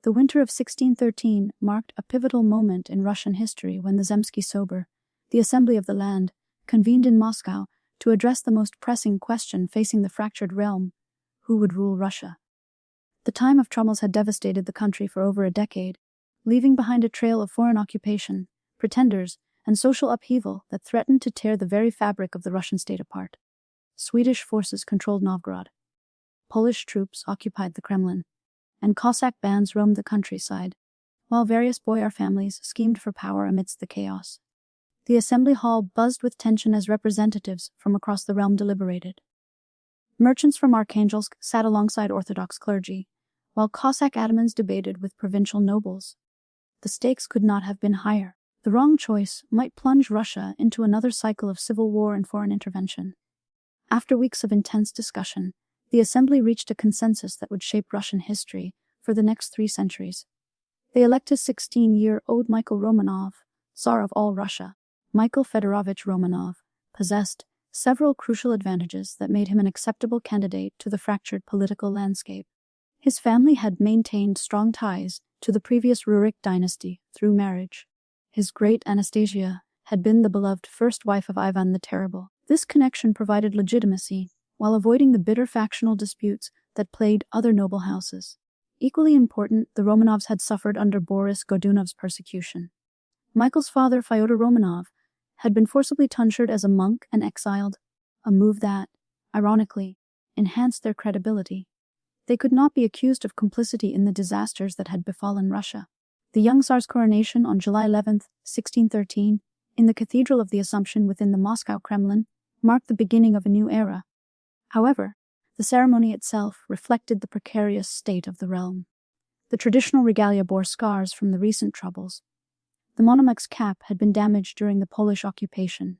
The winter of 1613 marked a pivotal moment in Russian history when the Zemsky Sober, the Assembly of the Land, convened in Moscow to address the most pressing question facing the fractured realm: who would rule Russia? The time of troubles had devastated the country for over a decade, leaving behind a trail of foreign occupation, pretenders, and social upheaval that threatened to tear the very fabric of the Russian state apart. Swedish forces controlled Novgorod. Polish troops occupied the Kremlin, and Cossack bands roamed the countryside, while various boyar families schemed for power amidst the chaos. The assembly hall buzzed with tension as representatives from across the realm deliberated. Merchants from Archangels sat alongside Orthodox clergy, while Cossack atamans debated with provincial nobles. The stakes could not have been higher. The wrong choice might plunge Russia into another cycle of civil war and foreign intervention. After weeks of intense discussion, the assembly reached a consensus that would shape Russian history for the next 3 centuries. They elected 16-year-old Michael Romanov, Tsar of all Russia. Michael Fedorovich Romanov possessed several crucial advantages that made him an acceptable candidate to the fractured political landscape. His family had maintained strong ties to the previous Rurik dynasty through marriage. His great Anastasia had been the beloved first wife of Ivan the Terrible. This connection provided legitimacy, while avoiding the bitter factional disputes that plagued other noble houses. Equally important, the Romanovs had suffered under Boris Godunov's persecution. Michael's father, Fyodor Romanov, had been forcibly tonsured as a monk and exiled, a move that, ironically, enhanced their credibility. They could not be accused of complicity in the disasters that had befallen Russia. The young Tsar's coronation on July 11, 1613, in the Cathedral of the Assumption within the Moscow Kremlin, marked the beginning of a new era. However, the ceremony itself reflected the precarious state of the realm. The traditional regalia bore scars from the recent troubles. The monarch's cap had been damaged during the Polish occupation,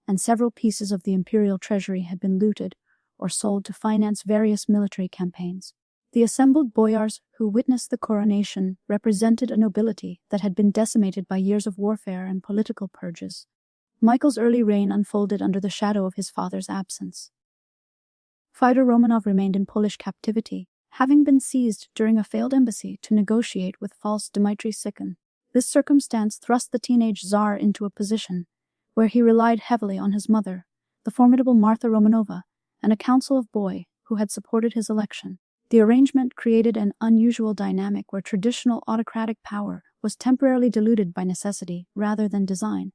and several pieces of the imperial treasury had been looted or sold to finance various military campaigns. The assembled boyars who witnessed the coronation represented a nobility that had been decimated by years of warfare and political purges. Michael's early reign unfolded under the shadow of his father's absence. Fyodor Romanov remained in Polish captivity, having been seized during a failed embassy to negotiate with false Dmitry Sikin. This circumstance thrust the teenage Tsar into a position where he relied heavily on his mother, the formidable Martha Romanova, and a council of boy who had supported his election. The arrangement created an unusual dynamic where traditional autocratic power was temporarily diluted by necessity rather than design.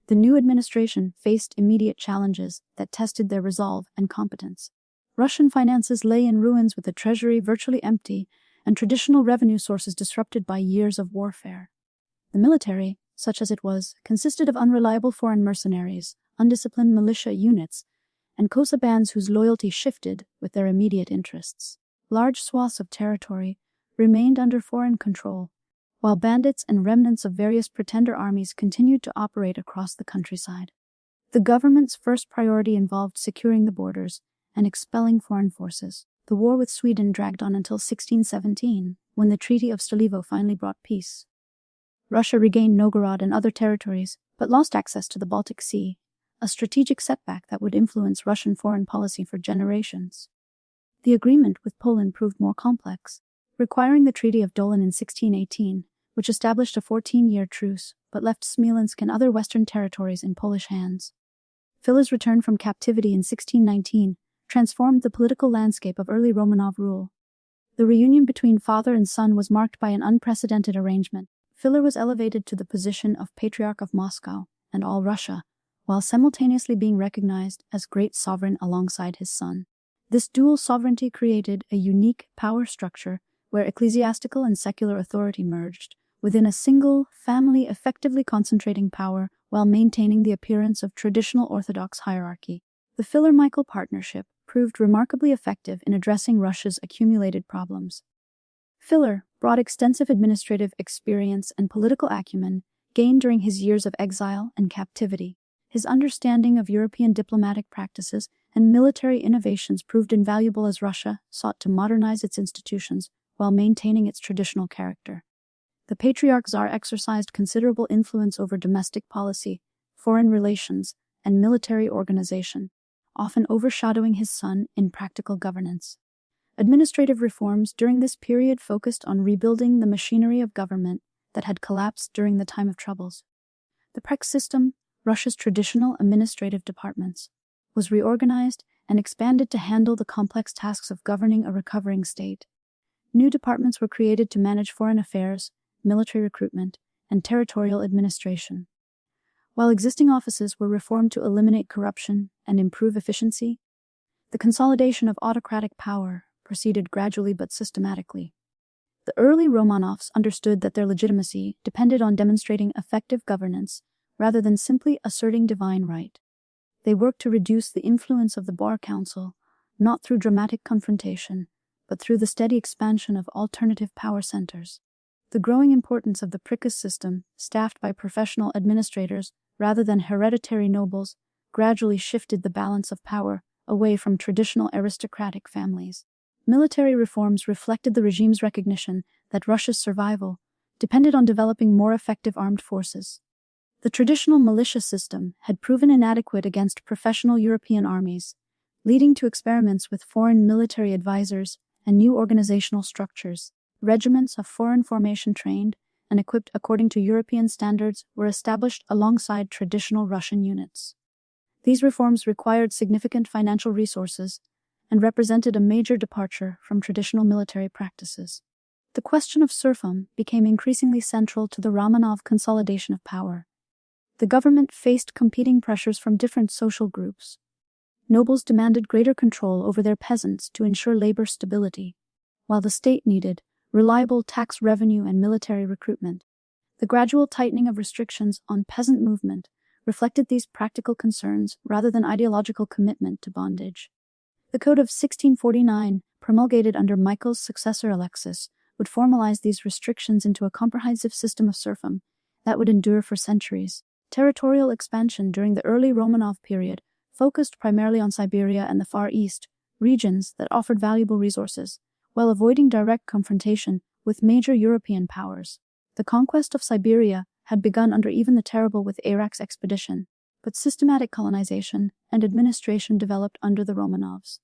The new administration faced immediate challenges that tested their resolve and competence. Russian finances lay in ruins with the treasury virtually empty and traditional revenue sources disrupted by years of warfare. The military, such as it was, consisted of unreliable foreign mercenaries, undisciplined militia units, and Kosa bands whose loyalty shifted with their immediate interests. Large swaths of territory remained under foreign control, while bandits and remnants of various pretender armies continued to operate across the countryside. The government's first priority involved securing the borders and expelling foreign forces. The war with Sweden dragged on until 1617, when the Treaty of Stolivo finally brought peace. Russia regained Novgorod and other territories, but lost access to the Baltic Sea, a strategic setback that would influence Russian foreign policy for generations. The agreement with Poland proved more complex, requiring the Treaty of Dolin in 1618, which established a 14-year truce but left Smolensk and other western territories in Polish hands. Fila's return from captivity in 1619 transformed the political landscape of early Romanov rule. The reunion between father and son was marked by an unprecedented arrangement. Fila was elevated to the position of Patriarch of Moscow and all Russia, while simultaneously being recognized as great sovereign alongside his son. This dual sovereignty created a unique power structure where ecclesiastical and secular authority merged within a single family, effectively concentrating power while maintaining the appearance of traditional Orthodox hierarchy. The Filler-Michael partnership proved remarkably effective in addressing Russia's accumulated problems. Filler brought extensive administrative experience and political acumen gained during his years of exile and captivity. His understanding of European diplomatic practices and military innovations proved invaluable as Russia sought to modernize its institutions while maintaining its traditional character. The Patriarch Tsar exercised considerable influence over domestic policy, foreign relations, and military organization, often overshadowing his son in practical governance. Administrative reforms during this period focused on rebuilding the machinery of government that had collapsed during the time of troubles. The Prek system, Russia's traditional administrative departments, was reorganized and expanded to handle the complex tasks of governing a recovering state. New departments were created to manage foreign affairs, military recruitment, and territorial administration. While existing offices were reformed to eliminate corruption and improve efficiency, the consolidation of autocratic power proceeded gradually but systematically. The early Romanovs understood that their legitimacy depended on demonstrating effective governance rather than simply asserting divine right. They worked to reduce the influence of the Bar Council, not through dramatic confrontation, but through the steady expansion of alternative power centers. The growing importance of the Prikaz system, staffed by professional administrators rather than hereditary nobles, gradually shifted the balance of power away from traditional aristocratic families. Military reforms reflected the regime's recognition that Russia's survival depended on developing more effective armed forces. The traditional militia system had proven inadequate against professional European armies, leading to experiments with foreign military advisors and new organizational structures. Regiments of foreign formation trained and equipped according to European standards were established alongside traditional Russian units. These reforms required significant financial resources and represented a major departure from traditional military practices. The question of serfdom became increasingly central to the Romanov consolidation of power. The government faced competing pressures from different social groups. Nobles demanded greater control over their peasants to ensure labor stability, while the state needed reliable tax revenue and military recruitment. The gradual tightening of restrictions on peasant movement reflected these practical concerns rather than ideological commitment to bondage. The Code of 1649, promulgated under Michael's successor Alexis, would formalize these restrictions into a comprehensive system of serfdom that would endure for centuries. Territorial expansion during the early Romanov period focused primarily on Siberia and the Far East, regions that offered valuable resources, while avoiding direct confrontation with major European powers. The conquest of Siberia had begun under even the terrible with Arak's expedition, but systematic colonization and administration developed under the Romanovs.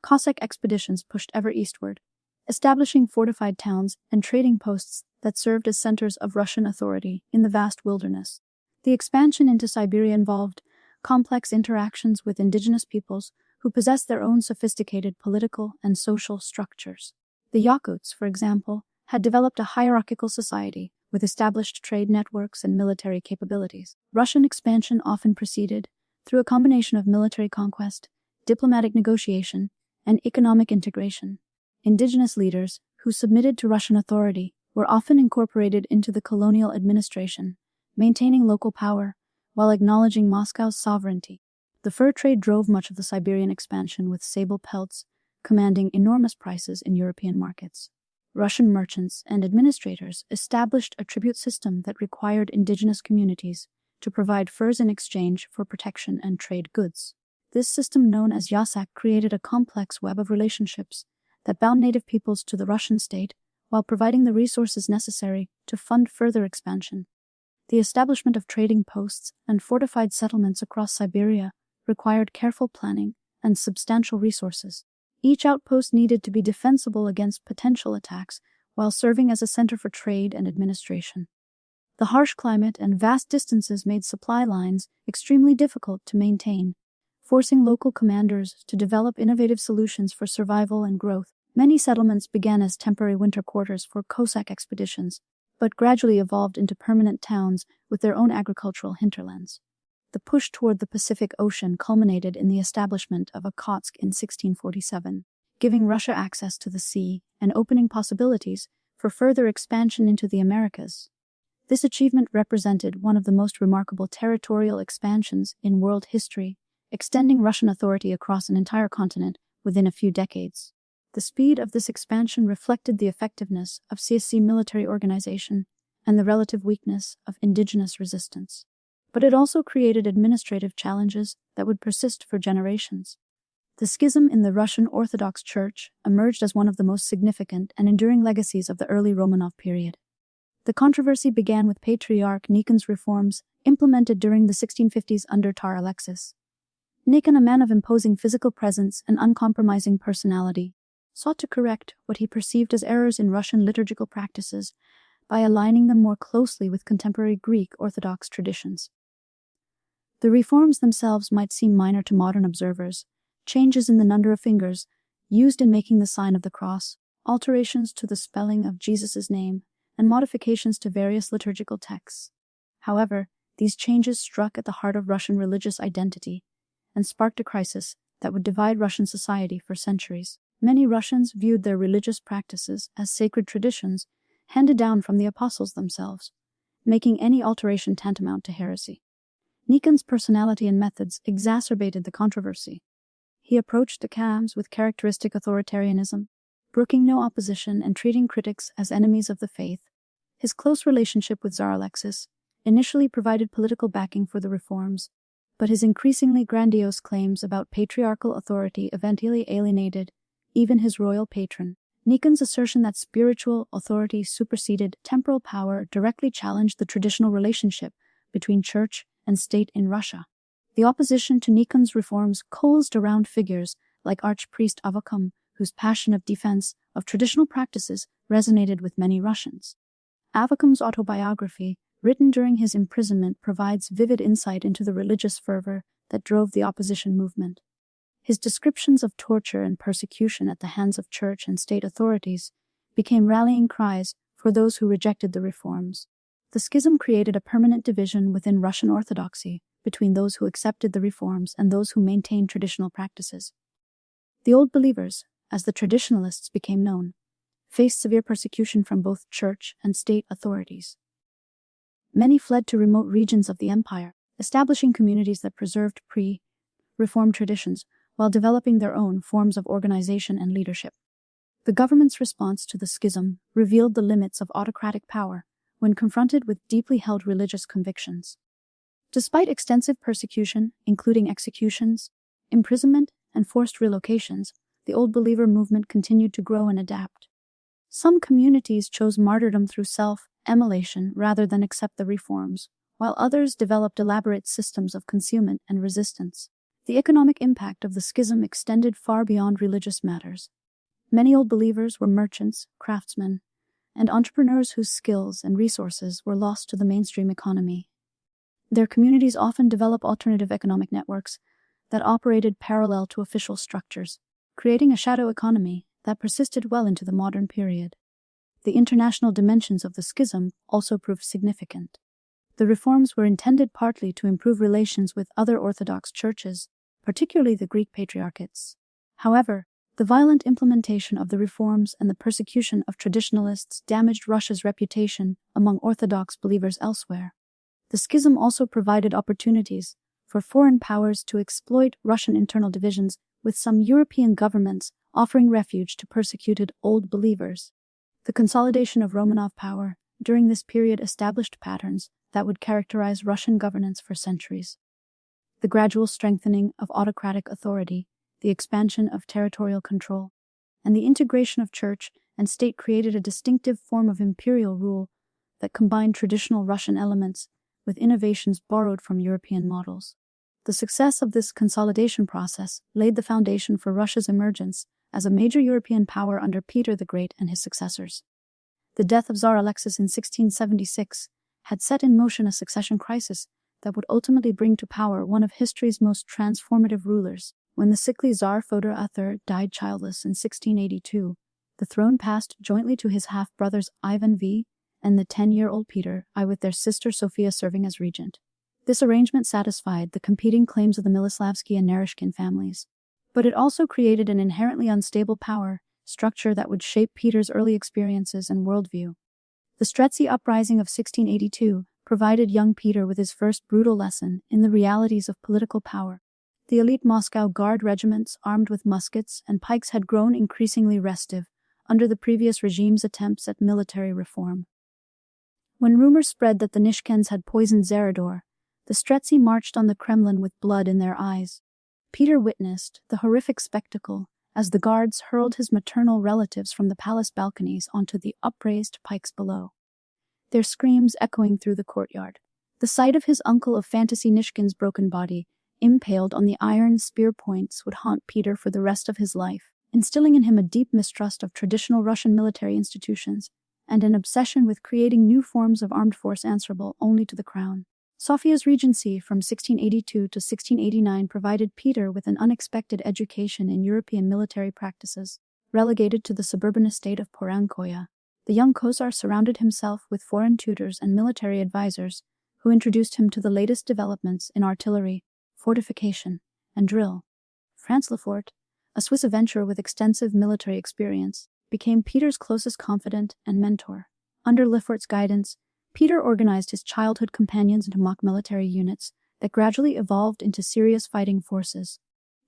Cossack expeditions pushed ever eastward, establishing fortified towns and trading posts that served as centers of Russian authority in the vast wilderness. The expansion into Siberia involved complex interactions with indigenous peoples who possessed their own sophisticated political and social structures. The Yakuts, for example, had developed a hierarchical society with established trade networks and military capabilities. Russian expansion often proceeded through a combination of military conquest, diplomatic negotiation, and economic integration. Indigenous leaders who submitted to Russian authority were often incorporated into the colonial administration, maintaining local power while acknowledging Moscow's sovereignty. The fur trade drove much of the Siberian expansion, with sable pelts commanding enormous prices in European markets. Russian merchants and administrators established a tribute system that required indigenous communities to provide furs in exchange for protection and trade goods. This system, known as Yasak, created a complex web of relationships that bound native peoples to the Russian state while providing the resources necessary to fund further expansion. The establishment of trading posts and fortified settlements across Siberia required careful planning and substantial resources. Each outpost needed to be defensible against potential attacks while serving as a center for trade and administration. The harsh climate and vast distances made supply lines extremely difficult to maintain, forcing local commanders to develop innovative solutions for survival and growth. Many settlements began as temporary winter quarters for Cossack expeditions, but gradually evolved into permanent towns with their own agricultural hinterlands. The push toward the Pacific Ocean culminated in the establishment of Okhotsk in 1647, giving Russia access to the sea and opening possibilities for further expansion into the Americas. This achievement represented one of the most remarkable territorial expansions in world history, extending Russian authority across an entire continent within a few decades. The speed of this expansion reflected the effectiveness of CSC military organization and the relative weakness of indigenous resistance. But it also created administrative challenges that would persist for generations. The schism in the Russian Orthodox Church emerged as one of the most significant and enduring legacies of the early Romanov period. The controversy began with Patriarch Nikon's reforms implemented during the 1650s under Tsar Alexis. Nikon, a man of imposing physical presence and uncompromising personality, sought to correct what he perceived as errors in Russian liturgical practices by aligning them more closely with contemporary Greek Orthodox traditions. The reforms themselves might seem minor to modern observers: changes in the number of fingers used in making the sign of the cross, alterations to the spelling of Jesus' name, and modifications to various liturgical texts. However, these changes struck at the heart of Russian religious identity and sparked a crisis that would divide Russian society for centuries. Many Russians viewed their religious practices as sacred traditions handed down from the apostles themselves, making any alteration tantamount to heresy. Nikon's personality and methods exacerbated the controversy. He approached the Khams with characteristic authoritarianism, brooking no opposition and treating critics as enemies of the faith. His close relationship with Tsar Alexis initially provided political backing for the reforms, but his increasingly grandiose claims about patriarchal authority eventually alienated even his royal patron. Nikon's assertion that spiritual authority superseded temporal power directly challenged the traditional relationship between church and state in Russia. The opposition to Nikon's reforms coalesced around figures like Archpriest Avvakum, whose passion of defense of traditional practices resonated with many Russians. Avvakum's autobiography, written during his imprisonment, provides vivid insight into the religious fervor that drove the opposition movement. His descriptions of torture and persecution at the hands of church and state authorities became rallying cries for those who rejected the reforms. The schism created a permanent division within Russian Orthodoxy between those who accepted the reforms and those who maintained traditional practices. The Old Believers, as the traditionalists became known, faced severe persecution from both church and state authorities. Many fled to remote regions of the empire, establishing communities that preserved pre-reformed traditions while developing their own forms of organization and leadership. The government's response to the schism revealed the limits of autocratic power when confronted with deeply held religious convictions. Despite extensive persecution, including executions, imprisonment, and forced relocations, the Old Believer movement continued to grow and adapt. Some communities chose martyrdom through self-immolation rather than accept the reforms, while others developed elaborate systems of concealment and resistance. The economic impact of the schism extended far beyond religious matters. Many Old Believers were merchants, craftsmen, and entrepreneurs whose skills and resources were lost to the mainstream economy. Their communities often developed alternative economic networks that operated parallel to official structures, creating a shadow economy that persisted well into the modern period. The international dimensions of the schism also proved significant. The reforms were intended partly to improve relations with other Orthodox churches, particularly the Greek patriarchates. However, the violent implementation of the reforms and the persecution of traditionalists damaged Russia's reputation among Orthodox believers elsewhere. The schism also provided opportunities for foreign powers to exploit Russian internal divisions, with some European governments offering refuge to persecuted Old Believers. The consolidation of Romanov power during this period established patterns that would characterize Russian governance for centuries. The gradual strengthening of autocratic authority, the expansion of territorial control, and the integration of church and state created a distinctive form of imperial rule that combined traditional Russian elements with innovations borrowed from European models. The success of this consolidation process laid the foundation for Russia's emergence as a major European power under Peter the Great and his successors. The death of Tsar Alexis in 1676 had set in motion a succession crisis that would ultimately bring to power one of history's most transformative rulers. When the sickly Tsar Fyodor III died childless in 1682, the throne passed jointly to his half-brothers Ivan V and the 10-year-old Peter I, with their sister Sophia serving as regent. This arrangement satisfied the competing claims of the Miloslavsky and Naryshkin families, but it also created an inherently unstable power structure that would shape Peter's early experiences and worldview. The Streltsy uprising of 1682 provided young Peter with his first brutal lesson in the realities of political power. The elite Moscow Guard regiments, armed with muskets and pikes, had grown increasingly restive under the previous regime's attempts at military reform. When rumors spread that the Nishkens had poisoned Tsarador, the Streltsy marched on the Kremlin with blood in their eyes. Peter witnessed the horrific spectacle as the guards hurled his maternal relatives from the palace balconies onto the upraised pikes below, their screams echoing through the courtyard. The sight of his uncle of fantasy Nishkin's broken body, impaled on the iron spear points, would haunt Peter for the rest of his life. instilling in him a deep mistrust of traditional Russian military institutions and an obsession with creating new forms of armed force answerable only to the crown. Sofia's regency from 1682 to 1689 provided Peter with an unexpected education in European military practices. Relegated to the suburban estate of Porankoya, the young Khosar surrounded himself with foreign tutors and military advisors who introduced him to the latest developments in artillery, fortification, and drill. Franz Lefort, a Swiss adventurer with extensive military experience, became Peter's closest confidant and mentor. Under Lefort's guidance, Peter organized his childhood companions into mock military units that gradually evolved into serious fighting forces.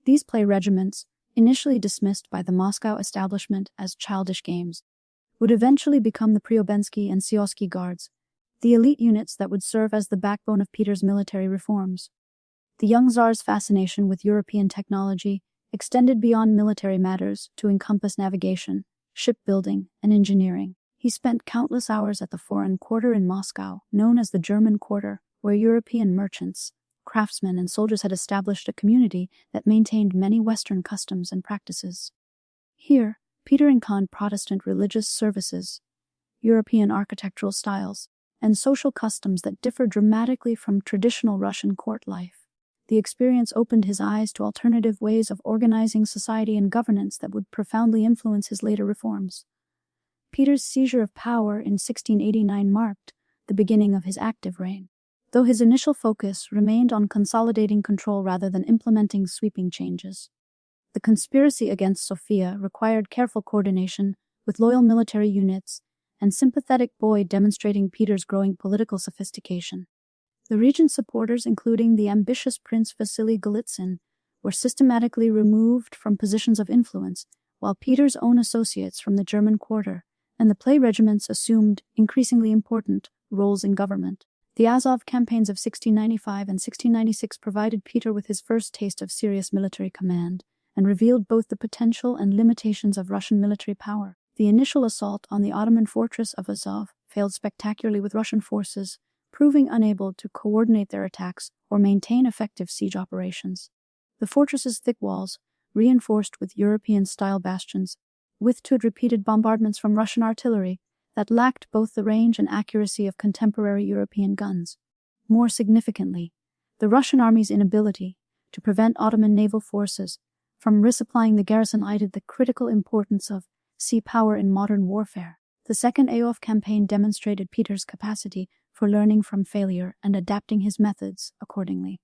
These play regiments, initially dismissed by the Moscow establishment as childish games, would eventually become the Preobensky and Sioski Guards, the elite units that would serve as the backbone of Peter's military reforms. The young Tsar's fascination with European technology extended beyond military matters to encompass navigation, shipbuilding, and engineering. He spent countless hours at the Foreign Quarter in Moscow, known as the German Quarter, where European merchants, craftsmen, and soldiers had established a community that maintained many Western customs and practices. Here, Peter encountered Protestant religious services, European architectural styles, and social customs that differ dramatically from traditional Russian court life. The experience opened his eyes to alternative ways of organizing society and governance that would profoundly influence his later reforms. Peter's seizure of power in 1689 marked the beginning of his active reign, though his initial focus remained on consolidating control rather than implementing sweeping changes. The conspiracy against Sofia required careful coordination with loyal military units and sympathetic boy demonstrating Peter's growing political sophistication. The regent's supporters, including the ambitious Prince Vasily Golitsyn, were systematically removed from positions of influence, while Peter's own associates from the German Quarter and the play regiments assumed increasingly important roles in government. The Azov campaigns of 1695 and 1696 provided Peter with his first taste of serious military command and revealed both the potential and limitations of Russian military power. The initial assault on the Ottoman fortress of Azov failed spectacularly, with Russian forces proving unable to coordinate their attacks or maintain effective siege operations. The fortress's thick walls, reinforced with European-style bastions, withstood repeated bombardments from Russian artillery that lacked both the range and accuracy of contemporary European guns. More significantly, the Russian army's inability to prevent Ottoman naval forces from resupplying the garrison highlighted the critical importance of sea power in modern warfare. The Second Azov campaign demonstrated Peter's capacity for learning from failure and adapting his methods accordingly.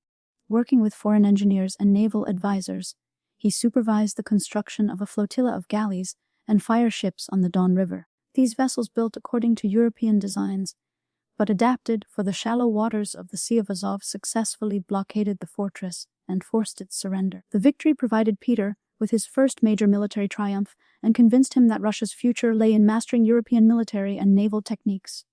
Working with foreign engineers and naval advisors, he supervised the construction of a flotilla of galleys and fire ships on the Don River. These vessels, built according to European designs, but adapted for the shallow waters of the Sea of Azov, successfully blockaded the fortress and forced its surrender. The victory provided Peter with his first major military triumph and convinced him that Russia's future lay in mastering European military and naval techniques.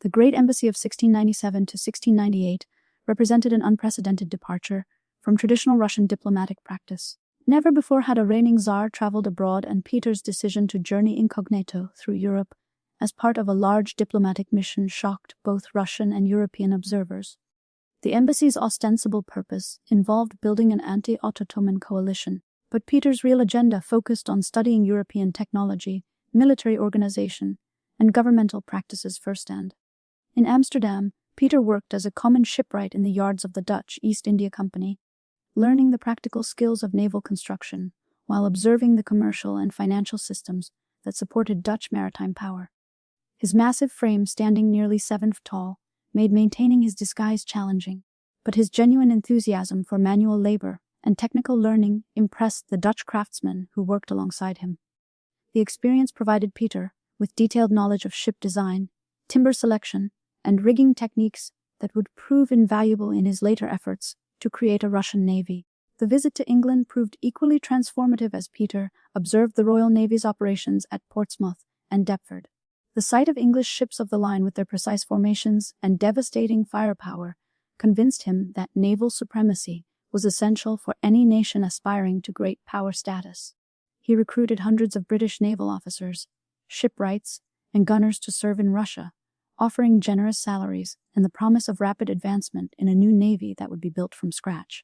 The Great Embassy of 1697 to 1698 represented an unprecedented departure from traditional Russian diplomatic practice. Never before had a reigning Tsar traveled abroad, and Peter's decision to journey incognito through Europe as part of a large diplomatic mission shocked both Russian and European observers. The embassy's ostensible purpose involved building an anti-Ottoman coalition, but Peter's real agenda focused on studying European technology, military organization, and governmental practices firsthand. In Amsterdam, Peter worked as a common shipwright in the yards of the Dutch East India Company, learning the practical skills of naval construction while observing the commercial and financial systems that supported Dutch maritime power. His massive frame, standing nearly 7 feet tall, made maintaining his disguise challenging, but his genuine enthusiasm for manual labor and technical learning impressed the Dutch craftsmen who worked alongside him. The experience provided Peter with detailed knowledge of ship design, timber selection, and rigging techniques that would prove invaluable in his later efforts to create a Russian navy. The visit to England proved equally transformative as Peter observed the Royal Navy's operations at Portsmouth and Deptford. The sight of English ships of the line with their precise formations and devastating firepower convinced him that naval supremacy was essential for any nation aspiring to great power status. He recruited hundreds of British naval officers, shipwrights, and gunners to serve in Russia, offering generous salaries and the promise of rapid advancement in a new navy that would be built from scratch.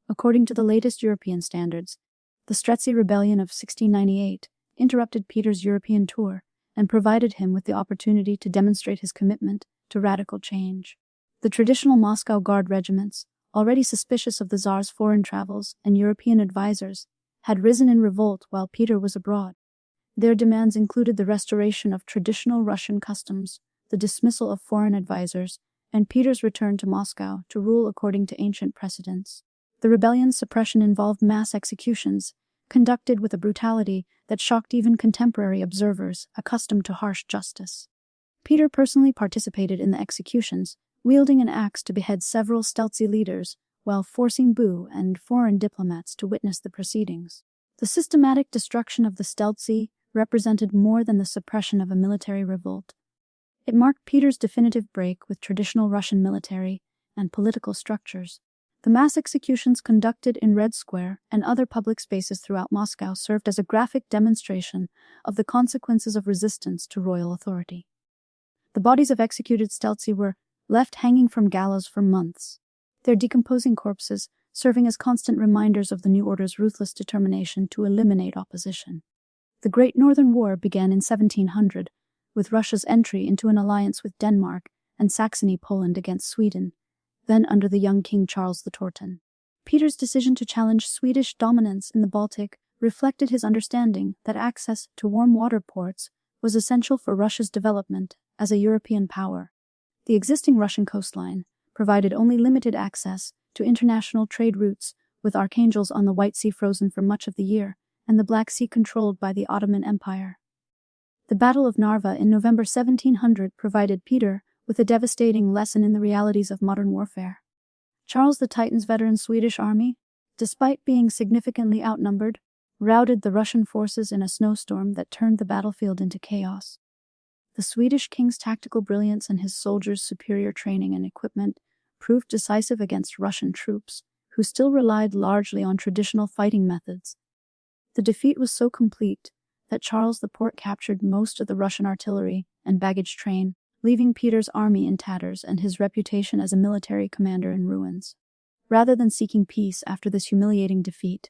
According to the latest European standards, The Streltsy Rebellion of 1698 interrupted Peter's European tour and provided him with the opportunity to demonstrate his commitment to radical change. The traditional Moscow Guard regiments, already suspicious of the Tsar's foreign travels and European advisors, had risen in revolt while Peter was abroad. Their demands included the restoration of traditional Russian customs, the dismissal of foreign advisors, and Peter's return to Moscow to rule according to ancient precedents. The rebellion's suppression involved mass executions, conducted with a brutality that shocked even contemporary observers accustomed to harsh justice. Peter personally participated in the executions, wielding an axe to behead several Streltsy leaders, while forcing Boo and foreign diplomats to witness the proceedings. The systematic destruction of the Streltsy represented more than the suppression of a military revolt. It marked Peter's definitive break with traditional Russian military and political structures. The mass executions conducted in Red Square and other public spaces throughout Moscow served as a graphic demonstration of the consequences of resistance to royal authority. The bodies of executed Streltsy were left hanging from gallows for months, their decomposing corpses serving as constant reminders of the new order's ruthless determination to eliminate opposition. The Great Northern War began in 1700, with Russia's entry into an alliance with Denmark and Saxony-Poland against Sweden, then under the young King Charles the Torton. Peter's decision to challenge Swedish dominance in the Baltic reflected his understanding that access to warm water ports was essential for Russia's development as a European power. The existing Russian coastline provided only limited access to international trade routes, with Archangels on the White Sea frozen for much of the year, and the Black Sea controlled by the Ottoman Empire. The Battle of Narva in November 1700 provided Peter with a devastating lesson in the realities of modern warfare. Charles the Titan's veteran Swedish army, despite being significantly outnumbered, routed the Russian forces in a snowstorm that turned the battlefield into chaos. The Swedish king's tactical brilliance and his soldiers' superior training and equipment proved decisive against Russian troops, who still relied largely on traditional fighting methods. The defeat was so complete that Charles the Port captured most of the Russian artillery and baggage train, leaving Peter's army in tatters and his reputation as a military commander in ruins. Rather than seeking peace after this humiliating defeat,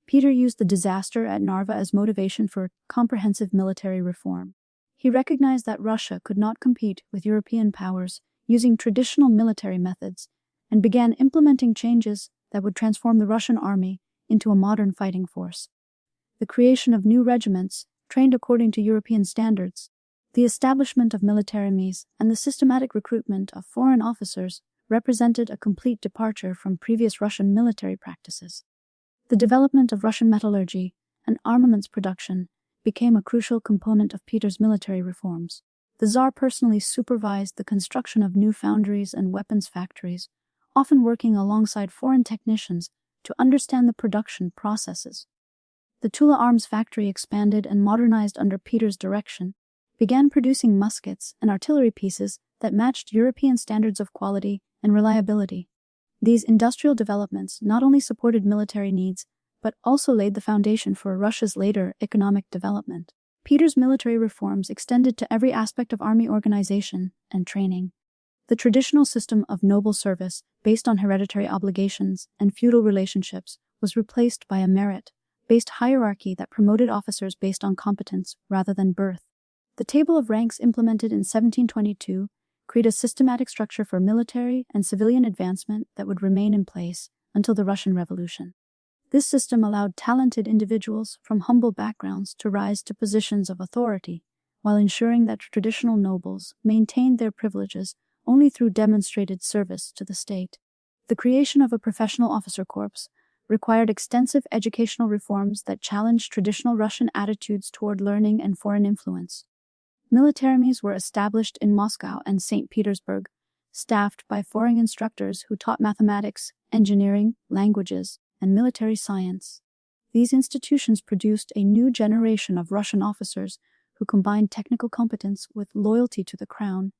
Peter used the disaster at Narva as motivation for comprehensive military reform. He recognized that Russia could not compete with European powers using traditional military methods and began implementing changes that would transform the Russian army into a modern fighting force. The creation of new regiments, trained according to European standards, the establishment of militaries, and the systematic recruitment of foreign officers represented a complete departure from previous Russian military practices. The development of Russian metallurgy and armaments production became a crucial component of Peter's military reforms. The Tsar personally supervised the construction of new foundries and weapons factories, often working alongside foreign technicians to understand the production processes. The Tula Arms factory expanded and modernized under Peter's direction, began producing muskets and artillery pieces that matched European standards of quality and reliability. These industrial developments not only supported military needs, but also laid the foundation for Russia's later economic development. Peter's military reforms extended to every aspect of army organization and training. The traditional system of noble service, based on hereditary obligations and feudal relationships, was replaced by a merit-based hierarchy that promoted officers based on competence rather than birth. The table of ranks implemented in 1722 created a systematic structure for military and civilian advancement that would remain in place until the Russian Revolution. This system allowed talented individuals from humble backgrounds to rise to positions of authority, while ensuring that traditional nobles maintained their privileges only through demonstrated service to the state. The creation of a professional officer corps required extensive educational reforms that challenged traditional Russian attitudes toward learning and foreign influence. Militaries were established in Moscow and St. Petersburg, staffed by foreign instructors who taught mathematics, engineering, languages, and military science. These institutions produced a new generation of Russian officers who combined technical competence with loyalty to the crown,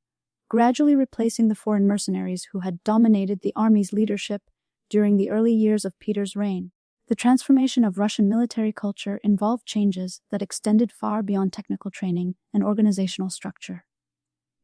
gradually replacing the foreign mercenaries who had dominated the army's leadership during the early years of Peter's reign. The transformation of Russian military culture involved changes that extended far beyond technical training and organizational structure.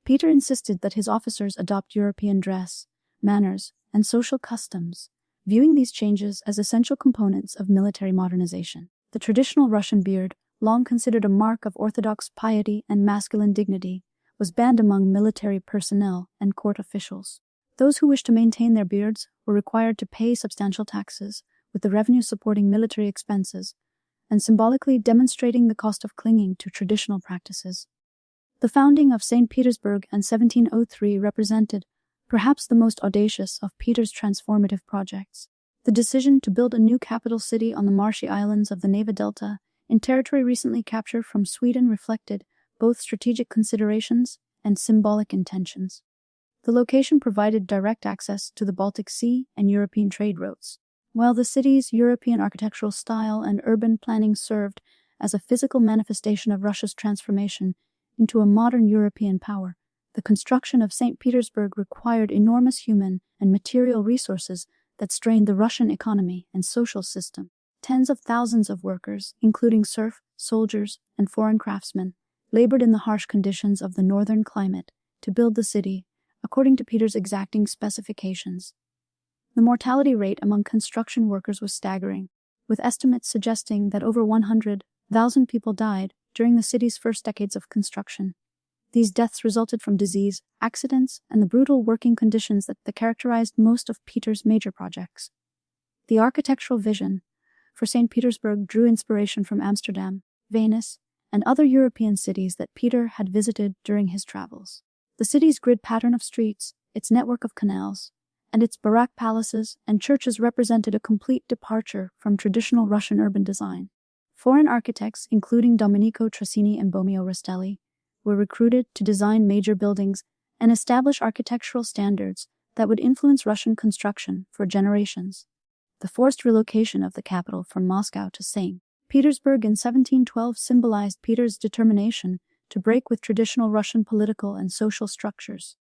Peter insisted that his officers adopt European dress, manners, and social customs, viewing these changes as essential components of military modernization. The traditional Russian beard, long considered a mark of Orthodox piety and masculine dignity, was banned among military personnel and court officials. Those who wished to maintain their beards were required to pay substantial taxes, with the revenue supporting military expenses, and symbolically demonstrating the cost of clinging to traditional practices. The founding of St. Petersburg in 1703 represented perhaps the most audacious of Peter's transformative projects. The decision to build a new capital city on the marshy islands of the Neva Delta, in territory recently captured from Sweden, reflected both strategic considerations and symbolic intentions. The location provided direct access to the Baltic Sea and European trade routes, while the city's European architectural style and urban planning served as a physical manifestation of Russia's transformation into a modern European power. The construction of St. Petersburg required enormous human and material resources that strained the Russian economy and social system. Tens of thousands of workers, including serf, soldiers, and foreign craftsmen, labored in the harsh conditions of the northern climate to build the city according to Peter's exacting specifications. The mortality rate among construction workers was staggering, with estimates suggesting that over 100,000 people died during the city's first decades of construction. These deaths resulted from disease, accidents, and the brutal working conditions that characterized most of Peter's major projects. The architectural vision for St. Petersburg drew inspiration from Amsterdam, Venice, and other European cities that Peter had visited during his travels. The city's grid pattern of streets, its network of canals, and its baroque palaces and churches represented a complete departure from traditional Russian urban design. Foreign architects, including Domenico Trassini and Bomio Rastelli, were recruited to design major buildings and establish architectural standards that would influence Russian construction for generations. The forced relocation of the capital from Moscow to St. Petersburg in 1712 symbolized Peter's determination to break with traditional Russian political and social structures.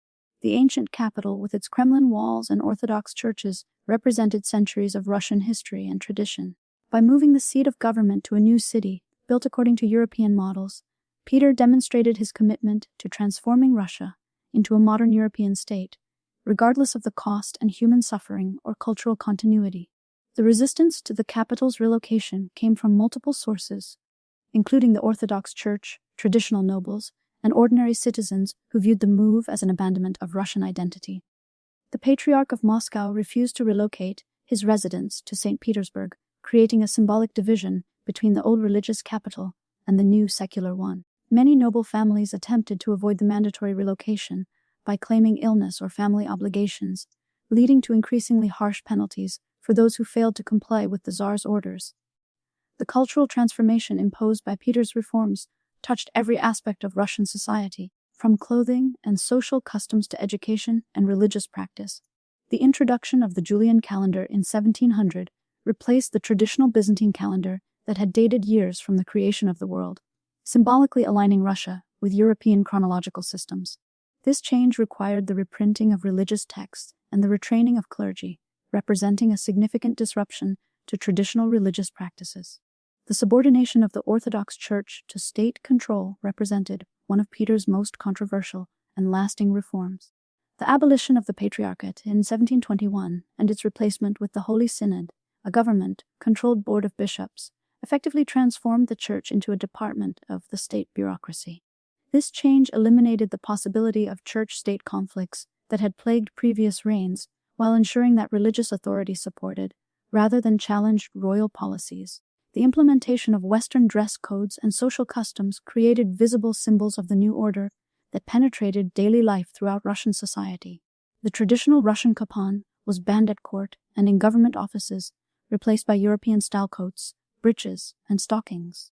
The ancient capital, with its Kremlin walls and Orthodox churches, represented centuries of Russian history and tradition. By moving the seat of government to a new city, built according to European models, Peter demonstrated his commitment to transforming Russia into a modern European state, regardless of the cost and human suffering or cultural continuity. The resistance to the capital's relocation came from multiple sources, including the Orthodox Church, traditional nobles, and ordinary citizens who viewed the move as an abandonment of Russian identity. The Patriarch of Moscow refused to relocate his residence to St. Petersburg, creating a symbolic division between the old religious capital and the new secular one. Many noble families attempted to avoid the mandatory relocation by claiming illness or family obligations, leading to increasingly harsh penalties for those who failed to comply with the Tsar's orders. The cultural transformation imposed by Peter's reforms touched every aspect of Russian society, from clothing and social customs to education and religious practice. The introduction of the Julian calendar in 1700 replaced the traditional Byzantine calendar that had dated years from the creation of the world, symbolically aligning Russia with European chronological systems. This change required the reprinting of religious texts and the retraining of clergy, representing a significant disruption to traditional religious practices. The subordination of the Orthodox Church to state control represented one of Peter's most controversial and lasting reforms. The abolition of the Patriarchate in 1721 and its replacement with the Holy Synod, a government-controlled board of bishops, effectively transformed the Church into a department of the state bureaucracy. This change eliminated the possibility of church-state conflicts that had plagued previous reigns, while ensuring that religious authority supported, rather than challenged, royal policies. The implementation of Western dress codes and social customs created visible symbols of the new order that penetrated daily life throughout Russian society. The traditional Russian kapan was banned at court and in government offices, replaced by European-style coats, breeches, and stockings.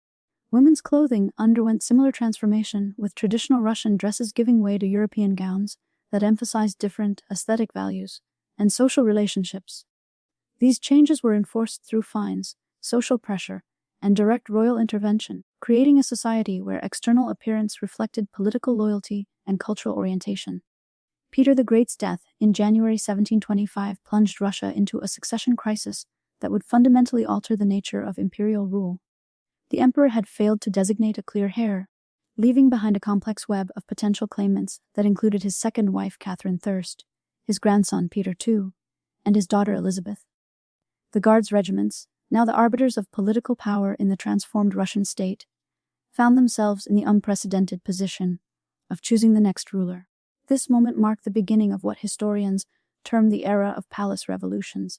Women's clothing underwent similar transformation, with traditional Russian dresses giving way to European gowns that emphasized different aesthetic values and social relationships. These changes were enforced through fines, social pressure, and direct royal intervention, creating a society where external appearance reflected political loyalty and cultural orientation. Peter the Great's death in January 1725 plunged Russia into a succession crisis that would fundamentally alter the nature of imperial rule. The emperor had failed to designate a clear heir, leaving behind a complex web of potential claimants that included his second wife Catherine Thirst, his grandson Peter II, and his daughter Elizabeth. The Guards regiments, now the arbiters of political power in the transformed Russian state, found themselves in the unprecedented position of choosing the next ruler. This moment marked the beginning of what historians term the era of palace revolutions,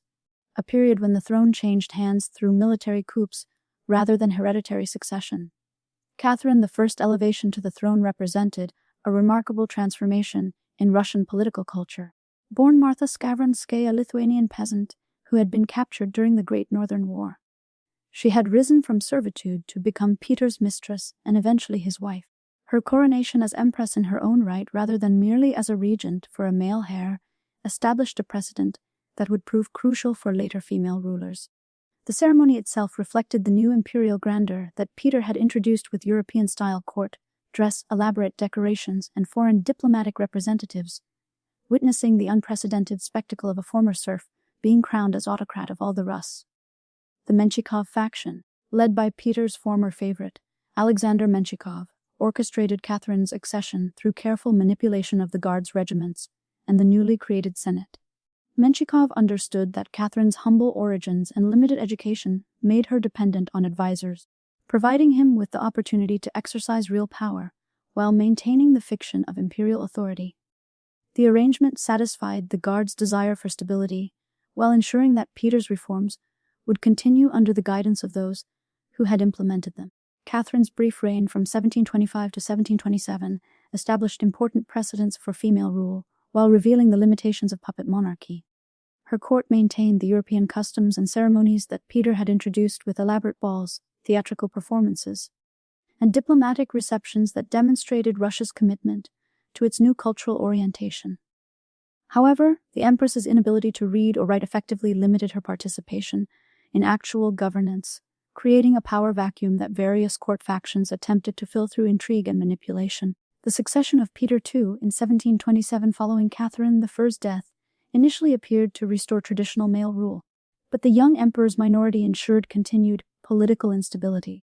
a period when the throne changed hands through military coups rather than hereditary succession. Catherine I's elevation to the throne represented a remarkable transformation in Russian political culture. Born Martha Skavronskaya, a Lithuanian peasant who had been captured during the Great Northern War, she had risen from servitude to become Peter's mistress and eventually his wife. Her coronation as empress in her own right, rather than merely as a regent for a male heir, established a precedent that would prove crucial for later female rulers. The ceremony itself reflected the new imperial grandeur that Peter had introduced with European-style court dress, elaborate decorations, and foreign diplomatic representatives, witnessing the unprecedented spectacle of a former serf being crowned as autocrat of all the Rus. The Menshikov faction, led by Peter's former favorite, Alexander Menshikov, orchestrated Catherine's accession through careful manipulation of the Guards' regiments and the newly created Senate. Menshikov understood that Catherine's humble origins and limited education made her dependent on advisors, providing him with the opportunity to exercise real power while maintaining the fiction of imperial authority. The arrangement satisfied the Guards' desire for stability while ensuring that Peter's reforms would continue under the guidance of those who had implemented them. Catherine's brief reign from 1725 to 1727 established important precedents for female rule, while revealing the limitations of puppet monarchy. Her court maintained the European customs and ceremonies that Peter had introduced, with elaborate balls, theatrical performances, and diplomatic receptions that demonstrated Russia's commitment to its new cultural orientation. However, the Empress's inability to read or write effectively limited her participation in actual governance, creating a power vacuum that various court factions attempted to fill through intrigue and manipulation. The succession of Peter II in 1727 following Catherine I's death initially appeared to restore traditional male rule, but the young emperor's minority ensured continued political instability.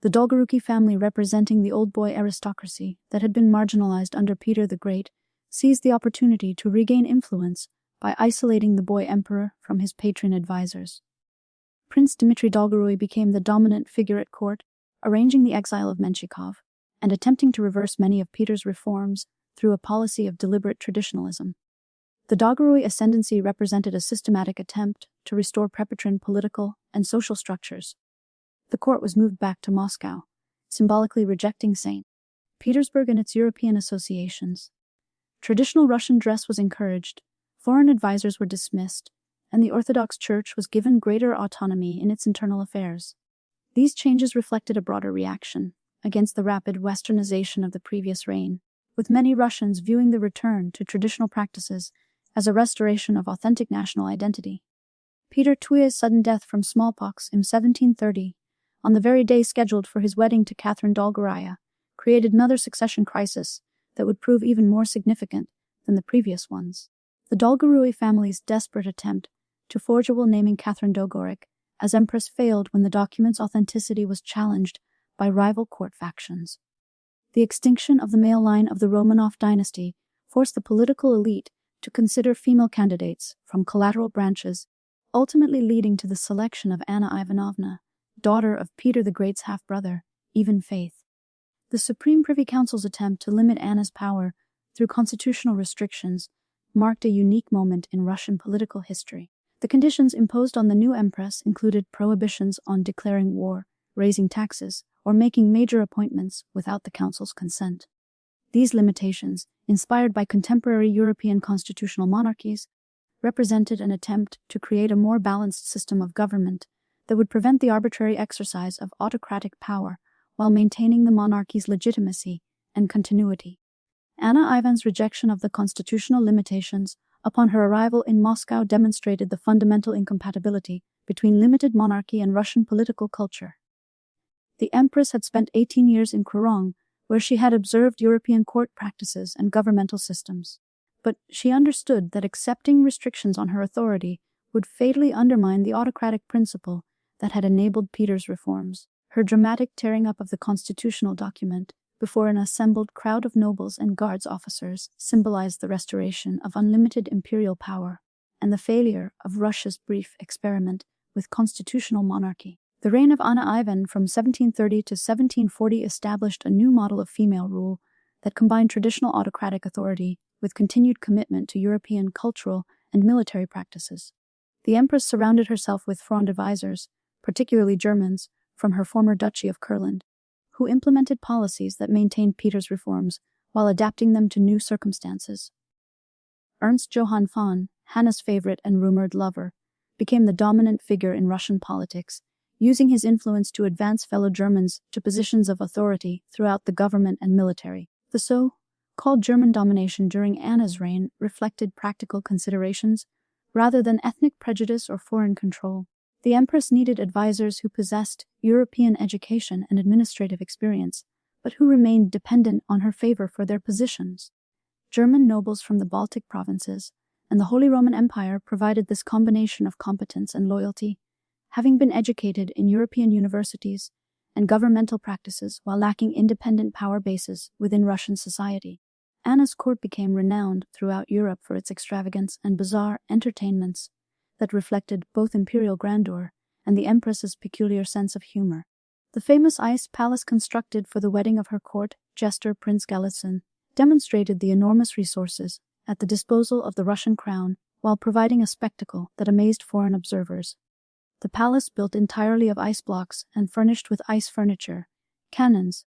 The Dolgoruki family, representing the old boy aristocracy that had been marginalized under Peter the Great, seized the opportunity to regain influence by isolating the boy emperor from his patron advisors. Prince Dmitry Dolgoruki became the dominant figure at court, arranging the exile of Menshikov and attempting to reverse many of Peter's reforms through a policy of deliberate traditionalism. The Dolgoruki ascendancy represented a systematic attempt to restore Prepetrine political and social structures. The court was moved back to Moscow, symbolically rejecting St. Petersburg and its European associations. Traditional Russian dress was encouraged, foreign advisors were dismissed, and the Orthodox Church was given greater autonomy in its internal affairs. These changes reflected a broader reaction against the rapid westernization of the previous reign, with many Russians viewing the return to traditional practices as a restoration of authentic national identity. Peter II's sudden death from smallpox in 1730, on the very day scheduled for his wedding to Catherine Dolgorukaya, created another succession crisis that would prove even more significant than the previous ones. The Dolgoruki family's desperate attempt to forge a will naming Catherine Dolgoruki as empress failed when the document's authenticity was challenged by rival court factions. The extinction of the male line of the Romanov dynasty forced the political elite to consider female candidates from collateral branches, ultimately leading to the selection of Anna Ivanovna, daughter of Peter the Great's half-brother, Even Faith. The Supreme Privy Council's attempt to limit Anna's power through constitutional restrictions marked a unique moment in Russian political history. The conditions imposed on the new empress included prohibitions on declaring war, raising taxes, or making major appointments without the council's consent. These limitations, inspired by contemporary European constitutional monarchies, represented an attempt to create a more balanced system of government that would prevent the arbitrary exercise of autocratic power while maintaining the monarchy's legitimacy and continuity. Anna Ivan's rejection of the constitutional limitations upon her arrival in Moscow demonstrated the fundamental incompatibility between limited monarchy and Russian political culture. The empress had spent 18 years in Kurong, where she had observed European court practices and governmental systems. But she understood that accepting restrictions on her authority would fatally undermine the autocratic principle that had enabled Peter's reforms. Her dramatic tearing up of the constitutional document before an assembled crowd of nobles and guards officers symbolized the restoration of unlimited imperial power and the failure of Russia's brief experiment with constitutional monarchy. The reign of Anna Ivan from 1730 to 1740 established a new model of female rule that combined traditional autocratic authority with continued commitment to European cultural and military practices. The Empress surrounded herself with front advisors, particularly Germans, from her former Duchy of Kurland, who implemented policies that maintained Peter's reforms while adapting them to new circumstances. Ernst Johann von, Hannah's favorite and rumored lover, became the dominant figure in Russian politics, using his influence to advance fellow Germans to positions of authority throughout the government and military. The so-called German domination during Anna's reign reflected practical considerations rather than ethnic prejudice or foreign control. The Empress needed advisors who possessed European education and administrative experience, but who remained dependent on her favor for their positions. German nobles from the Baltic provinces and the Holy Roman Empire provided this combination of competence and loyalty, having been educated in European universities and governmental practices while lacking independent power bases within Russian society. Anna's court became renowned throughout Europe for its extravagance and bizarre entertainments that reflected both imperial grandeur and the Empress's peculiar sense of humor. The famous ice palace constructed for the wedding of her court jester Prince Galitzin demonstrated the enormous resources at the disposal of the Russian crown while providing a spectacle that amazed foreign observers. The palace, built entirely of ice blocks and furnished with ice furniture, cannons,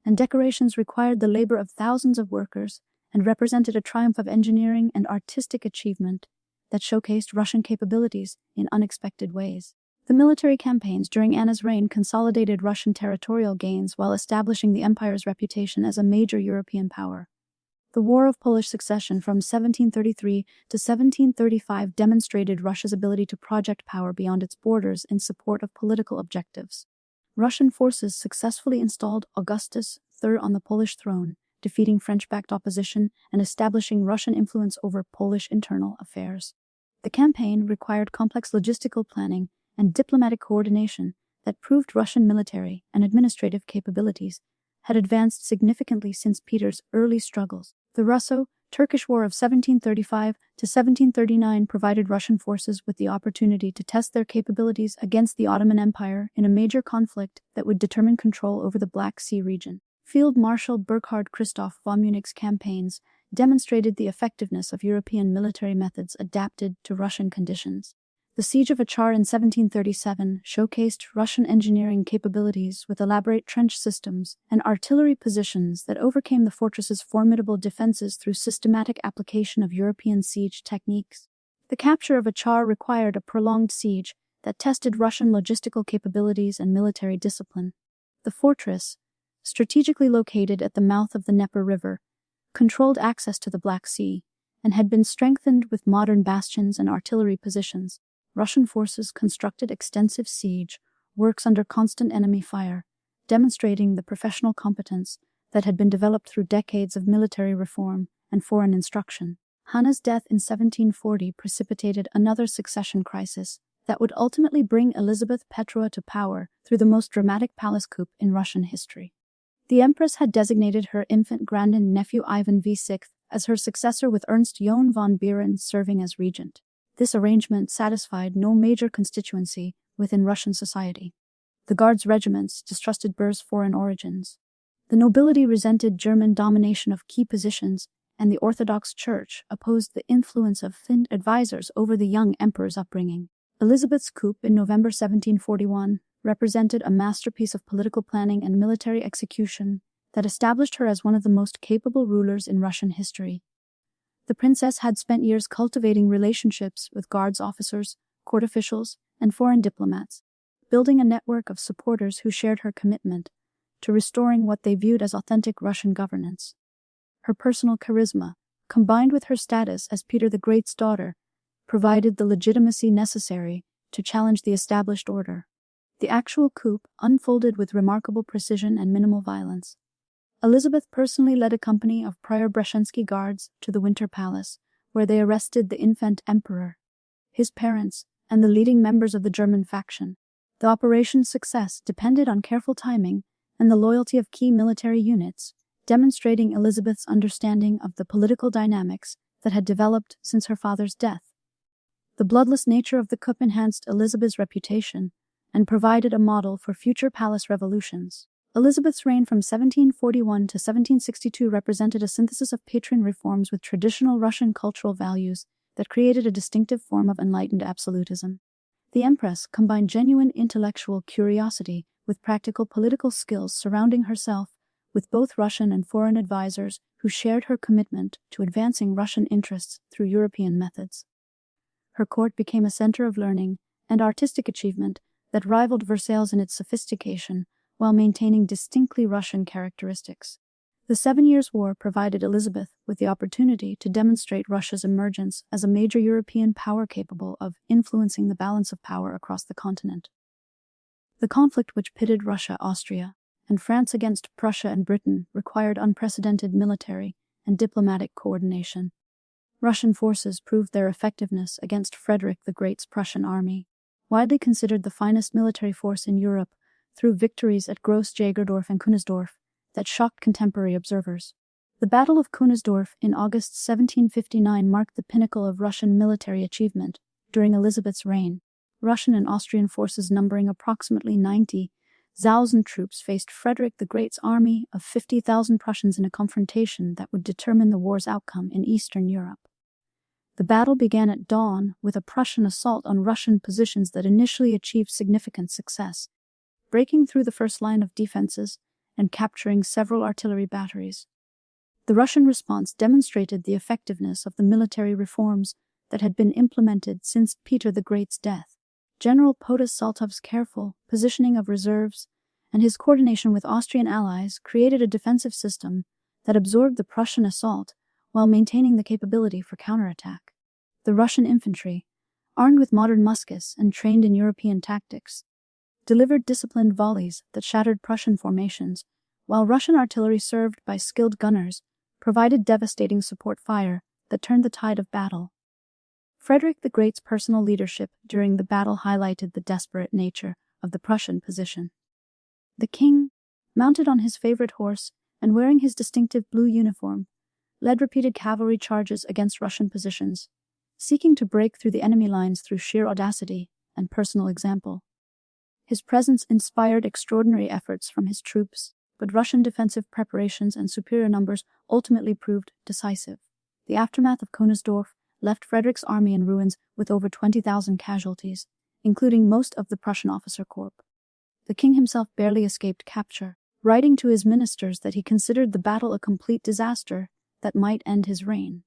and decorations, required the labor of thousands of workers and represented a triumph of engineering and artistic achievement that showcased Russian capabilities in unexpected ways. The military campaigns during Anna's reign consolidated Russian territorial gains while establishing the empire's reputation as a major European power. The War of Polish Succession from 1733 to 1735 demonstrated Russia's ability to project power beyond its borders in support of political objectives. Russian forces successfully installed Augustus III on the Polish throne, defeating French-backed opposition and establishing Russian influence over Polish internal affairs. The campaign required complex logistical planning and diplomatic coordination that proved Russian military and administrative capabilities had advanced significantly since Peter's early struggles. The Russo-Turkish War of 1735 to 1739 provided Russian forces with the opportunity to test their capabilities against the Ottoman Empire in a major conflict that would determine control over the Black Sea region. Field Marshal Burkhard Christoph von Munich's campaigns demonstrated the effectiveness of European military methods adapted to Russian conditions. The Siege of Achar in 1737 showcased Russian engineering capabilities with elaborate trench systems and artillery positions that overcame the fortress's formidable defenses through systematic application of European siege techniques. The capture of Achar required a prolonged siege that tested Russian logistical capabilities and military discipline. The fortress, strategically located at the mouth of the Dnieper River, controlled access to the Black Sea and had been strengthened with modern bastions and artillery positions. Russian forces constructed extensive siege works under constant enemy fire, demonstrating the professional competence that had been developed through decades of military reform and foreign instruction. Hannah's death in 1740 precipitated another succession crisis that would ultimately bring Elizabeth Petrova to power through the most dramatic palace coup in Russian history. The Empress had designated her infant grandnephew Ivan VI as her successor, with Ernst Johann von Bieren serving as regent. This arrangement satisfied no major constituency within Russian society. The Guards regiments distrusted Burr's foreign origins. The nobility resented German domination of key positions, and the Orthodox Church opposed the influence of Finn advisors over the young emperor's upbringing. Elizabeth's coup in November 1741 represented a masterpiece of political planning and military execution that established her as one of the most capable rulers in Russian history. The princess had spent years cultivating relationships with Guards officers, court officials, and foreign diplomats, building a network of supporters who shared her commitment to restoring what they viewed as authentic Russian governance. Her personal charisma, combined with her status as Peter the Great's daughter, provided the legitimacy necessary to challenge the established order. The actual coup unfolded with remarkable precision and minimal violence. Elizabeth personally led a company of Preobrazhensky Guards to the Winter Palace, where they arrested the infant emperor, his parents, and the leading members of the German faction. The operation's success depended on careful timing and the loyalty of key military units, demonstrating Elizabeth's understanding of the political dynamics that had developed since her father's death. The bloodless nature of the coup enhanced Elizabeth's reputation and provided a model for future palace revolutions. Elizabeth's reign from 1741 to 1762 represented a synthesis of patron reforms with traditional Russian cultural values that created a distinctive form of enlightened absolutism. The Empress combined genuine intellectual curiosity with practical political skills, surrounding herself with both Russian and foreign advisors who shared her commitment to advancing Russian interests through European methods. Her court became a center of learning and artistic achievement that rivaled Versailles in its sophistication while maintaining distinctly Russian characteristics. The 7 Years' War provided Elizabeth with the opportunity to demonstrate Russia's emergence as a major European power capable of influencing the balance of power across the continent. The conflict which pitted Russia, Austria, and France against Prussia and Britain required unprecedented military and diplomatic coordination. Russian forces proved their effectiveness against Frederick the Great's Prussian army, widely considered the finest military force in Europe, through victories at Gross-Jägerdorf and Kunersdorf that shocked contemporary observers. The Battle of Kunersdorf in August 1759 marked the pinnacle of Russian military achievement during Elizabeth's reign. Russian and Austrian forces numbering approximately 90,000 troops faced Frederick the Great's army of 50,000 Prussians in a confrontation that would determine the war's outcome in Eastern Europe. The battle began at dawn with a Prussian assault on Russian positions that initially achieved significant success, breaking through the first line of defenses and capturing several artillery batteries. The Russian response demonstrated the effectiveness of the military reforms that had been implemented since Peter the Great's death. General Potas Saltov's careful positioning of reserves and his coordination with Austrian allies created a defensive system that absorbed the Prussian assault while maintaining the capability for counterattack. The Russian infantry, armed with modern muskets and trained in European tactics, delivered disciplined volleys that shattered Prussian formations, while Russian artillery served by skilled gunners provided devastating support fire that turned the tide of battle. Frederick the Great's personal leadership during the battle highlighted the desperate nature of the Prussian position. The king, mounted on his favorite horse and wearing his distinctive blue uniform, led repeated cavalry charges against Russian positions, seeking to break through the enemy lines through sheer audacity and personal example. His presence inspired extraordinary efforts from his troops, but Russian defensive preparations and superior numbers ultimately proved decisive. The aftermath of Kunersdorf left Frederick's army in ruins with over 20,000 casualties, including most of the Prussian officer corps. The king himself barely escaped capture, writing to his ministers that he considered the battle a complete disaster that might end his reign.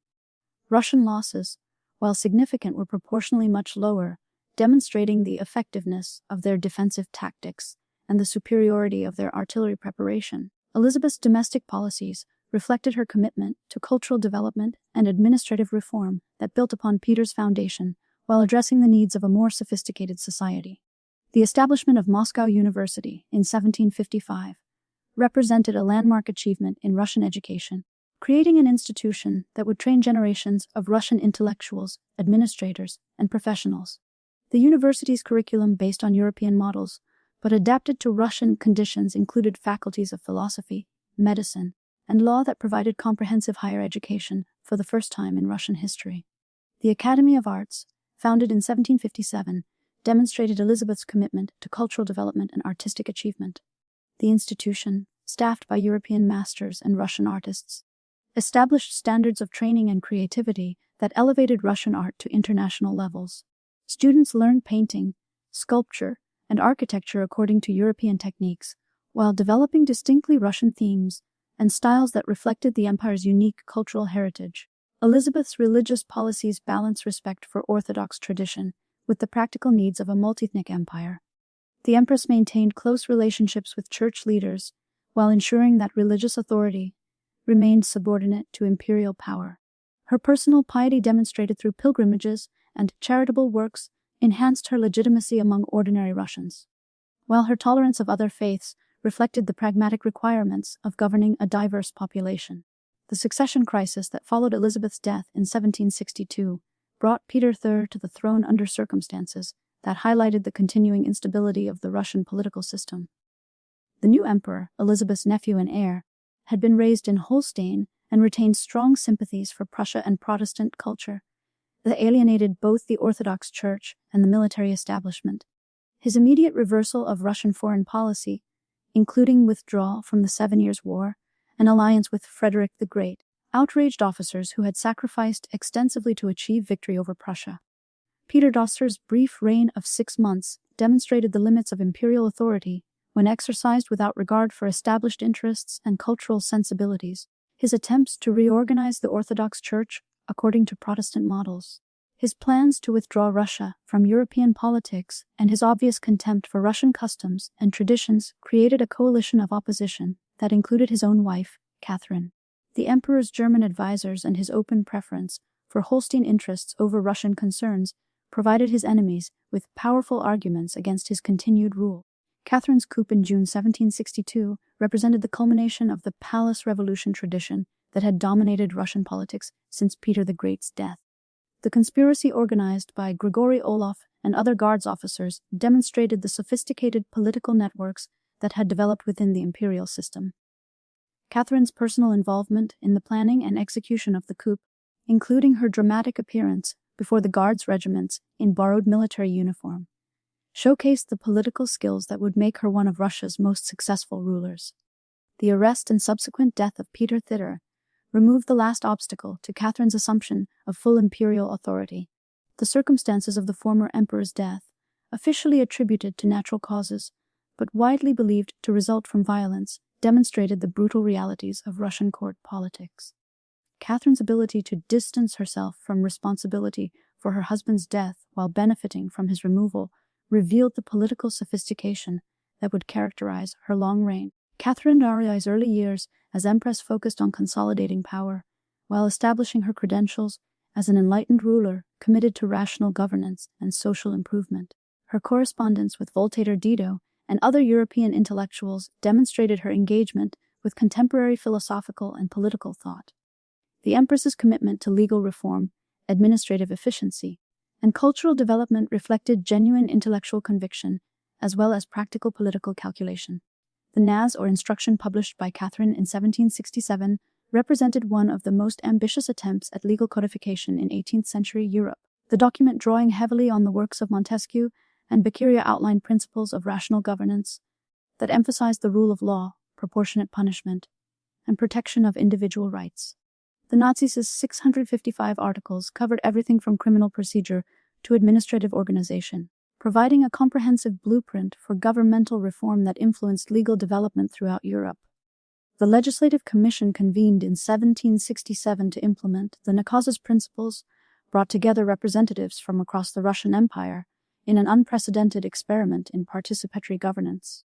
Russian losses, while significant, were proportionally much lower, demonstrating the effectiveness of their defensive tactics and the superiority of their artillery preparation. Elizabeth's domestic policies reflected her commitment to cultural development and administrative reform that built upon Peter's foundation while addressing the needs of a more sophisticated society. The establishment of Moscow University in 1755 represented a landmark achievement in Russian education, creating an institution that would train generations of Russian intellectuals, administrators, and professionals. The university's curriculum, based on European models, but adapted to Russian conditions, included faculties of philosophy, medicine, and law that provided comprehensive higher education for the first time in Russian history. The Academy of Arts, founded in 1757, demonstrated Elizabeth's commitment to cultural development and artistic achievement. The institution, staffed by European masters and Russian artists, established standards of training and creativity that elevated Russian art to international levels. Students learned painting, sculpture, and architecture according to European techniques, while developing distinctly Russian themes and styles that reflected the empire's unique cultural heritage. Elizabeth's religious policies balanced respect for Orthodox tradition with the practical needs of a multi-ethnic empire. The Empress maintained close relationships with church leaders while ensuring that religious authority remained subordinate to imperial power. Her personal piety, demonstrated through pilgrimages and charitable works, enhanced her legitimacy among ordinary Russians, while her tolerance of other faiths reflected the pragmatic requirements of governing a diverse population. The succession crisis that followed Elizabeth's death in 1762 brought Peter III to the throne under circumstances that highlighted the continuing instability of the Russian political system. The new emperor, Elizabeth's nephew and heir, had been raised in Holstein and retained strong sympathies for Prussia and Protestant culture, that alienated both the Orthodox Church and the military establishment. His immediate reversal of Russian foreign policy, including withdrawal from the 7 Years' War and alliance with Frederick the Great, outraged officers who had sacrificed extensively to achieve victory over Prussia. Peter Dosser's brief reign of 6 months demonstrated the limits of imperial authority when exercised without regard for established interests and cultural sensibilities. His attempts to reorganize the Orthodox Church according to Protestant models, his plans to withdraw Russia from European politics, and his obvious contempt for Russian customs and traditions created a coalition of opposition that included his own wife, Catherine, the emperor's German advisors, and his open preference for Holstein interests over Russian concerns provided his enemies with powerful arguments against his continued rule. Catherine's coup in June 1762 represented the culmination of the palace revolution tradition that had dominated Russian politics since Peter the Great's death. The conspiracy organized by Grigory Orlov and other Guards officers demonstrated the sophisticated political networks that had developed within the imperial system. Catherine's personal involvement in the planning and execution of the coup, including her dramatic appearance before the Guards regiments in borrowed military uniform, showcased the political skills that would make her one of Russia's most successful rulers. The arrest and subsequent death of Peter Thitter removed the last obstacle to Catherine's assumption of full imperial authority. The circumstances of the former emperor's death, officially attributed to natural causes, but widely believed to result from violence, demonstrated the brutal realities of Russian court politics. Catherine's ability to distance herself from responsibility for her husband's death while benefiting from his removal revealed the political sophistication that would characterize her long reign. Catherine Dariai's early years as empress focused on consolidating power, while establishing her credentials as an enlightened ruler committed to rational governance and social improvement. Her correspondence with Voltaire Diderot and other European intellectuals demonstrated her engagement with contemporary philosophical and political thought. The empress's commitment to legal reform, administrative efficiency, and cultural development reflected genuine intellectual conviction as well as practical political calculation. The Naz, or instruction published by Catherine in 1767, represented one of the most ambitious attempts at legal codification in 18th century Europe. The document, drawing heavily on the works of Montesquieu and Beccaria, outlined principles of rational governance that emphasized the rule of law, proportionate punishment, and protection of individual rights. The Nazis' 655 articles covered everything from criminal procedure to administrative organization, providing a comprehensive blueprint for governmental reform that influenced legal development throughout Europe. The Legislative Commission, convened in 1767 to implement the Naukaz's principles, brought together representatives from across the Russian Empire in an unprecedented experiment in participatory governance.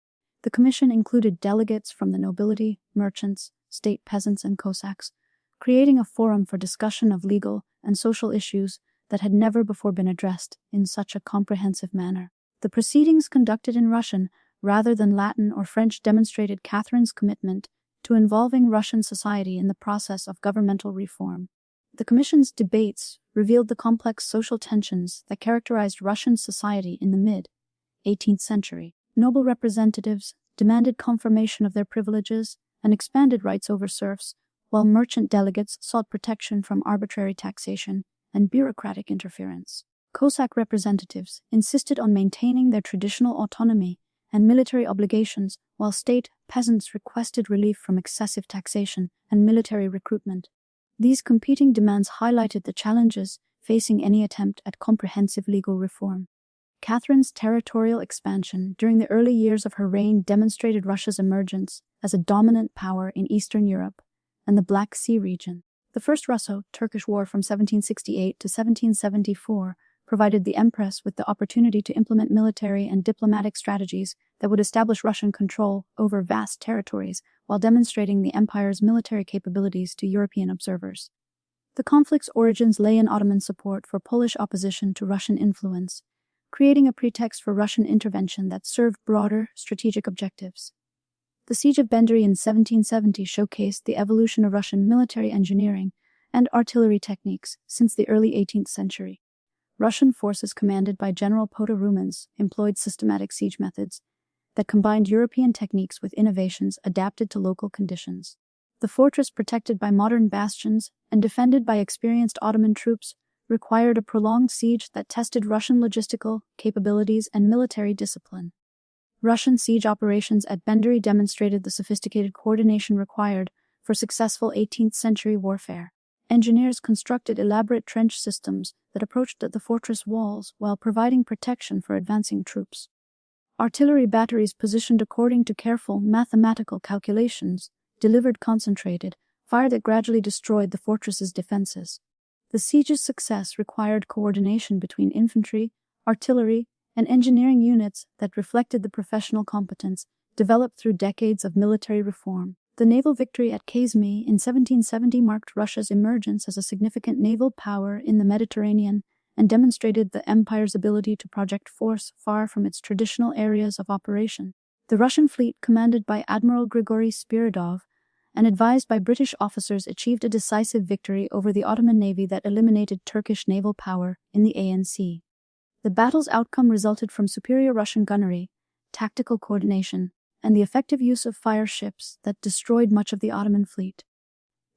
The commission included delegates from the nobility, merchants, state peasants, and Cossacks, creating a forum for discussion of legal and social issues that had never before been addressed in such a comprehensive manner. The proceedings, conducted in Russian rather than Latin or French, demonstrated Catherine's commitment to involving Russian society in the process of governmental reform. The Commission's debates revealed the complex social tensions that characterized Russian society in the mid-18th century. Noble representatives demanded confirmation of their privileges and expanded rights over serfs, while merchant delegates sought protection from arbitrary taxation and bureaucratic interference. Cossack representatives insisted on maintaining their traditional autonomy and military obligations, while state peasants requested relief from excessive taxation and military recruitment. These competing demands highlighted the challenges facing any attempt at comprehensive legal reform. Catherine's territorial expansion during the early years of her reign demonstrated Russia's emergence as a dominant power in Eastern Europe and the Black Sea region. The First Russo-Turkish War from 1768 to 1774 provided the Empress with the opportunity to implement military and diplomatic strategies that would establish Russian control over vast territories while demonstrating the empire's military capabilities to European observers. The conflict's origins lay in Ottoman support for Polish opposition to Russian influence, creating a pretext for Russian intervention that served broader strategic objectives. The Siege of Benderi in 1770 showcased the evolution of Russian military engineering and artillery techniques since the early 18th century. Russian forces commanded by General Podorumans employed systematic siege methods that combined European techniques with innovations adapted to local conditions. The fortress, protected by modern bastions and defended by experienced Ottoman troops, required a prolonged siege that tested Russian logistical capabilities and military discipline. Russian siege operations at Bendery demonstrated the sophisticated coordination required for successful 18th-century warfare. Engineers constructed elaborate trench systems that approached the fortress walls while providing protection for advancing troops. Artillery batteries positioned according to careful mathematical calculations delivered concentrated fire that gradually destroyed the fortress's defenses. The siege's success required coordination between infantry, artillery, and engineering units that reflected the professional competence developed through decades of military reform. The naval victory at Kazmi in 1770 marked Russia's emergence as a significant naval power in the Mediterranean and demonstrated the empire's ability to project force far from its traditional areas of operation. The Russian fleet, commanded by Admiral Grigory Spiridov and advised by British officers, achieved a decisive victory over the Ottoman navy that eliminated Turkish naval power in the Aegean Sea. The battle's outcome resulted from superior Russian gunnery, tactical coordination, and the effective use of fire ships that destroyed much of the Ottoman fleet.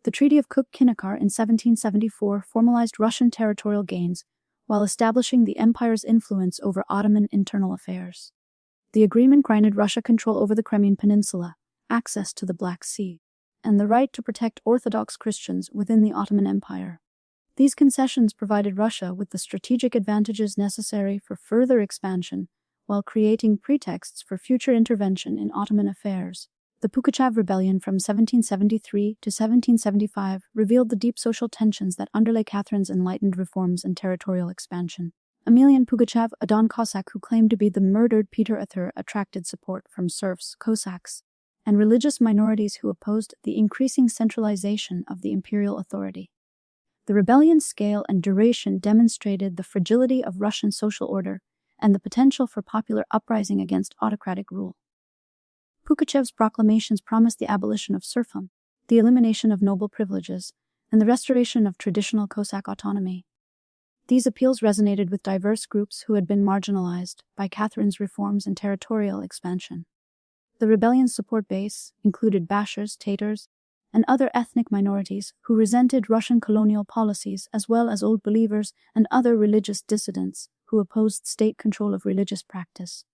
The Treaty of Kuk-Kinikar in 1774 formalized Russian territorial gains while establishing the empire's influence over Ottoman internal affairs. The agreement granted Russia control over the Crimean Peninsula, access to the Black Sea, and the right to protect Orthodox Christians within the Ottoman Empire. These concessions provided Russia with the strategic advantages necessary for further expansion, while creating pretexts for future intervention in Ottoman affairs. The Pugachev Rebellion from 1773 to 1775 revealed the deep social tensions that underlay Catherine's enlightened reforms and territorial expansion. Emelian Pugachev, a Don Cossack who claimed to be the murdered Peter Athur, attracted support from serfs, Cossacks, and religious minorities who opposed the increasing centralization of the imperial authority. The rebellion's scale and duration demonstrated the fragility of Russian social order and the potential for popular uprising against autocratic rule. Pugachev's proclamations promised the abolition of serfdom, the elimination of noble privileges, and the restoration of traditional Cossack autonomy. These appeals resonated with diverse groups who had been marginalized by Catherine's reforms and territorial expansion. The rebellion's support base included Bashars, Tatars, and other ethnic minorities who resented Russian colonial policies, as well as Old Believers and other religious dissidents who opposed state control of religious practice.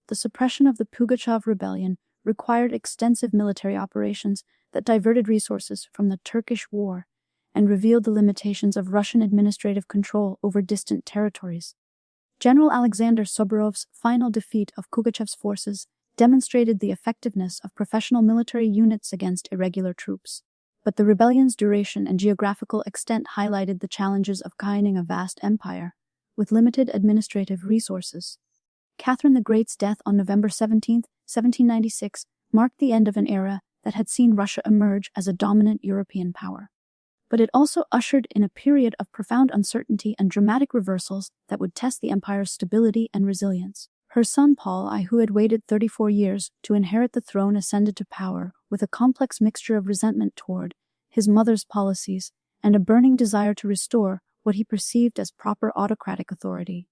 The suppression of the Pugachev Rebellion required extensive military operations that diverted resources from the Turkish War and revealed the limitations of Russian administrative control over distant territories. General Alexander Suvorov's final defeat of Pugachev's forces demonstrated the effectiveness of professional military units against irregular troops. But the rebellion's duration and geographical extent highlighted the challenges of governing a vast empire with limited administrative resources. Catherine the Great's death on November 17, 1796, marked the end of an era that had seen Russia emerge as a dominant European power. But it also ushered in a period of profound uncertainty and dramatic reversals that would test the empire's stability and resilience. Her son Paul I, who had waited 34 years to inherit the throne, ascended to power with a complex mixture of resentment toward his mother's policies and a burning desire to restore what he perceived as proper autocratic authority.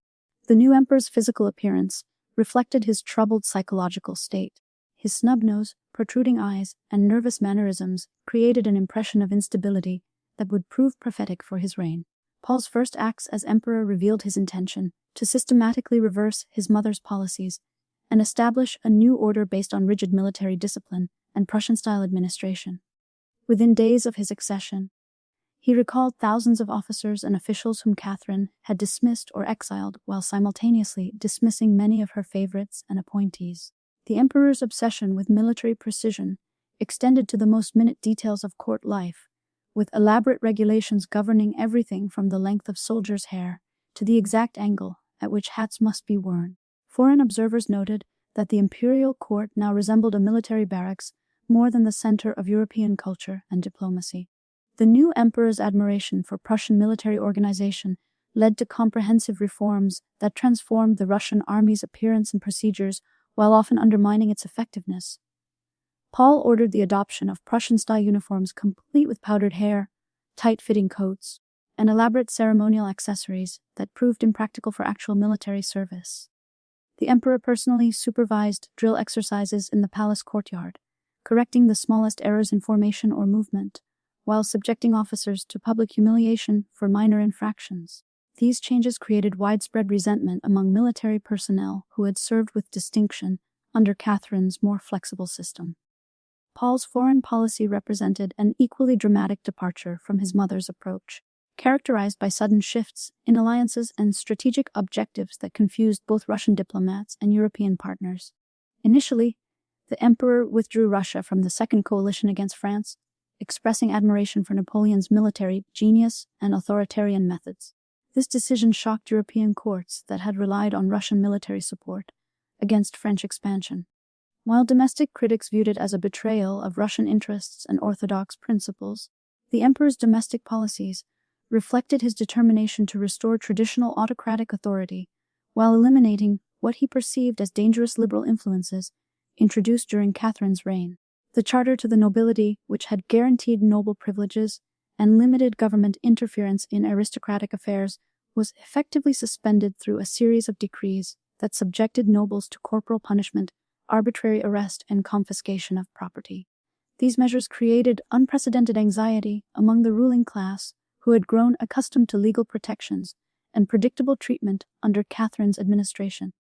The new emperor's physical appearance reflected his troubled psychological state. His snub nose, protruding eyes, and nervous mannerisms created an impression of instability that would prove prophetic for his reign. Paul's first acts as emperor revealed his intention to systematically reverse his mother's policies and establish a new order based on rigid military discipline and Prussian-style administration. Within days of his accession, he recalled thousands of officers and officials whom Catherine had dismissed or exiled, while simultaneously dismissing many of her favorites and appointees. The emperor's obsession with military precision extended to the most minute details of court life, with elaborate regulations governing everything from the length of soldiers' hair to the exact angle at which hats must be worn. Foreign observers noted that the imperial court now resembled a military barracks more than the center of European culture and diplomacy. The new emperor's admiration for Prussian military organization led to comprehensive reforms that transformed the Russian army's appearance and procedures while often undermining its effectiveness. Paul ordered the adoption of Prussian-style uniforms complete with powdered hair, tight-fitting coats, and elaborate ceremonial accessories that proved impractical for actual military service. The emperor personally supervised drill exercises in the palace courtyard, correcting the smallest errors in formation or movement, while subjecting officers to public humiliation for minor infractions. These changes created widespread resentment among military personnel who had served with distinction under Catherine's more flexible system. Paul's foreign policy represented an equally dramatic departure from his mother's approach, characterized by sudden shifts in alliances and strategic objectives that confused both Russian diplomats and European partners. Initially, the emperor withdrew Russia from the Second Coalition against France, expressing admiration for Napoleon's military genius and authoritarian methods. This decision shocked European courts that had relied on Russian military support against French expansion. While domestic critics viewed it as a betrayal of Russian interests and Orthodox principles, the emperor's domestic policies reflected his determination to restore traditional autocratic authority while eliminating what he perceived as dangerous liberal influences introduced during Catherine's reign. The charter to the nobility, which had guaranteed noble privileges and limited government interference in aristocratic affairs, was effectively suspended through a series of decrees that subjected nobles to corporal punishment, arbitrary arrest, and confiscation of property. These measures created unprecedented anxiety among the ruling class, who had grown accustomed to legal protections and predictable treatment under Catherine's administration.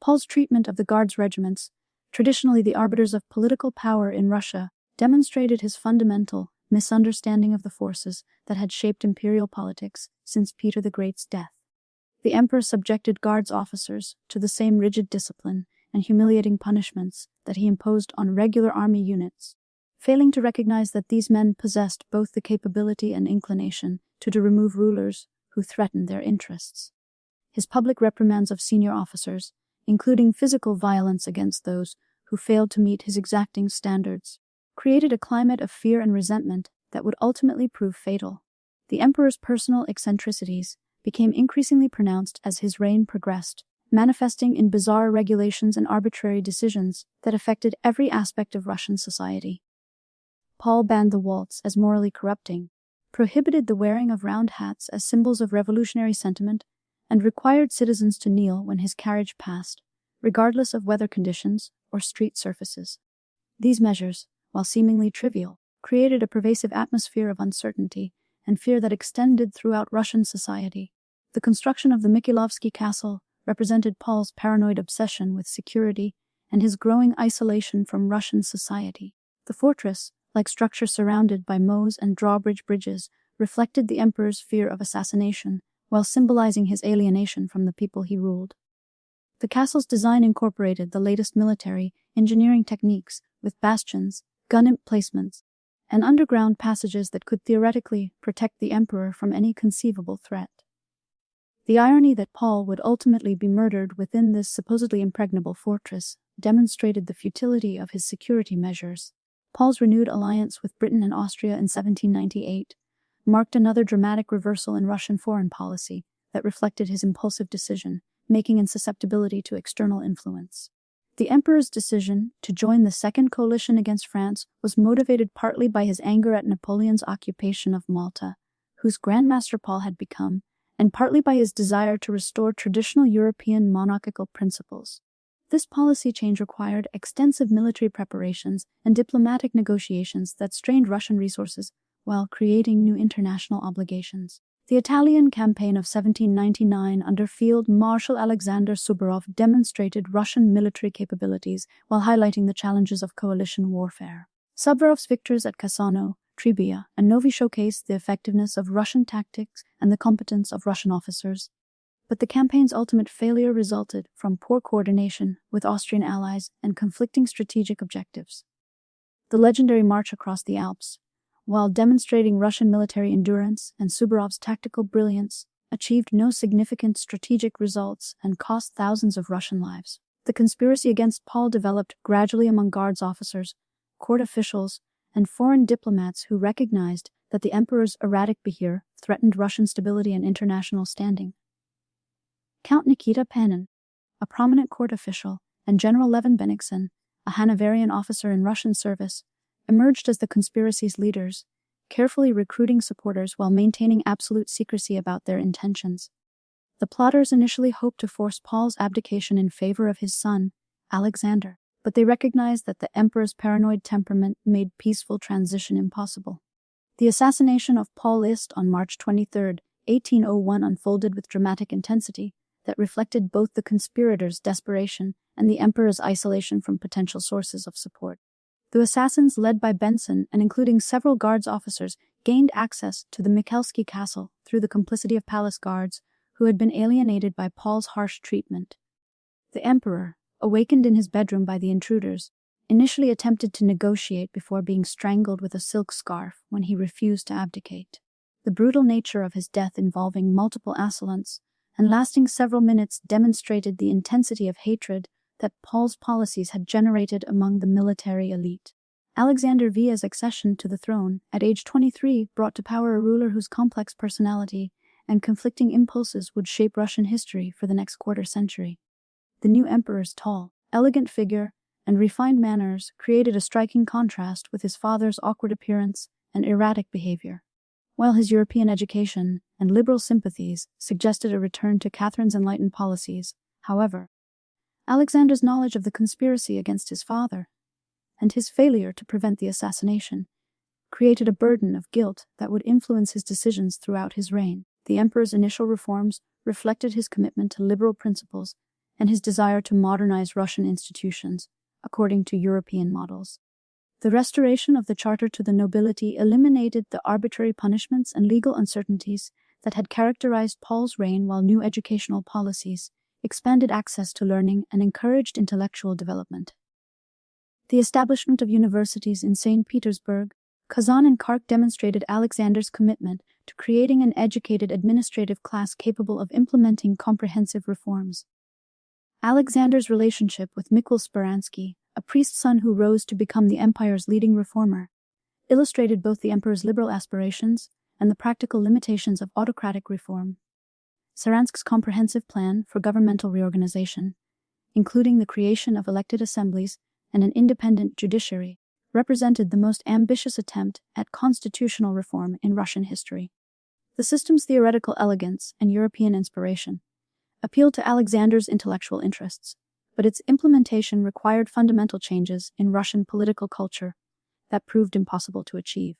Paul's treatment of the Guards regiments, traditionally the arbiters of political power in Russia, demonstrated his fundamental misunderstanding of the forces that had shaped imperial politics since Peter the Great's death. The emperor subjected Guards officers to the same rigid discipline and humiliating punishments that he imposed on regular army units, failing to recognize that these men possessed both the capability and inclination to remove rulers who threatened their interests. His public reprimands of senior officers, including physical violence against those who failed to meet his exacting standards, created a climate of fear and resentment that would ultimately prove fatal. The emperor's personal eccentricities became increasingly pronounced as his reign progressed, manifesting in bizarre regulations and arbitrary decisions that affected every aspect of Russian society. Paul banned the waltz as morally corrupting, prohibited the wearing of round hats as symbols of revolutionary sentiment, and required citizens to kneel when his carriage passed, regardless of weather conditions or street surfaces. These measures, while seemingly trivial, created a pervasive atmosphere of uncertainty and fear that extended throughout Russian society. The construction of the Mikhailovsky Castle represented Paul's paranoid obsession with security and his growing isolation from Russian society. The fortress, like structure surrounded by moats and drawbridge bridges, reflected the emperor's fear of assassination, while symbolizing his alienation from the people he ruled. The castle's design incorporated the latest military engineering techniques with bastions, gun emplacements, and underground passages that could theoretically protect the emperor from any conceivable threat. The irony that Paul would ultimately be murdered within this supposedly impregnable fortress demonstrated the futility of his security measures. Paul's renewed alliance with Britain and Austria in 1798 marked another dramatic reversal in Russian foreign policy that reflected his impulsive decision-making and susceptibility to external influence. The emperor's decision to join the Second Coalition against France was motivated partly by his anger at Napoleon's occupation of Malta, whose Grand Master Paul had become, and partly by his desire to restore traditional European monarchical principles. This policy change required extensive military preparations and diplomatic negotiations that strained Russian resources while creating new international obligations. The Italian campaign of 1799 under Field Marshal Alexander Suvorov demonstrated Russian military capabilities while highlighting the challenges of coalition warfare. Suvorov's victories at Cassano, Trebia, and Novi showcased the effectiveness of Russian tactics and the competence of Russian officers. But the campaign's ultimate failure resulted from poor coordination with Austrian allies and conflicting strategic objectives. The legendary march across the Alps, while demonstrating Russian military endurance and Suvorov's tactical brilliance, achieved no significant strategic results and cost thousands of Russian lives. The conspiracy against Paul developed gradually among Guards officers, court officials, and foreign diplomats who recognized that the emperor's erratic behavior threatened Russian stability and international standing. Count Nikita Panin, a prominent court official, and General Levin Bennigsen, a Hanoverian officer in Russian service, emerged as the conspiracy's leaders, carefully recruiting supporters while maintaining absolute secrecy about their intentions. The plotters initially hoped to force Paul's abdication in favor of his son, Alexander, but they recognized that the emperor's paranoid temperament made peaceful transition impossible. The assassination of Paul List on March 23, 1801 unfolded with dramatic intensity that reflected both the conspirators' desperation and the emperor's isolation from potential sources of support. The assassins, led by Benson and including several guards officers, gained access to the Mikhailsky castle through the complicity of palace guards who had been alienated by Paul's harsh treatment. The emperor, awakened in his bedroom by the intruders, initially attempted to negotiate before being strangled with a silk scarf when he refused to abdicate. The brutal nature of his death, involving multiple assaults and lasting several minutes, demonstrated the intensity of hatred that Paul's policies had generated among the military elite. Alexander Via's accession to the throne at age 23 brought to power a ruler whose complex personality and conflicting impulses would shape Russian history for the next quarter century. The new emperor's tall, elegant figure and refined manners created a striking contrast with his father's awkward appearance and erratic behavior. While his European education and liberal sympathies suggested a return to Catherine's enlightened policies, however, Alexander's knowledge of the conspiracy against his father and his failure to prevent the assassination created a burden of guilt that would influence his decisions throughout his reign. The emperor's initial reforms reflected his commitment to liberal principles and his desire to modernize Russian institutions according to European models. The restoration of the charter to the nobility eliminated the arbitrary punishments and legal uncertainties that had characterized Paul's reign, while new educational policies expanded access to learning and encouraged intellectual development. The establishment of universities in St. Petersburg, Kazan, and Khark demonstrated Alexander's commitment to creating an educated administrative class capable of implementing comprehensive reforms. Alexander's relationship with Mikhail Speransky, a priest's son who rose to become the empire's leading reformer, illustrated both the emperor's liberal aspirations and the practical limitations of autocratic reform. Speransky's comprehensive plan for governmental reorganization, including the creation of elected assemblies and an independent judiciary, represented the most ambitious attempt at constitutional reform in Russian history. The system's theoretical elegance and European inspiration appealed to Alexander's intellectual interests, but its implementation required fundamental changes in Russian political culture that proved impossible to achieve.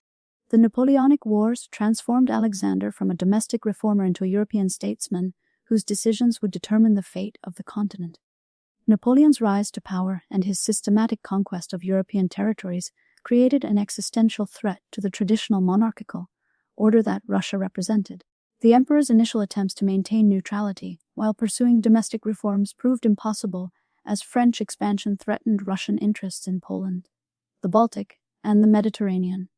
The Napoleonic Wars transformed Alexander from a domestic reformer into a European statesman whose decisions would determine the fate of the continent. Napoleon's rise to power and his systematic conquest of European territories created an existential threat to the traditional monarchical order that Russia represented. The emperor's initial attempts to maintain neutrality while pursuing domestic reforms proved impossible as French expansion threatened Russian interests in Poland, the Baltic, and the Mediterranean.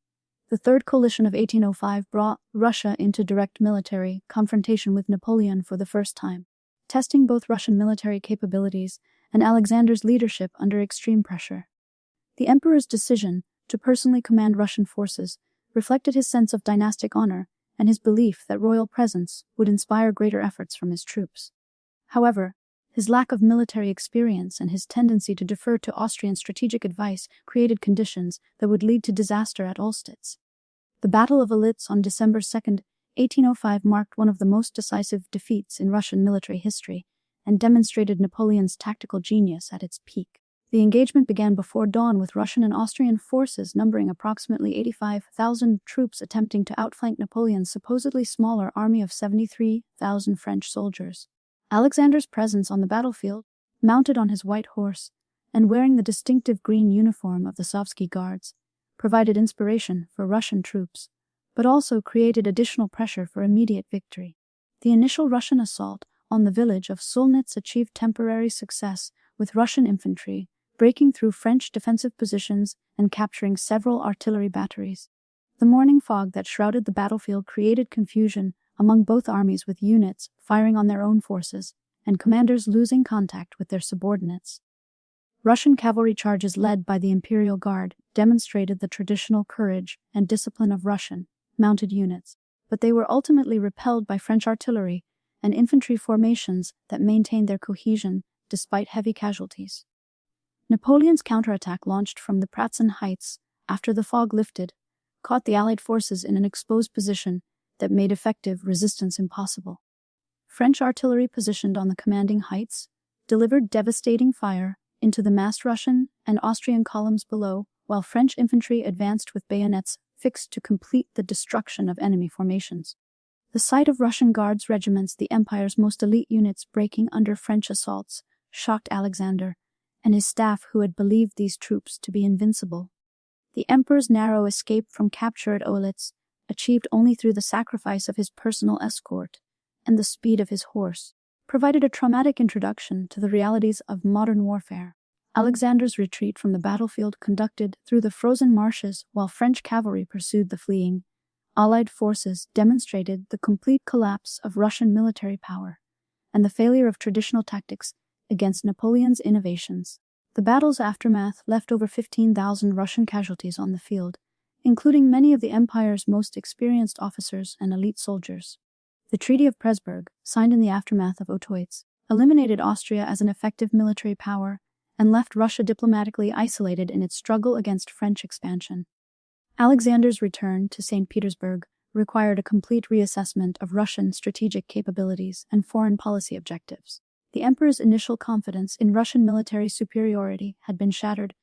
The Third Coalition of 1805 brought Russia into direct military confrontation with Napoleon for the first time, testing both Russian military capabilities and Alexander's leadership under extreme pressure. The emperor's decision to personally command Russian forces reflected his sense of dynastic honor and his belief that royal presence would inspire greater efforts from his troops. However, his lack of military experience and his tendency to defer to Austrian strategic advice created conditions that would lead to disaster at Olstitz. The Battle of Olitz on December 2, 1805 marked one of the most decisive defeats in Russian military history and demonstrated Napoleon's tactical genius at its peak. The engagement began before dawn, with Russian and Austrian forces numbering approximately 85,000 troops attempting to outflank Napoleon's supposedly smaller army of 73,000 French soldiers. Alexander's presence on the battlefield, mounted on his white horse and wearing the distinctive green uniform of the Sovsky Guards, provided inspiration for Russian troops, but also created additional pressure for immediate victory. The initial Russian assault on the village of Solnitz achieved temporary success, with Russian infantry breaking through French defensive positions and capturing several artillery batteries. The morning fog that shrouded the battlefield created confusion among both armies, with units firing on their own forces and commanders losing contact with their subordinates. Russian cavalry charges led by the Imperial Guard demonstrated the traditional courage and discipline of Russian mounted units, but they were ultimately repelled by French artillery and infantry formations that maintained their cohesion despite heavy casualties. Napoleon's counterattack, launched from the Pratzen Heights after the fog lifted, caught the Allied forces in an exposed position that made effective resistance impossible. French artillery positioned on the commanding heights delivered devastating fire into the massed Russian and Austrian columns below, while French infantry advanced with bayonets fixed to complete the destruction of enemy formations. The sight of Russian Guards regiments, the empire's most elite units, breaking under French assaults, shocked Alexander and his staff, who had believed these troops to be invincible. The emperor's narrow escape from capture at Opulence, achieved only through the sacrifice of his personal escort and the speed of his horse, provided a traumatic introduction to the realities of modern warfare. Alexander's retreat from the battlefield, conducted through the frozen marshes while French cavalry pursued the fleeing Allied forces, demonstrated the complete collapse of Russian military power and the failure of traditional tactics against Napoleon's innovations. The battle's aftermath left over 15,000 Russian casualties on the field, including many of the empire's most experienced officers and elite soldiers. The Treaty of Petersburg, signed in the aftermath of Opulence, eliminated Austria as an effective military power and left Russia diplomatically isolated in its struggle against French expansion. Alexander's return to St. Petersburg required a complete reassessment of Russian strategic capabilities and foreign policy objectives. The emperor's initial confidence in Russian military superiority had been shattered,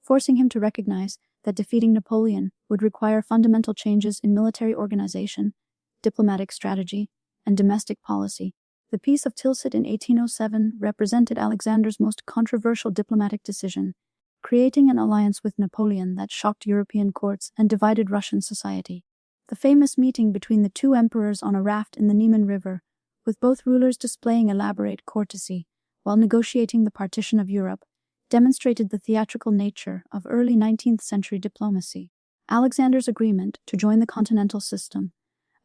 forcing him to recognize that defeating Napoleon would require fundamental changes in military organization, diplomatic strategy, and domestic policy. The Peace of Tilsit in 1807 represented Alexander's most controversial diplomatic decision, creating an alliance with Napoleon that shocked European courts and divided Russian society. The famous meeting between the two emperors on a raft in the Niemen River, with both rulers displaying elaborate courtesy while negotiating the partition of Europe, demonstrated the theatrical nature of early 19th century diplomacy. Alexander's agreement to join the continental system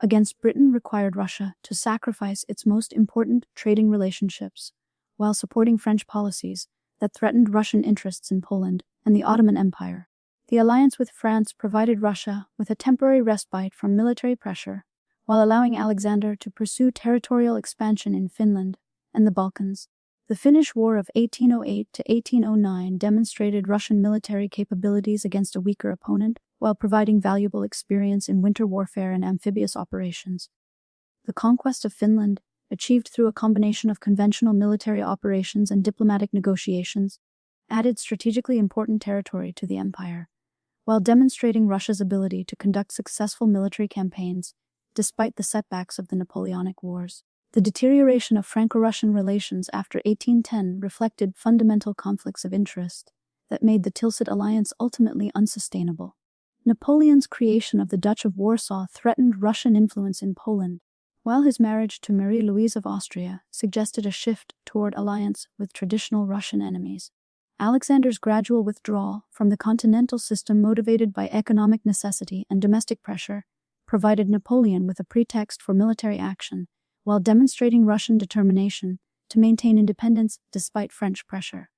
against Britain required Russia to sacrifice its most important trading relationships while supporting French policies that threatened Russian interests in Poland and the Ottoman Empire. The alliance with France provided Russia with a temporary respite from military pressure, while allowing Alexander to pursue territorial expansion in Finland and the Balkans. The Finnish War of 1808 to 1809 demonstrated Russian military capabilities against a weaker opponent, while providing valuable experience in winter warfare and amphibious operations. The conquest of Finland, achieved through a combination of conventional military operations and diplomatic negotiations, added strategically important territory to the empire, while demonstrating Russia's ability to conduct successful military campaigns despite the setbacks of the Napoleonic Wars. The deterioration of Franco-Russian relations after 1810 reflected fundamental conflicts of interest that made the Tilsit alliance ultimately unsustainable. Napoleon's creation of the Duchy of Warsaw threatened Russian influence in Poland, while his marriage to Marie-Louise of Austria suggested a shift toward alliance with traditional Russian enemies. Alexander's gradual withdrawal from the continental system, motivated by economic necessity and domestic pressure, provided Napoleon with a pretext for military action, while demonstrating Russian determination to maintain independence despite French pressure.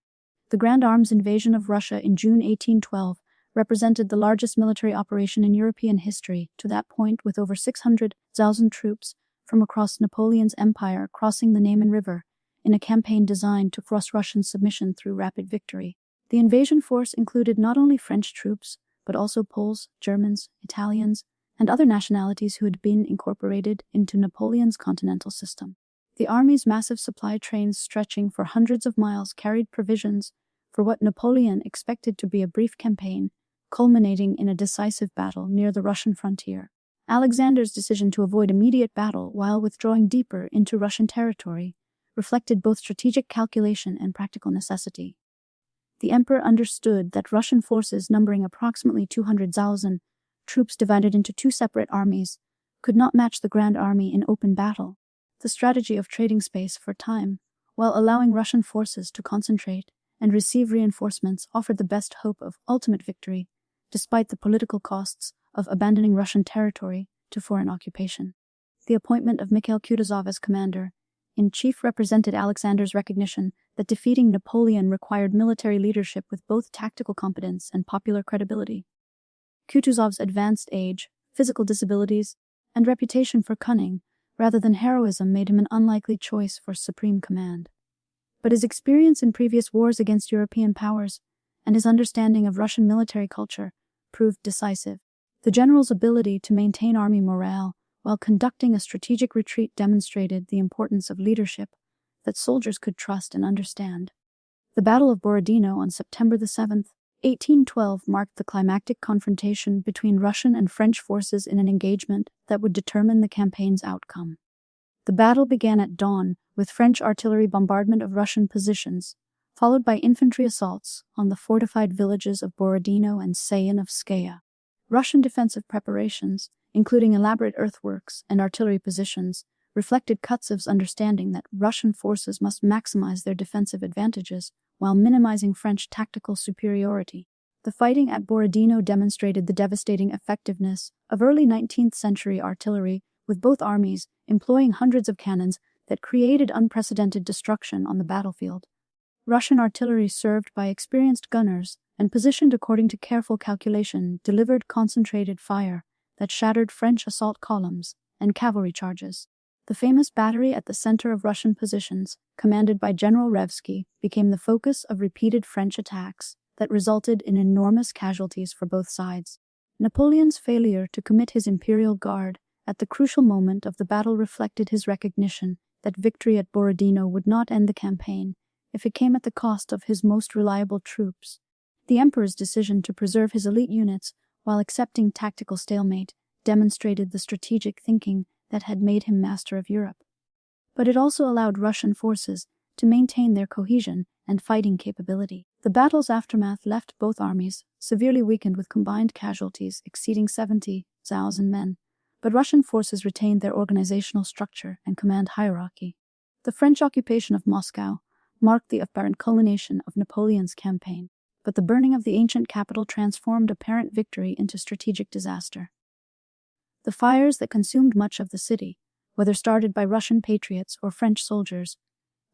The Grand Arms invasion of Russia in June 1812 represented the largest military operation in European history to that point, with over 600,000 troops from across Napoleon's empire crossing the Niemen River in a campaign designed to force Russian submission through rapid victory. The invasion force included not only French troops, but also Poles, Germans, Italians, and other nationalities who had been incorporated into Napoleon's continental system. The army's massive supply trains, stretching for hundreds of miles, carried provisions for what Napoleon expected to be a brief campaign, culminating in a decisive battle near the Russian frontier. Alexander's decision to avoid immediate battle while withdrawing deeper into Russian territory reflected both strategic calculation and practical necessity. The emperor understood that Russian forces, numbering approximately 200,000 troops divided into two separate armies, could not match the Grand Army in open battle. The strategy of trading space for time, while allowing Russian forces to concentrate and receive reinforcements, offered the best hope of ultimate victory, despite the political costs of abandoning Russian territory to foreign occupation. The appointment of Mikhail Kutuzov as commander-in-chief represented Alexander's recognition that defeating Napoleon required military leadership with both tactical competence and popular credibility. Kutuzov's advanced age, physical disabilities, and reputation for cunning rather than heroism made him an unlikely choice for supreme command. But his experience in previous wars against European powers and his understanding of Russian military culture proved decisive. The general's ability to maintain army morale while conducting a strategic retreat demonstrated the importance of leadership that soldiers could trust and understand. The Battle of Borodino on September 7, 1812 marked the climactic confrontation between Russian and French forces in an engagement that would determine the campaign's outcome. The battle began at dawn with French artillery bombardment of Russian positions, followed by infantry assaults on the fortified villages of Borodino and Sayanovskaya. Russian defensive preparations, including elaborate earthworks and artillery positions, reflected Kutsev's understanding that Russian forces must maximize their defensive advantages while minimizing French tactical superiority. The fighting at Borodino demonstrated the devastating effectiveness of early 19th century artillery, with both armies employing hundreds of cannons that created unprecedented destruction on the battlefield. Russian artillery, served by experienced gunners and positioned according to careful calculation, delivered concentrated fire that shattered French assault columns and cavalry charges. The famous battery at the center of Russian positions, commanded by General Revsky, became the focus of repeated French attacks that resulted in enormous casualties for both sides. Napoleon's failure to commit his imperial guard at the crucial moment of the battle reflected his recognition that victory at Borodino would not end the campaign if it came at the cost of his most reliable troops. The emperor's decision to preserve his elite units while accepting tactical stalemate demonstrated the strategic thinking that had made him master of Europe. But it also allowed Russian forces to maintain their cohesion and fighting capability. The battle's aftermath left both armies severely weakened, with combined casualties exceeding 70,000 men, but Russian forces retained their organizational structure and command hierarchy. The French occupation of Moscow marked the apparent culmination of Napoleon's campaign, but the burning of the ancient capital transformed apparent victory into strategic disaster. The fires that consumed much of the city, whether started by Russian patriots or French soldiers,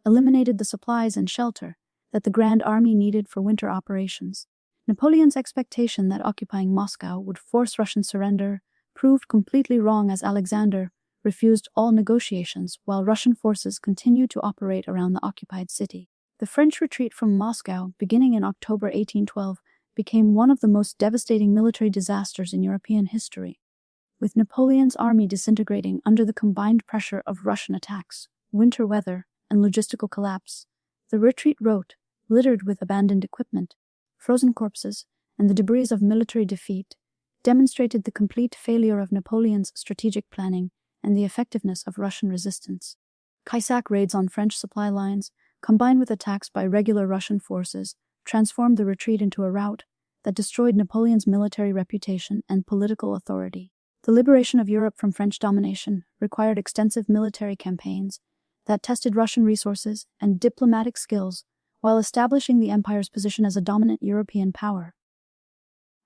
eliminated the supplies and shelter that the Grand Army needed for winter operations. Napoleon's expectation that occupying Moscow would force Russian surrender proved completely wrong, as Alexander refused all negotiations while Russian forces continued to operate around the occupied city. The French retreat from Moscow, beginning in October 1812, became one of the most devastating military disasters in European history. With Napoleon's army disintegrating under the combined pressure of Russian attacks, winter weather, and logistical collapse, the retreat route, littered with abandoned equipment, frozen corpses, and the debris of military defeat, demonstrated the complete failure of Napoleon's strategic planning and the effectiveness of Russian resistance. Cossack raids on French supply lines, combined with attacks by regular Russian forces, transformed the retreat into a rout that destroyed Napoleon's military reputation and political authority. The liberation of Europe from French domination required extensive military campaigns that tested Russian resources and diplomatic skills while establishing the empire's position as a dominant European power.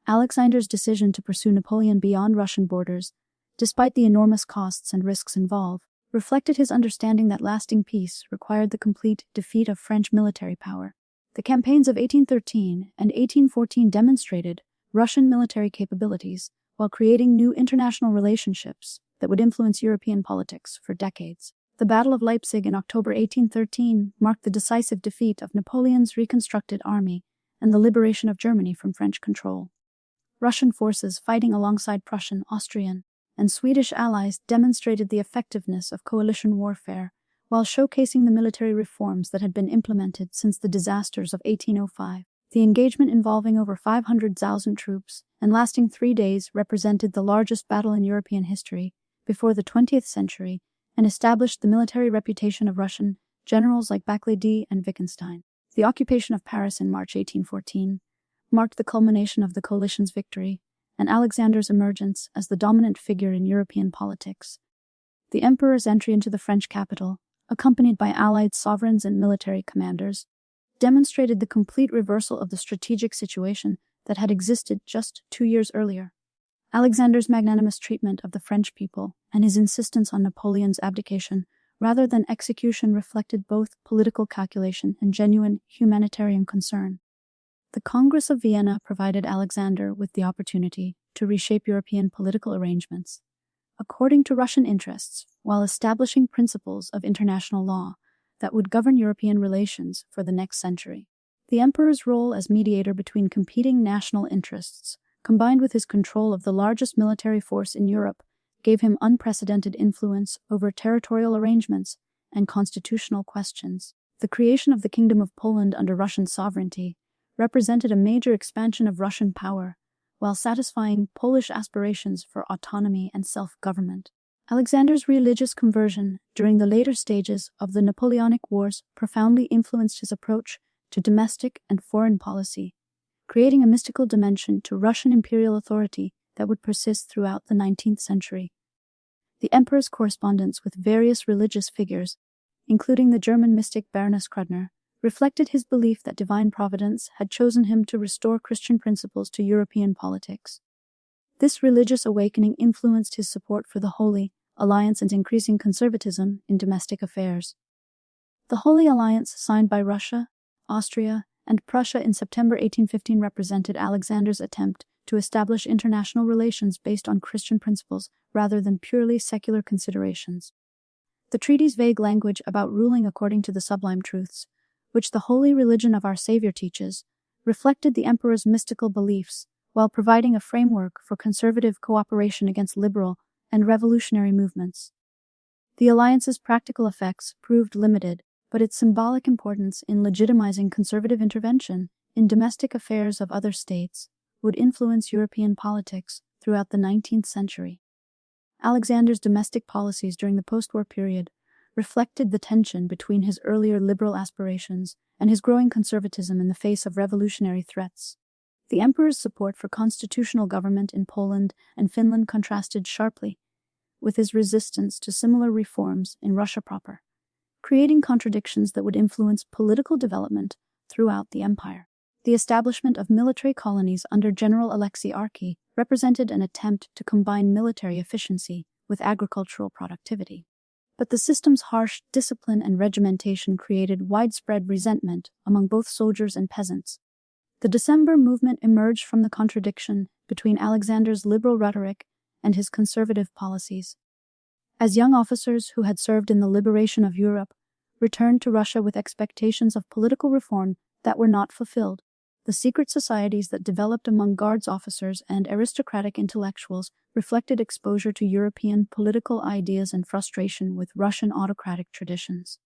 Alexander's decision to pursue Napoleon beyond Russian borders, despite the enormous costs and risks involved, reflected his understanding that lasting peace required the complete defeat of French military power. The campaigns of 1813 and 1814 demonstrated Russian military capabilities while creating new international relationships that would influence European politics for decades. The Battle of Leipzig in October 1813 marked the decisive defeat of Napoleon's reconstructed army and the liberation of Germany from French control. Russian forces fighting alongside Prussian, Austrian, and Swedish allies demonstrated the effectiveness of coalition warfare while showcasing the military reforms that had been implemented since the disasters of 1805. The engagement, involving over 500,000 troops and lasting 3 days, represented the largest battle in European history before the 20th century and established the military reputation of Russian generals like Barclay and Wittgenstein. The occupation of Paris in March 1814 marked the culmination of the coalition's victory and Alexander's emergence as the dominant figure in European politics. The emperor's entry into the French capital, accompanied by allied sovereigns and military commanders, demonstrated the complete reversal of the strategic situation that had existed just 2 years earlier. Alexander's magnanimous treatment of the French people and his insistence on Napoleon's abdication rather than execution reflected both political calculation and genuine humanitarian concern. The Congress of Vienna provided Alexander with the opportunity to reshape European political arrangements according to Russian interests, while establishing principles of international law that would govern European relations for the next century. The emperor's role as mediator between competing national interests, combined with his control of the largest military force in Europe, gave him unprecedented influence over territorial arrangements and constitutional questions. The creation of the Kingdom of Poland under Russian sovereignty represented a major expansion of Russian power, while satisfying Polish aspirations for autonomy and self-government. Alexander's religious conversion during the later stages of the Napoleonic Wars profoundly influenced his approach to domestic and foreign policy, creating a mystical dimension to Russian imperial authority that would persist throughout the 19th century. The emperor's correspondence with various religious figures, including the German mystic Baroness Krudner, reflected his belief that divine providence had chosen him to restore Christian principles to European politics. This religious awakening influenced his support for the Holy Alliance and increasing conservatism in domestic affairs. The Holy Alliance, signed by Russia, Austria, and Prussia in September 1815, represented Alexander's attempt to establish international relations based on Christian principles rather than purely secular considerations. The treaty's vague language about ruling according to the sublime truths, which the holy religion of our Savior teaches, reflected the emperor's mystical beliefs, while providing a framework for conservative cooperation against liberal and revolutionary movements. The alliance's practical effects proved limited, but its symbolic importance in legitimizing conservative intervention in domestic affairs of other states would influence European politics throughout the 19th century. Alexander's domestic policies during the post-war period reflected the tension between his earlier liberal aspirations and his growing conservatism in the face of revolutionary threats. The emperor's support for constitutional government in Poland and Finland contrasted sharply with his resistance to similar reforms in Russia proper, creating contradictions that would influence political development throughout the empire. The establishment of military colonies under General Alexei Archi represented an attempt to combine military efficiency with agricultural productivity. But the system's harsh discipline and regimentation created widespread resentment among both soldiers and peasants. The December movement emerged from the contradiction between Alexander's liberal rhetoric and his conservative policies. As young officers who had served in the liberation of Europe returned to Russia with expectations of political reform that were not fulfilled, the secret societies that developed among guards officers and aristocratic intellectuals reflected exposure to European political ideas and frustration with Russian autocratic traditions.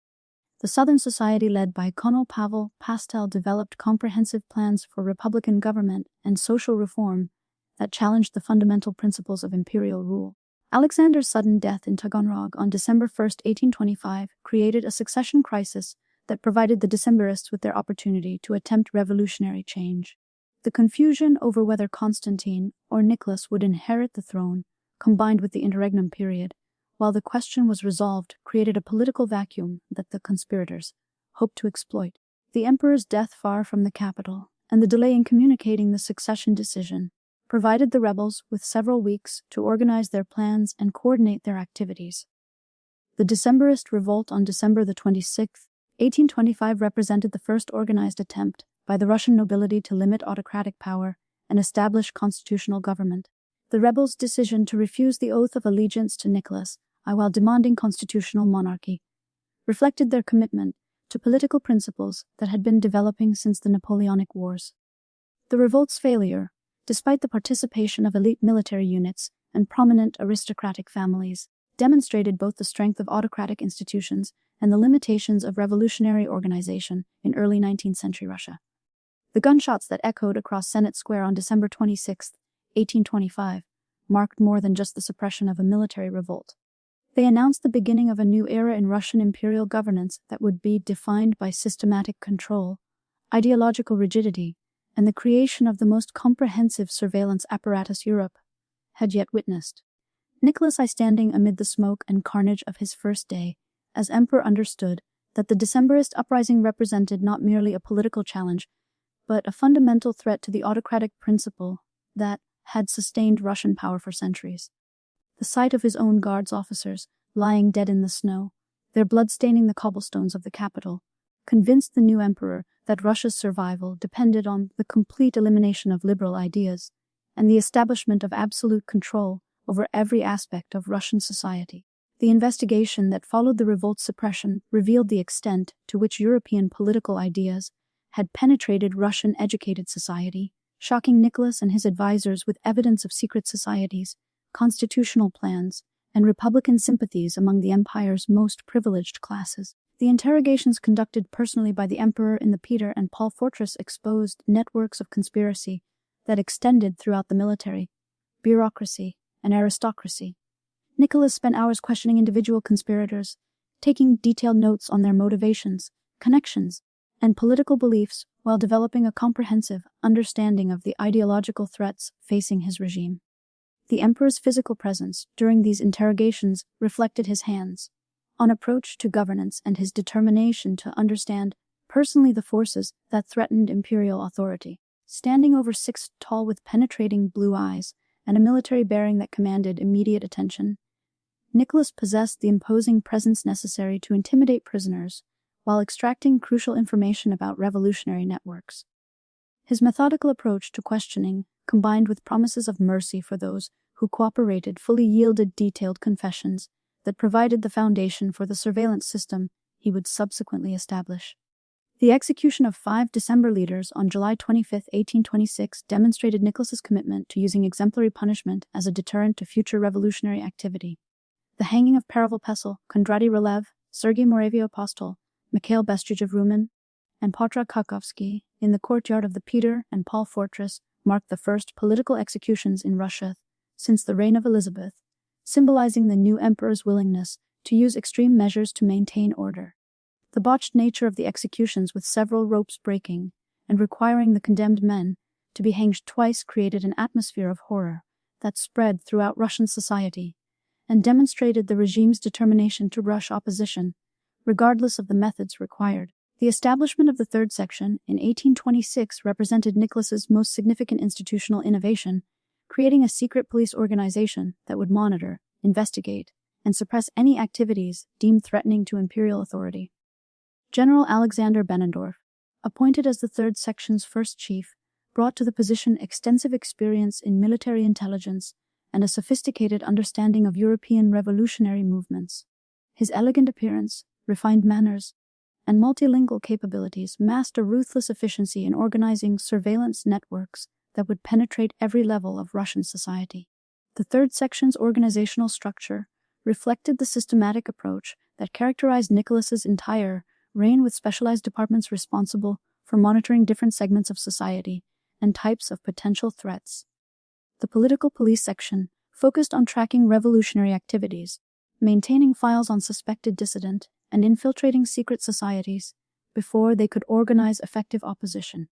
The Southern Society, led by Colonel Pavel Pastel, developed comprehensive plans for republican government and social reform that challenged the fundamental principles of imperial rule. Alexander's sudden death in Taganrog on December 1, 1825, created a succession crisis that provided the Decembrists with their opportunity to attempt revolutionary change. The confusion over whether Constantine or Nicholas would inherit the throne, combined with the interregnum period, while the question was resolved, created a political vacuum that the conspirators hoped to exploit. The emperor's death far from the capital, and the delay in communicating the succession decision, provided the rebels with several weeks to organize their plans and coordinate their activities. The Decembrist revolt on December 26, 1825 represented the first organized attempt by the Russian nobility to limit autocratic power and establish constitutional government. The rebels' decision to refuse the oath of allegiance to Nicholas, while demanding constitutional monarchy, reflected their commitment to political principles that had been developing since the Napoleonic Wars. The revolt's failure, despite the participation of elite military units and prominent aristocratic families, demonstrated both the strength of autocratic institutions and the limitations of revolutionary organization in early 19th century Russia. The gunshots that echoed across Senate Square on December 26, 1825, marked more than just the suppression of a military revolt. They announced the beginning of a new era in Russian imperial governance that would be defined by systematic control, ideological rigidity, and the creation of the most comprehensive surveillance apparatus Europe had yet witnessed. Nicholas I, standing amid the smoke and carnage of his first day as emperor, understood that the Decembrist uprising represented not merely a political challenge, but a fundamental threat to the autocratic principle that had sustained Russian power for centuries. The sight of his own guards officers lying dead in the snow, their blood staining the cobblestones of the capital, convinced the new emperor that Russia's survival depended on the complete elimination of liberal ideas and the establishment of absolute control over every aspect of Russian society. The investigation that followed the revolt's suppression revealed the extent to which European political ideas had penetrated Russian educated society, shocking Nicholas and his advisors with evidence of secret societies, constitutional plans, and republican sympathies among the empire's most privileged classes. The interrogations conducted personally by the emperor in the Peter and Paul fortress exposed networks of conspiracy that extended throughout the military, bureaucracy, and aristocracy. Nicholas spent hours questioning individual conspirators, taking detailed notes on their motivations, connections, and political beliefs while developing a comprehensive understanding of the ideological threats facing his regime. The emperor's physical presence during these interrogations reflected his hands-on approach to governance and his determination to understand personally the forces that threatened imperial authority. Standing over 6 tall with penetrating blue eyes and a military bearing that commanded immediate attention, Nicholas possessed the imposing presence necessary to intimidate prisoners while extracting crucial information about revolutionary networks. His methodical approach to questioning, combined with promises of mercy for those who cooperated, fully yielded detailed confessions that provided the foundation for the surveillance system he would subsequently establish. The execution of 5 December leaders on July 25, 1826 demonstrated Nicholas's commitment to using exemplary punishment as a deterrent to future revolutionary activity. The hanging of Pavel Pesel, Kondraty Rylev, Sergei Moraviev-Apostol, Mikhail Bestrijov Rumin, and Piotr Kakhovsky in the courtyard of the Peter and Paul fortress marked the first political executions in Russia since the reign of Elizabeth, symbolizing the new emperor's willingness to use extreme measures to maintain order. The botched nature of the executions, with several ropes breaking and requiring the condemned men to be hanged twice, created an atmosphere of horror that spread throughout Russian society and demonstrated the regime's determination to rush opposition, regardless of the methods required. The establishment of the Third Section in 1826 represented Nicholas's most significant institutional innovation, creating a secret police organization that would monitor, investigate, and suppress any activities deemed threatening to imperial authority. General Alexander Benendorf, appointed as the Third Section's first chief, brought to the position extensive experience in military intelligence and a sophisticated understanding of European revolutionary movements. His elegant appearance, refined manners, and multilingual capabilities masked a ruthless efficiency in organizing surveillance networks that would penetrate every level of Russian society. The Third Section's organizational structure reflected the systematic approach that characterized Nicholas's entire reign, with specialized departments responsible for monitoring different segments of society and types of potential threats. The Political Police Section focused on tracking revolutionary activities, maintaining files on suspected dissident, and infiltrating secret societies before they could organize effective opposition.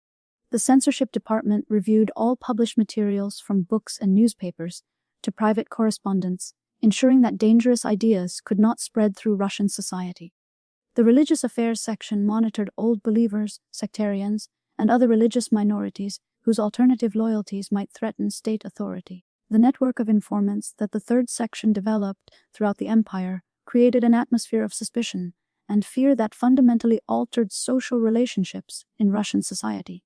The Censorship Department reviewed all published materials, from books and newspapers to private correspondence, ensuring that dangerous ideas could not spread through Russian society. The Religious Affairs Section monitored old believers, sectarians, and other religious minorities whose alternative loyalties might threaten state authority. The network of informants that the Third Section developed throughout the empire created an atmosphere of suspicion and fear that fundamentally altered social relationships in Russian society.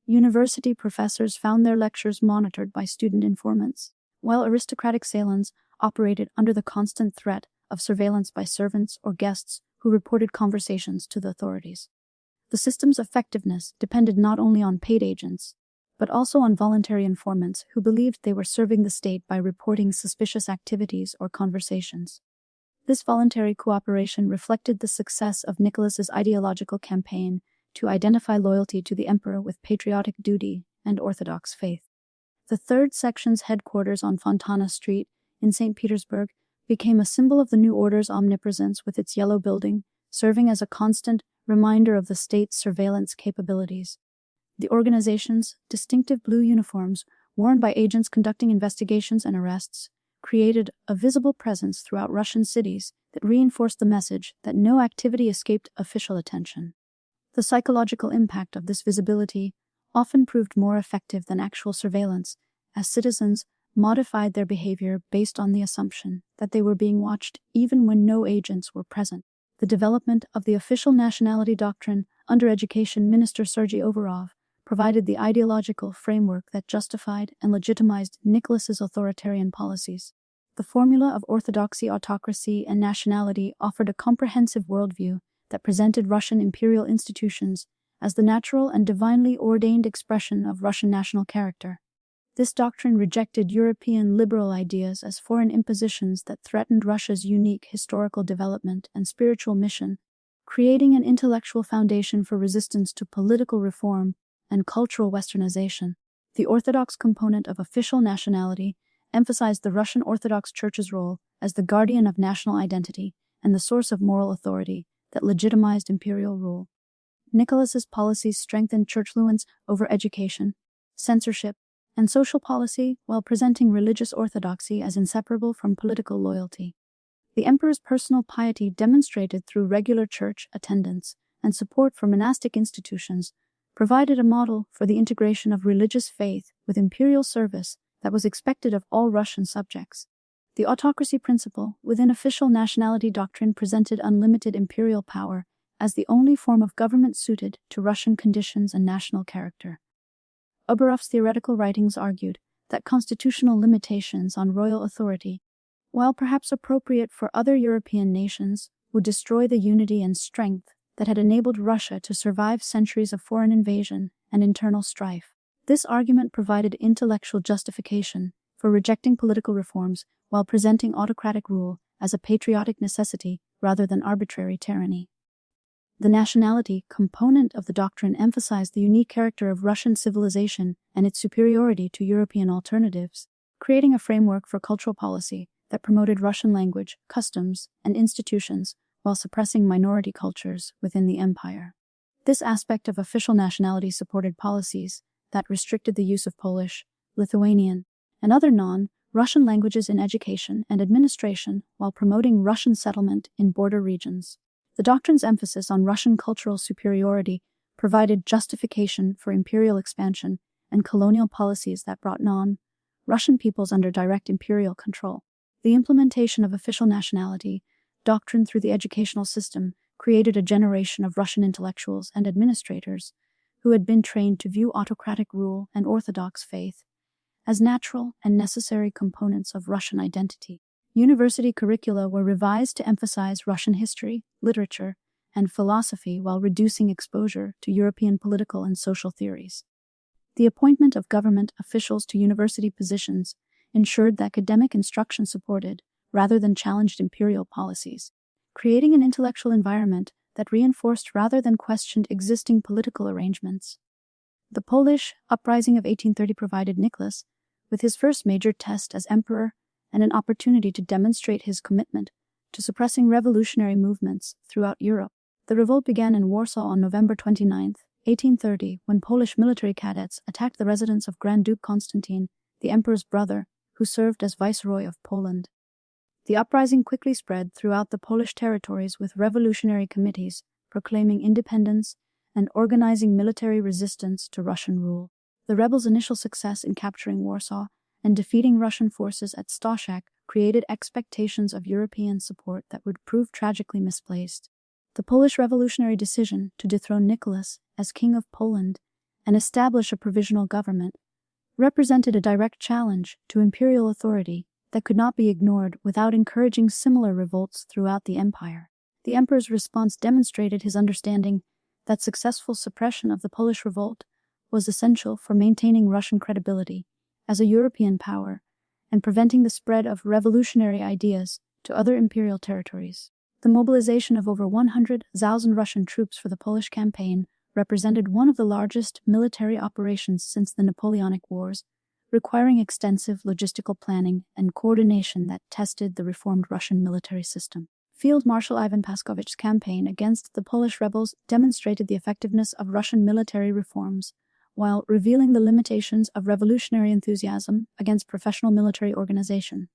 University professors found their lectures monitored by student informants, while aristocratic salons operated under the constant threat of surveillance by servants or guests who reported conversations to the authorities. The system's effectiveness depended not only on paid agents, but also on voluntary informants who believed they were serving the state by reporting suspicious activities or conversations. This voluntary cooperation reflected the success of Nicholas's ideological campaign to identify loyalty to the emperor with patriotic duty and Orthodox faith. The Third Section's headquarters on Fontana Street in St. Petersburg became a symbol of the new order's omnipresence, with its yellow building serving as a constant reminder of the state's surveillance capabilities. The organization's distinctive blue uniforms, worn by agents conducting investigations and arrests, created a visible presence throughout Russian cities that reinforced the message that no activity escaped official attention. The psychological impact of this visibility often proved more effective than actual surveillance, as citizens modified their behavior based on the assumption that they were being watched even when no agents were present. The development of the official nationality doctrine under Education Minister Sergei Overov provided the ideological framework that justified and legitimized Nicholas's authoritarian policies. The formula of orthodoxy, autocracy, and nationality offered a comprehensive worldview that presented Russian imperial institutions as the natural and divinely ordained expression of Russian national character. This doctrine rejected European liberal ideas as foreign impositions that threatened Russia's unique historical development and spiritual mission, creating an intellectual foundation for resistance to political reform and cultural westernization. The Orthodox component of official nationality emphasized the Russian Orthodox Church's role as the guardian of national identity and the source of moral authority that legitimized imperial rule. Nicholas's policies strengthened church influence over education, censorship, and social policy while presenting religious orthodoxy as inseparable from political loyalty. The emperor's personal piety demonstrated through regular church attendance and support for monastic institutions provided a model for the integration of religious faith with imperial service that was expected of all Russian subjects. The autocracy principle within official nationality doctrine presented unlimited imperial power as the only form of government suited to Russian conditions and national character. Oburov's theoretical writings argued that constitutional limitations on royal authority, while perhaps appropriate for other European nations, would destroy the unity and strength that had enabled Russia to survive centuries of foreign invasion and internal strife. This argument provided intellectual justification for rejecting political reforms while presenting autocratic rule as a patriotic necessity rather than arbitrary tyranny. The nationality component of the doctrine emphasized the unique character of Russian civilization and its superiority to European alternatives, creating a framework for cultural policy that promoted Russian language, customs, and institutions while suppressing minority cultures within the empire. This aspect of official nationality supported policies that restricted the use of Polish, Lithuanian, and other non-Russian languages in education and administration while promoting Russian settlement in border regions. The doctrine's emphasis on Russian cultural superiority provided justification for imperial expansion and colonial policies that brought non-Russian peoples under direct imperial control. The implementation of official nationality doctrine through the educational system created a generation of Russian intellectuals and administrators who had been trained to view autocratic rule and Orthodox faith as natural and necessary components of Russian identity. University curricula were revised to emphasize Russian history, literature, and philosophy while reducing exposure to European political and social theories. The appointment of government officials to university positions ensured that academic instruction supported, rather than challenged imperial policies, creating an intellectual environment that reinforced rather than questioned existing political arrangements. The Polish uprising of 1830 provided Nicholas with his first major test as emperor and an opportunity to demonstrate his commitment to suppressing revolutionary movements throughout Europe. The revolt began in Warsaw on November 29, 1830, when Polish military cadets attacked the residence of Grand Duke Constantine, the emperor's brother, who served as viceroy of Poland. The uprising quickly spread throughout the Polish territories with revolutionary committees proclaiming independence and organizing military resistance to Russian rule. The rebels' initial success in capturing Warsaw and defeating Russian forces at Stoczek created expectations of European support that would prove tragically misplaced. The Polish revolutionary decision to dethrone Nicholas as King of Poland and establish a provisional government represented a direct challenge to imperial authority that could not be ignored without encouraging similar revolts throughout the empire. The emperor's response demonstrated his understanding that successful suppression of the Polish revolt was essential for maintaining Russian credibility as a European power and preventing the spread of revolutionary ideas to other imperial territories. The mobilization of over 100,000 Russian troops for the Polish campaign represented one of the largest military operations since the Napoleonic Wars, requiring extensive logistical planning and coordination that tested the reformed Russian military system. Field Marshal Ivan Paskovich's campaign against the Polish rebels demonstrated the effectiveness of Russian military reforms, while revealing the limitations of revolutionary enthusiasm against professional military organization.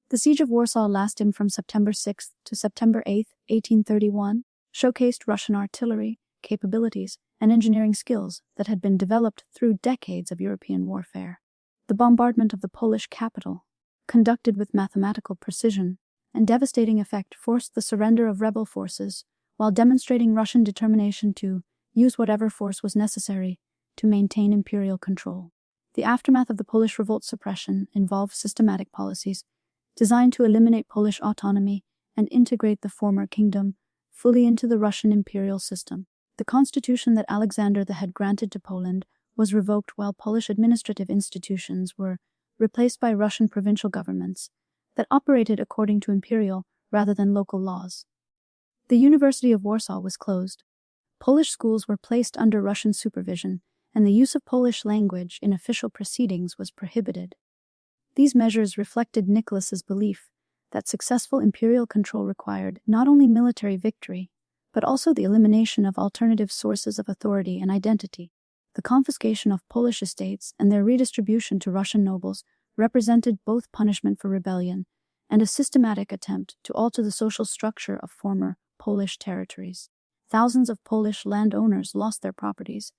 The Siege of Warsaw, lasting from September 6 to September 8, 1831, showcased Russian artillery capabilities and engineering skills that had been developed through decades of European warfare. The bombardment of the Polish capital, conducted with mathematical precision and devastating effect, forced the surrender of rebel forces while demonstrating Russian determination to use whatever force was necessary to maintain imperial control. The aftermath of the Polish revolt suppression involved systematic policies designed to eliminate Polish autonomy and integrate the former kingdom fully into the Russian imperial system. The constitution that Alexander the had granted to Poland was revoked, while Polish administrative institutions were replaced by Russian provincial governments that operated according to imperial rather than local laws. The University of Warsaw was closed. Polish schools were placed under Russian supervision, and the use of Polish language in official proceedings was prohibited. These measures reflected Nicholas's belief that successful imperial control required not only military victory, but also the elimination of alternative sources of authority and identity. The confiscation of Polish estates and their redistribution to Russian nobles represented both punishment for rebellion and a systematic attempt to alter the social structure of former Polish territories. Thousands of Polish landowners lost their properties,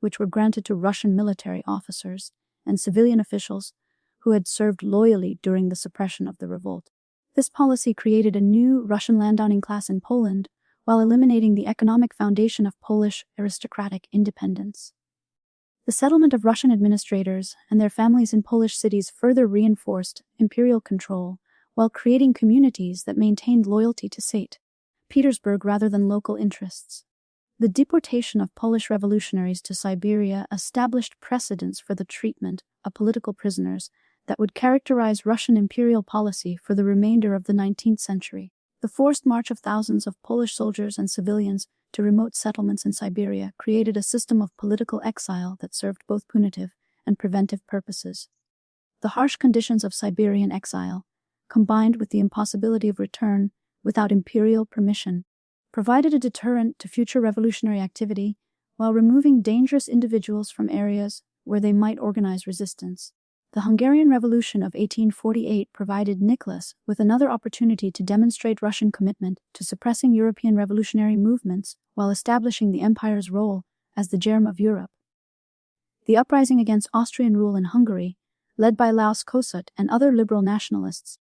which were granted to Russian military officers and civilian officials who had served loyally during the suppression of the revolt. This policy created a new Russian landowning class in Poland, while eliminating the economic foundation of Polish aristocratic independence. The settlement of Russian administrators and their families in Polish cities further reinforced imperial control, while creating communities that maintained loyalty to St. Petersburg rather than local interests. The deportation of Polish revolutionaries to Siberia established precedents for the treatment of political prisoners that would characterize Russian imperial policy for the remainder of the 19th century. The forced march of thousands of Polish soldiers and civilians to remote settlements in Siberia created a system of political exile that served both punitive and preventive purposes. The harsh conditions of Siberian exile, combined with the impossibility of return without imperial permission, provided a deterrent to future revolutionary activity while removing dangerous individuals from areas where they might organize resistance. The Hungarian Revolution of 1848 provided Nicholas with another opportunity to demonstrate Russian commitment to suppressing European revolutionary movements while establishing the empire's role as the germ of Europe. The uprising against Austrian rule in Hungary, led by Lajos Kossuth and other liberal nationalists,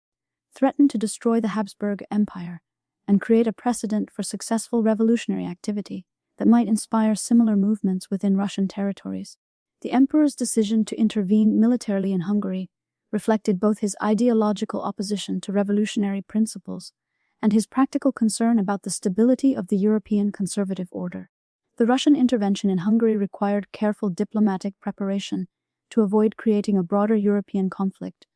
threatened to destroy the Habsburg Empire and create a precedent for successful revolutionary activity that might inspire similar movements within Russian territories. The emperor's decision to intervene militarily in Hungary reflected both his ideological opposition to revolutionary principles and his practical concern about the stability of the European conservative order. The Russian intervention in Hungary required careful diplomatic preparation to avoid creating a broader European conflict,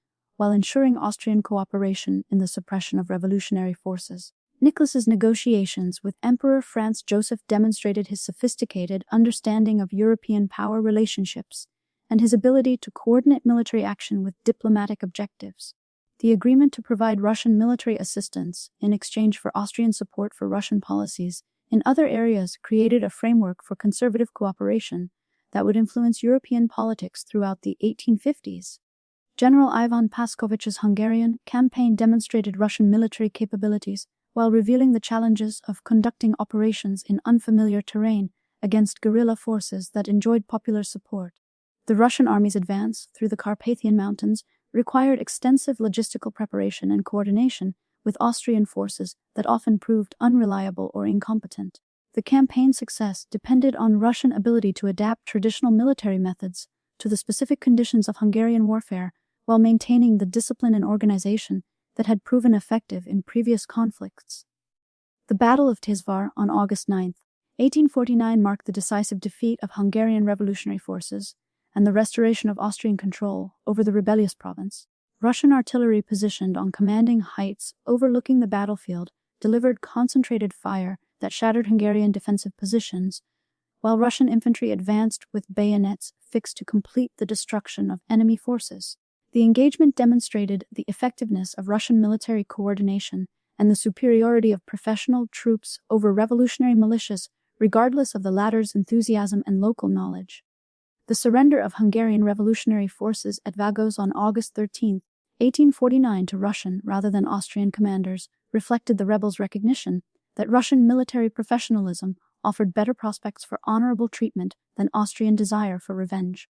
while ensuring Austrian cooperation in the suppression of revolutionary forces. Nicholas's negotiations with Emperor Franz Joseph demonstrated his sophisticated understanding of European power relationships and his ability to coordinate military action with diplomatic objectives. The agreement to provide Russian military assistance in exchange for Austrian support for Russian policies in other areas created a framework for conservative cooperation that would influence European politics throughout the 1850s. General Ivan Pascovich's Hungarian campaign demonstrated Russian military capabilities while revealing the challenges of conducting operations in unfamiliar terrain against guerrilla forces that enjoyed popular support. The Russian army's advance through the Carpathian Mountains required extensive logistical preparation and coordination with Austrian forces that often proved unreliable or incompetent. The campaign's success depended on Russian ability to adapt traditional military methods to the specific conditions of Hungarian warfare while maintaining the discipline and organization that had proven effective in previous conflicts. The Battle of Tisvar on August 9, 1849 marked the decisive defeat of Hungarian revolutionary forces and the restoration of Austrian control over the rebellious province. Russian artillery positioned on commanding heights overlooking the battlefield delivered concentrated fire that shattered Hungarian defensive positions, while Russian infantry advanced with bayonets fixed to complete the destruction of enemy forces. The engagement demonstrated the effectiveness of Russian military coordination and the superiority of professional troops over revolutionary militias, regardless of the latter's enthusiasm and local knowledge. The surrender of Hungarian revolutionary forces at Vagos on August 13, 1849 to Russian rather than Austrian commanders reflected the rebels' recognition that Russian military professionalism offered better prospects for honorable treatment than Austrian desire for revenge.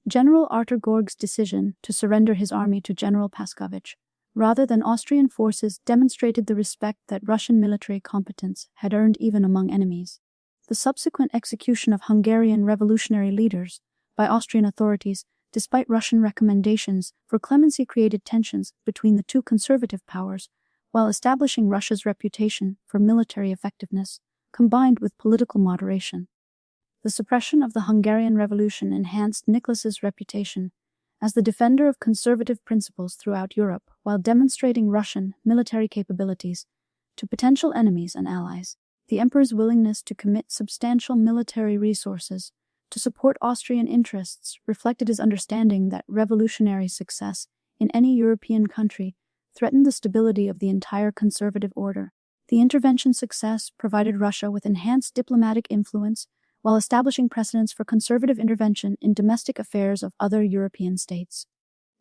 General Artur Gorg's decision to surrender his army to General Pascovich rather than Austrian forces demonstrated the respect that Russian military competence had earned even among enemies. The subsequent execution of Hungarian revolutionary leaders by Austrian authorities, despite Russian recommendations for clemency, created tensions between the two conservative powers, while establishing Russia's reputation for military effectiveness, combined with political moderation. The suppression of the Hungarian Revolution enhanced Nicholas's reputation as the defender of conservative principles throughout Europe, while demonstrating Russian military capabilities To potential enemies and allies, the emperor's willingness to commit substantial military resources to support Austrian interests reflected his understanding that revolutionary success in any European country threatened the stability of the entire conservative order. The intervention's success provided Russia with enhanced diplomatic influence while establishing precedents for conservative intervention in domestic affairs of other European states.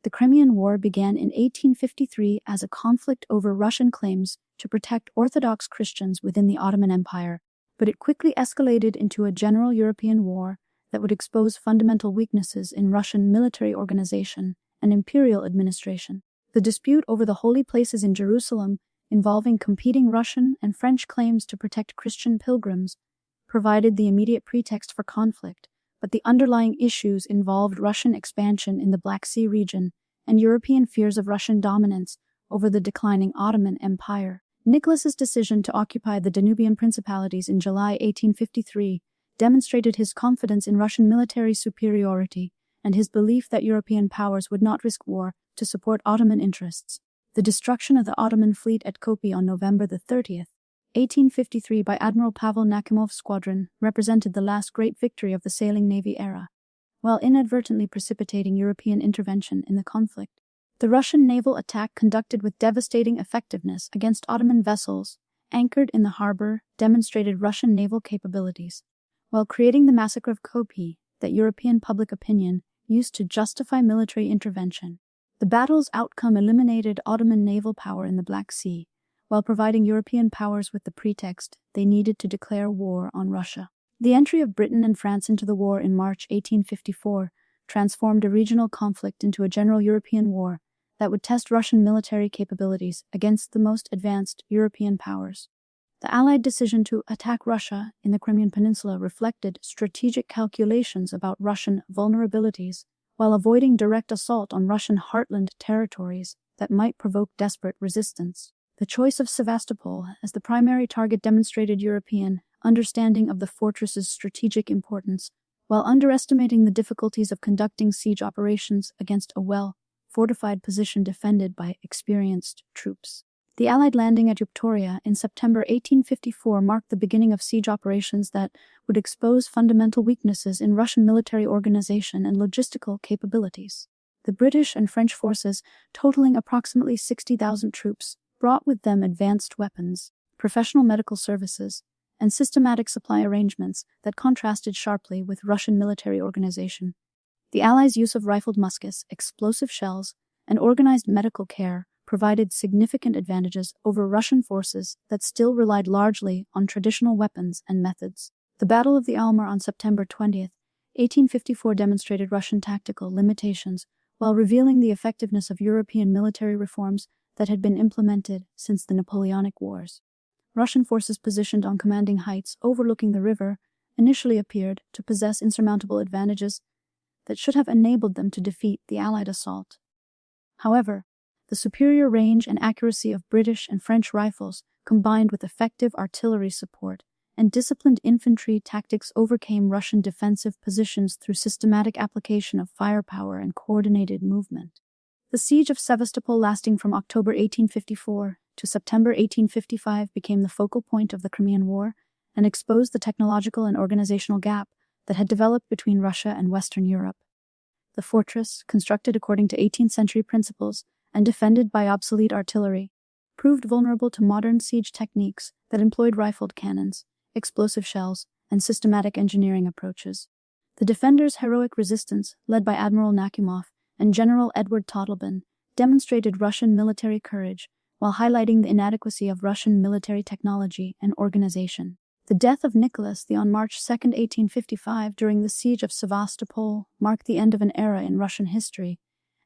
The Crimean War began in 1853 as a conflict over Russian claims to protect Orthodox Christians within the Ottoman Empire, but it quickly escalated into a general European war that would expose fundamental weaknesses in Russian military organization and imperial administration. The dispute over the holy places in Jerusalem, involving competing Russian and French claims to protect Christian pilgrims, provided the immediate pretext for conflict, but the underlying issues involved Russian expansion in the Black Sea region and European fears of Russian dominance over the declining Ottoman Empire. Nicholas's decision to occupy the Danubian principalities in July 1853 demonstrated his confidence in Russian military superiority and his belief that European powers would not risk war to support Ottoman interests. The destruction of the Ottoman fleet at Kopi on November 30, 1853 by Admiral Pavel Nakimov's squadron represented the last great victory of the sailing navy era, while inadvertently precipitating European intervention in the conflict. The Russian naval attack, conducted with devastating effectiveness against Ottoman vessels anchored in the harbor, demonstrated Russian naval capabilities, while creating the massacre of Kopi that European public opinion used to justify military intervention. The battle's outcome eliminated Ottoman naval power in the Black Sea, while providing European powers with the pretext they needed to declare war on Russia. The entry of Britain and France into the war in March 1854 transformed a regional conflict into a general European war that would test Russian military capabilities against the most advanced European powers. The Allied decision to attack Russia in the Crimean Peninsula reflected strategic calculations about Russian vulnerabilities, while avoiding direct assault on Russian heartland territories that might provoke desperate resistance. The choice of Sevastopol as the primary target demonstrated European understanding of the fortress's strategic importance, while underestimating the difficulties of conducting siege operations against a well-fortified position defended by experienced troops. The Allied landing at Yuktoria in September 1854 marked the beginning of siege operations that would expose fundamental weaknesses in Russian military organization and logistical capabilities. The British and French forces, totaling approximately 60,000 troops, brought with them advanced weapons, professional medical services, and systematic supply arrangements that contrasted sharply with Russian military organization. The Allies' use of rifled muskets, explosive shells, and organized medical care provided significant advantages over Russian forces that still relied largely on traditional weapons and methods. The Battle of the Almar on September 20, 1854 demonstrated Russian tactical limitations while revealing the effectiveness of European military reforms that had been implemented since the Napoleonic Wars. Russian forces positioned on commanding heights overlooking the river initially appeared to possess insurmountable advantages that should have enabled them to defeat the Allied assault. However, the superior range and accuracy of British and French rifles, combined with effective artillery support and disciplined infantry tactics, overcame Russian defensive positions through systematic application of firepower and coordinated movement. The siege of Sevastopol, lasting from October 1854 to September 1855, became the focal point of the Crimean War and exposed the technological and organizational gap that had developed between Russia and Western Europe. The fortress, constructed according to 18th century principles and defended by obsolete artillery, proved vulnerable to modern siege techniques that employed rifled cannons, explosive shells, and systematic engineering approaches. The defenders' heroic resistance, led by Admiral Nakimov and General Edward Todleben, demonstrated Russian military courage while highlighting the inadequacy of Russian military technology and organization. The death of Nicholas on March 2, 1855, during the siege of Sevastopol, marked the end of an era in Russian history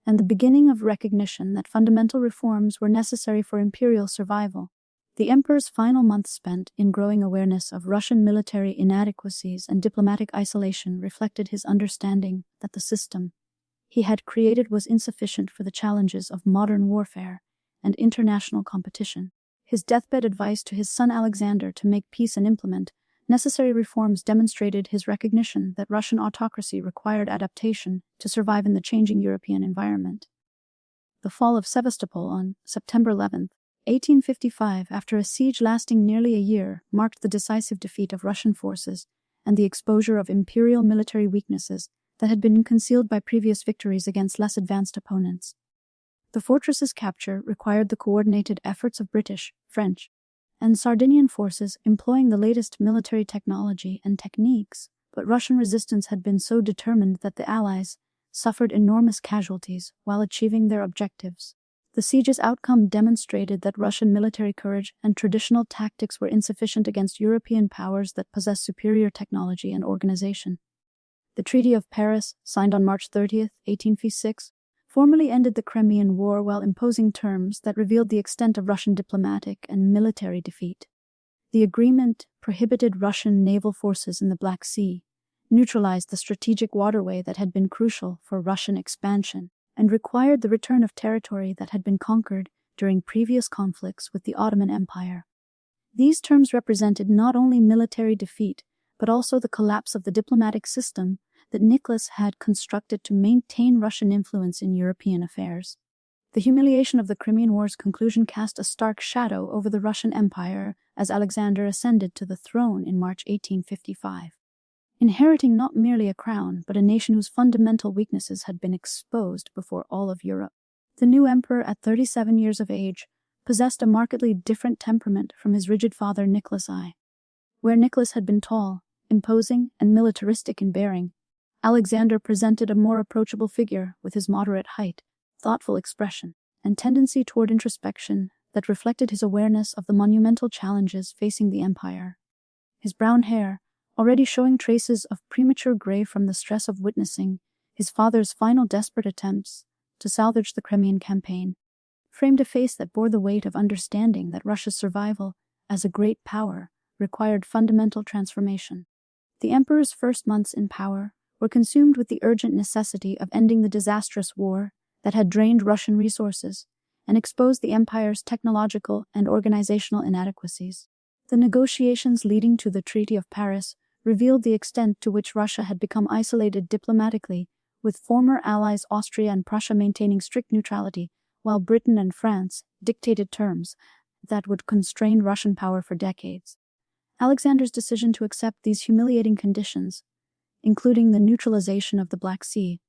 and the beginning of recognition that fundamental reforms were necessary for imperial survival. The emperor's final months spent in growing awareness of Russian military inadequacies and diplomatic isolation reflected his understanding that the system he had created was insufficient for the challenges of modern warfare and international competition. His deathbed advice to his son Alexander to make peace and implement necessary reforms demonstrated his recognition that Russian autocracy required adaptation to survive in the changing European environment. The fall of Sevastopol on September 11, 1855, after a siege lasting nearly a year, marked the decisive defeat of Russian forces and the exposure of imperial military weaknesses that had been concealed by previous victories against less advanced opponents. The fortress's capture required the coordinated efforts of British, French, and Sardinian forces employing the latest military technology and techniques, but Russian resistance had been so determined that the Allies suffered enormous casualties while achieving their objectives. The siege's outcome demonstrated that Russian military courage and traditional tactics were insufficient against European powers that possessed superior technology and organization. The Treaty of Paris, signed on March 30, 1856, formally ended the Crimean War while imposing terms that revealed the extent of Russian diplomatic and military defeat. The agreement prohibited Russian naval forces in the Black Sea, neutralized the strategic waterway that had been crucial for Russian expansion, and required the return of territory that had been conquered during previous conflicts with the Ottoman Empire. These terms represented not only military defeat, but also the collapse of the diplomatic system that Nicholas had constructed to maintain Russian influence in European affairs. The humiliation of the Crimean War's conclusion cast a stark shadow over the Russian Empire as Alexander ascended to the throne in March 1855. Inheriting not merely a crown, but a nation whose fundamental weaknesses had been exposed before all of Europe. The new emperor, at 37 years of age, possessed a markedly different temperament from his rigid father Nicholas I. Where Nicholas had been tall, imposing, and militaristic in bearing, Alexander presented a more approachable figure with his moderate height, thoughtful expression, and tendency toward introspection that reflected his awareness of the monumental challenges facing the empire. His brown hair, already showing traces of premature gray from the stress of witnessing his father's final desperate attempts to salvage the Crimean campaign, framed a face that bore the weight of understanding that Russia's survival as a great power required fundamental transformation. The emperor's first months in power were consumed with the urgent necessity of ending the disastrous war that had drained Russian resources and exposed the empire's technological and organizational inadequacies. The negotiations leading to the Treaty of Paris revealed the extent to which Russia had become isolated diplomatically, with former allies Austria and Prussia maintaining strict neutrality, while Britain and France dictated terms that would constrain Russian power for decades. Alexander's decision to accept these humiliating conditions, including the neutralization of the Black Sea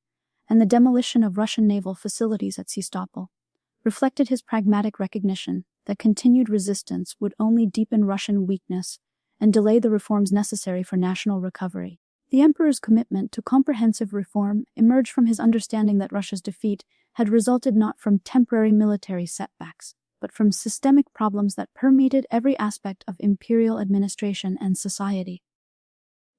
and the demolition of Russian naval facilities at Sebastopol, reflected his pragmatic recognition that continued resistance would only deepen Russian weakness and delay the reforms necessary for national recovery. The emperor's commitment to comprehensive reform emerged from his understanding that Russia's defeat had resulted not from temporary military setbacks, but from systemic problems that permeated every aspect of imperial administration and society.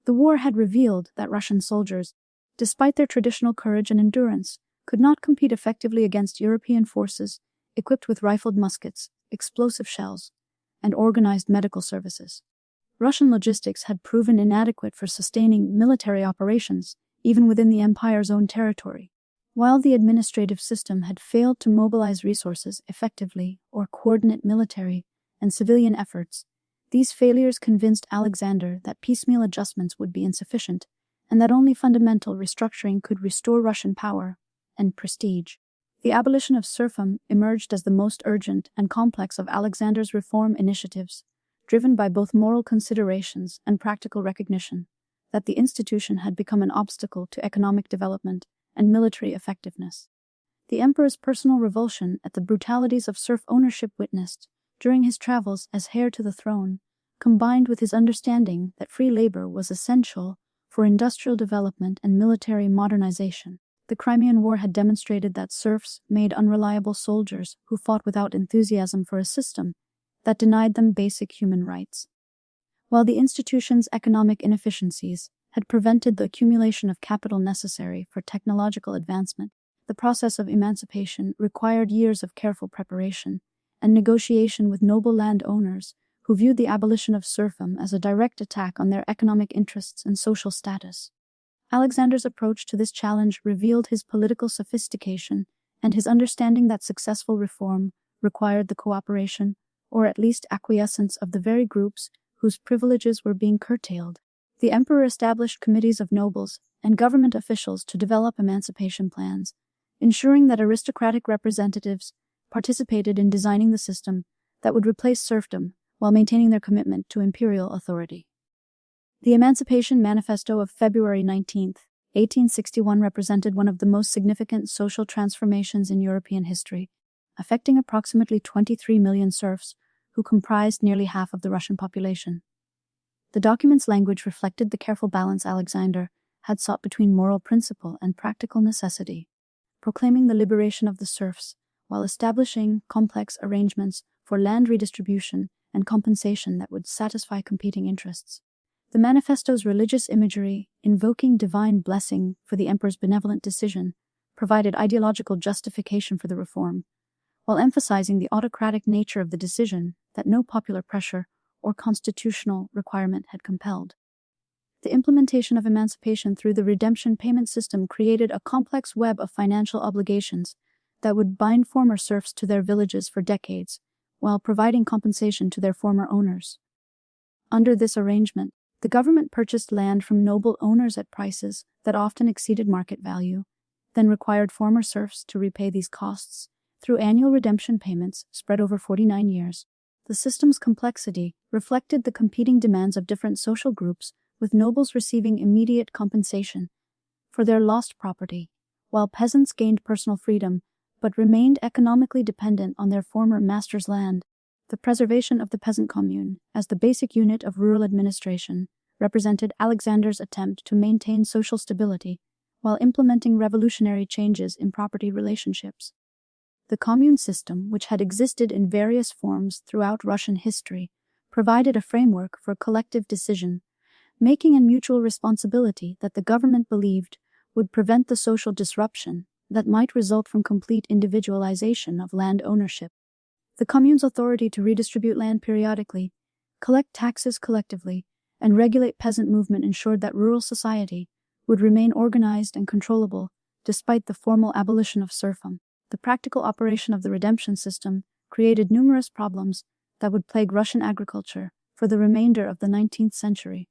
The war had revealed that Russian soldiers, despite their traditional courage and endurance, could not compete effectively against European forces equipped with rifled muskets, explosive shells, and organized medical services. Russian logistics had proven inadequate for sustaining military operations, even within the empire's own territory. While the administrative system had failed to mobilize resources effectively or coordinate military and civilian efforts, these failures convinced Alexander that piecemeal adjustments would be insufficient, and that only fundamental restructuring could restore Russian power and prestige. The abolition of serfdom emerged as the most urgent and complex of Alexander's reform initiatives, driven by both moral considerations and practical recognition that the institution had become an obstacle to economic development and military effectiveness. The emperor's personal revulsion at the brutalities of serf ownership witnessed during his travels as heir to the throne, combined with his understanding that free labor was essential for industrial development and military modernization. The Crimean War had demonstrated that serfs made unreliable soldiers who fought without enthusiasm for a system that denied them basic human rights. While the institution's economic inefficiencies had prevented the accumulation of capital necessary for technological advancement, the process of emancipation required years of careful preparation and negotiation with noble landowners who viewed the abolition of serfdom as a direct attack on their economic interests and social status. Alexander's approach to this challenge revealed his political sophistication and his understanding that successful reform required the cooperation, or at least acquiescence, of the very groups whose privileges were being curtailed. The emperor established committees of nobles and government officials to develop emancipation plans, ensuring that aristocratic representatives participated in designing the system that would replace serfdom while maintaining their commitment to imperial authority. The Emancipation Manifesto of February 19, 1861 represented one of the most significant social transformations in European history, affecting approximately 23 million serfs, who comprised nearly half of the Russian population. The document's language reflected the careful balance Alexander had sought between moral principle and practical necessity, proclaiming the liberation of the serfs while establishing complex arrangements for land redistribution and compensation that would satisfy competing interests. The manifesto's religious imagery, invoking divine blessing for the emperor's benevolent decision, provided ideological justification for the reform, while emphasizing the autocratic nature of the decision that no popular pressure or constitutional requirement had compelled. The implementation of emancipation through the redemption payment system created a complex web of financial obligations that would bind former serfs to their villages for decades, while providing compensation to their former owners. Under this arrangement, the government purchased land from noble owners at prices that often exceeded market value, then required former serfs to repay these costs through annual redemption payments spread over 49 years. The system's complexity reflected the competing demands of different social groups, with nobles receiving immediate compensation for their lost property, while peasants gained personal freedom but remained economically dependent on their former master's land. The preservation of the peasant commune, as the basic unit of rural administration, represented Alexander's attempt to maintain social stability while implementing revolutionary changes in property relationships. The commune system, which had existed in various forms throughout Russian history, provided a framework for collective decision making and mutual responsibility that the government believed would prevent the social disruption that might result from complete individualization of land ownership. The commune's authority to redistribute land periodically, collect taxes collectively, and regulate peasant movement ensured that rural society would remain organized and controllable despite the formal abolition of serfdom. The practical operation of the redemption system created numerous problems that would plague Russian agriculture for the remainder of the 19th century.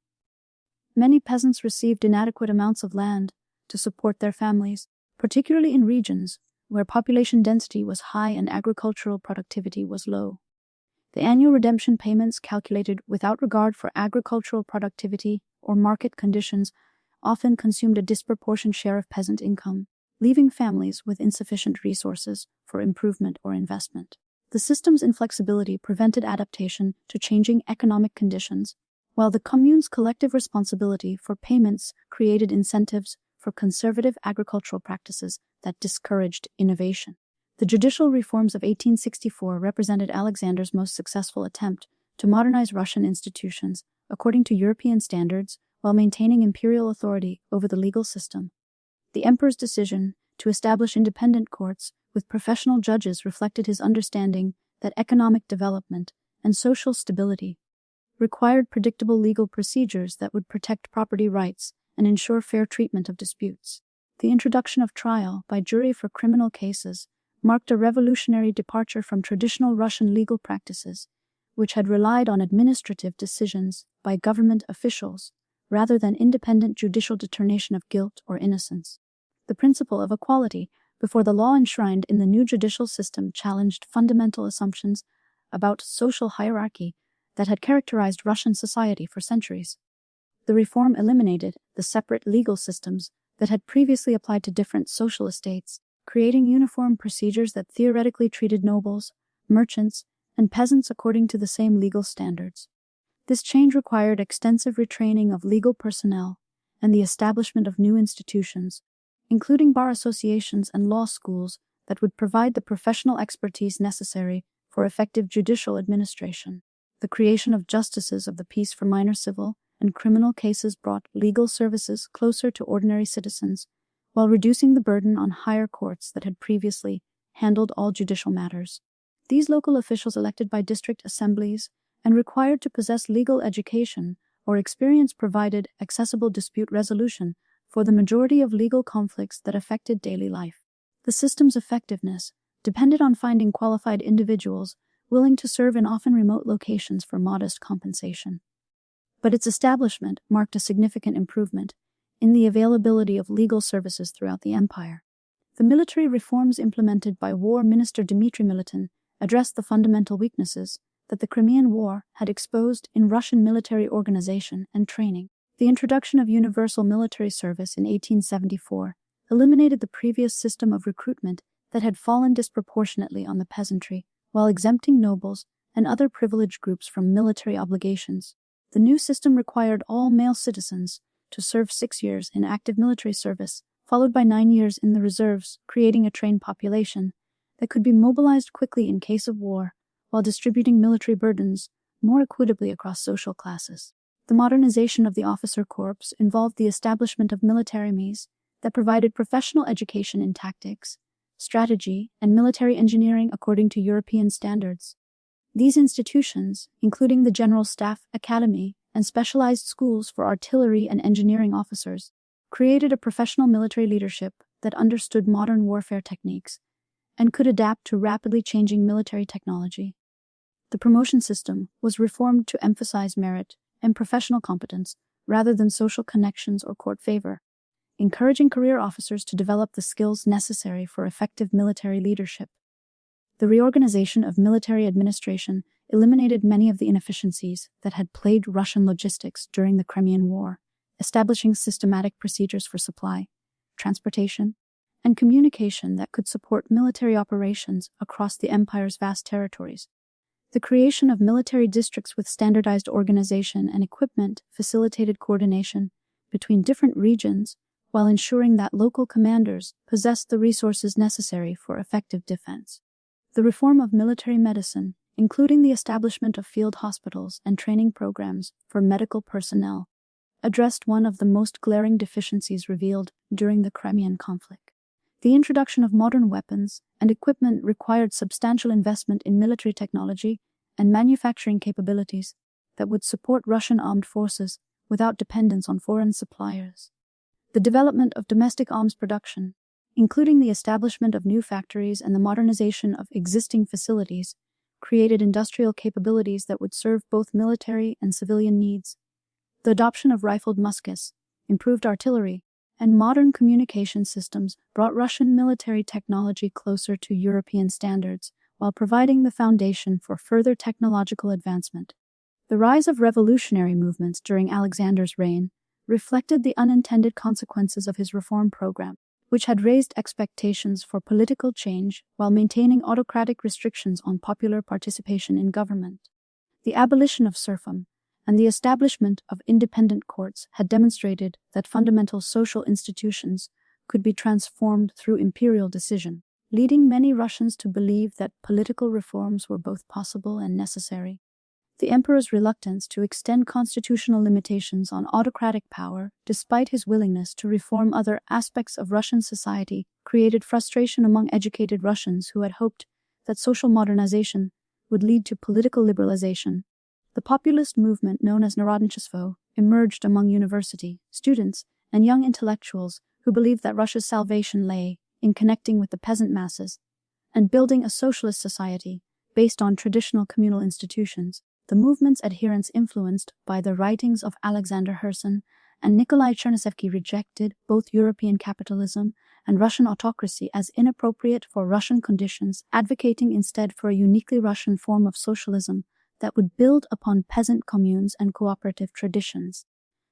Many peasants received inadequate amounts of land to support their families, particularly in regions where population density was high and agricultural productivity was low. The annual redemption payments, calculated without regard for agricultural productivity or market conditions, often consumed a disproportionate share of peasant income, leaving families with insufficient resources for improvement or investment. The system's inflexibility prevented adaptation to changing economic conditions, while the commune's collective responsibility for payments created incentives for conservative agricultural practices that discouraged innovation. The judicial reforms of 1864 represented Alexander's most successful attempt to modernize Russian institutions according to European standards while maintaining imperial authority over the legal system. The emperor's decision to establish independent courts with professional judges reflected his understanding that economic development and social stability required predictable legal procedures that would protect property rights and ensure fair treatment of disputes. The introduction of trial by jury for criminal cases marked a revolutionary departure from traditional Russian legal practices, which had relied on administrative decisions by government officials rather than independent judicial determination of guilt or innocence. The principle of equality before the law enshrined in the new judicial system challenged fundamental assumptions about social hierarchy that had characterized Russian society for centuries. The reform eliminated the separate legal systems that had previously applied to different social estates, creating uniform procedures that theoretically treated nobles, merchants, and peasants according to the same legal standards. This change required extensive retraining of legal personnel and the establishment of new institutions, including bar associations and law schools that would provide the professional expertise necessary for effective judicial administration. The creation of justices of the peace for minor civil and criminal cases brought legal services closer to ordinary citizens, while reducing the burden on higher courts that had previously handled all judicial matters. These local officials, elected by district assemblies and required to possess legal education or experience, provided accessible dispute resolution for the majority of legal conflicts that affected daily life. The system's effectiveness depended on finding qualified individuals willing to serve in often remote locations for modest compensation. But its establishment marked a significant improvement in the availability of legal services throughout the empire. The military reforms implemented by War Minister Dmitry Milutin addressed the fundamental weaknesses that the Crimean War had exposed in Russian military organization and training. The introduction of universal military service in 1874 eliminated the previous system of recruitment that had fallen disproportionately on the peasantry, while exempting nobles and other privileged groups from military obligations. The new system required all male citizens to serve 6 years in active military service, followed by 9 years in the reserves, creating a trained population that could be mobilized quickly in case of war, while distributing military burdens more equitably across social classes. The modernization of the officer corps involved the establishment of militaremies that provided professional education in tactics, strategy, and military engineering according to European standards. These institutions, including the General Staff Academy and specialized schools for artillery and engineering officers, created a professional military leadership that understood modern warfare techniques and could adapt to rapidly changing military technology. The promotion system was reformed to emphasize merit and professional competence rather than social connections or court favor, encouraging career officers to develop the skills necessary for effective military leadership. The reorganization of military administration eliminated many of the inefficiencies that had plagued Russian logistics during the Crimean War, establishing systematic procedures for supply, transportation, and communication that could support military operations across the empire's vast territories. The creation of military districts with standardized organization and equipment facilitated coordination between different regions while ensuring that local commanders possessed the resources necessary for effective defense. The reform of military medicine, including the establishment of field hospitals and training programs for medical personnel, addressed one of the most glaring deficiencies revealed during the Crimean conflict. The introduction of modern weapons and equipment required substantial investment in military technology and manufacturing capabilities that would support Russian armed forces without dependence on foreign suppliers. The development of domestic arms production, including the establishment of new factories and the modernization of existing facilities, created industrial capabilities that would serve both military and civilian needs. The adoption of rifled muskets, improved artillery, and modern communication systems brought Russian military technology closer to European standards, while providing the foundation for further technological advancement. The rise of revolutionary movements during Alexander's reign reflected the unintended consequences of his reform program, which had raised expectations for political change while maintaining autocratic restrictions on popular participation in government. The abolition of serfdom and the establishment of independent courts had demonstrated that fundamental social institutions could be transformed through imperial decision, leading many Russians to believe that political reforms were both possible and necessary. The emperor's reluctance to extend constitutional limitations on autocratic power, despite his willingness to reform other aspects of Russian society, created frustration among educated Russians who had hoped that social modernization would lead to political liberalization. The populist movement known as Narodnичество emerged among university students and young intellectuals who believed that Russia's salvation lay in connecting with the peasant masses and building a socialist society based on traditional communal institutions. The movement's adherents, influenced by the writings of Alexander Herzen and Nikolai Chernyshevsky, rejected both European capitalism and Russian autocracy as inappropriate for Russian conditions, advocating instead for a uniquely Russian form of socialism that would build upon peasant communes and cooperative traditions.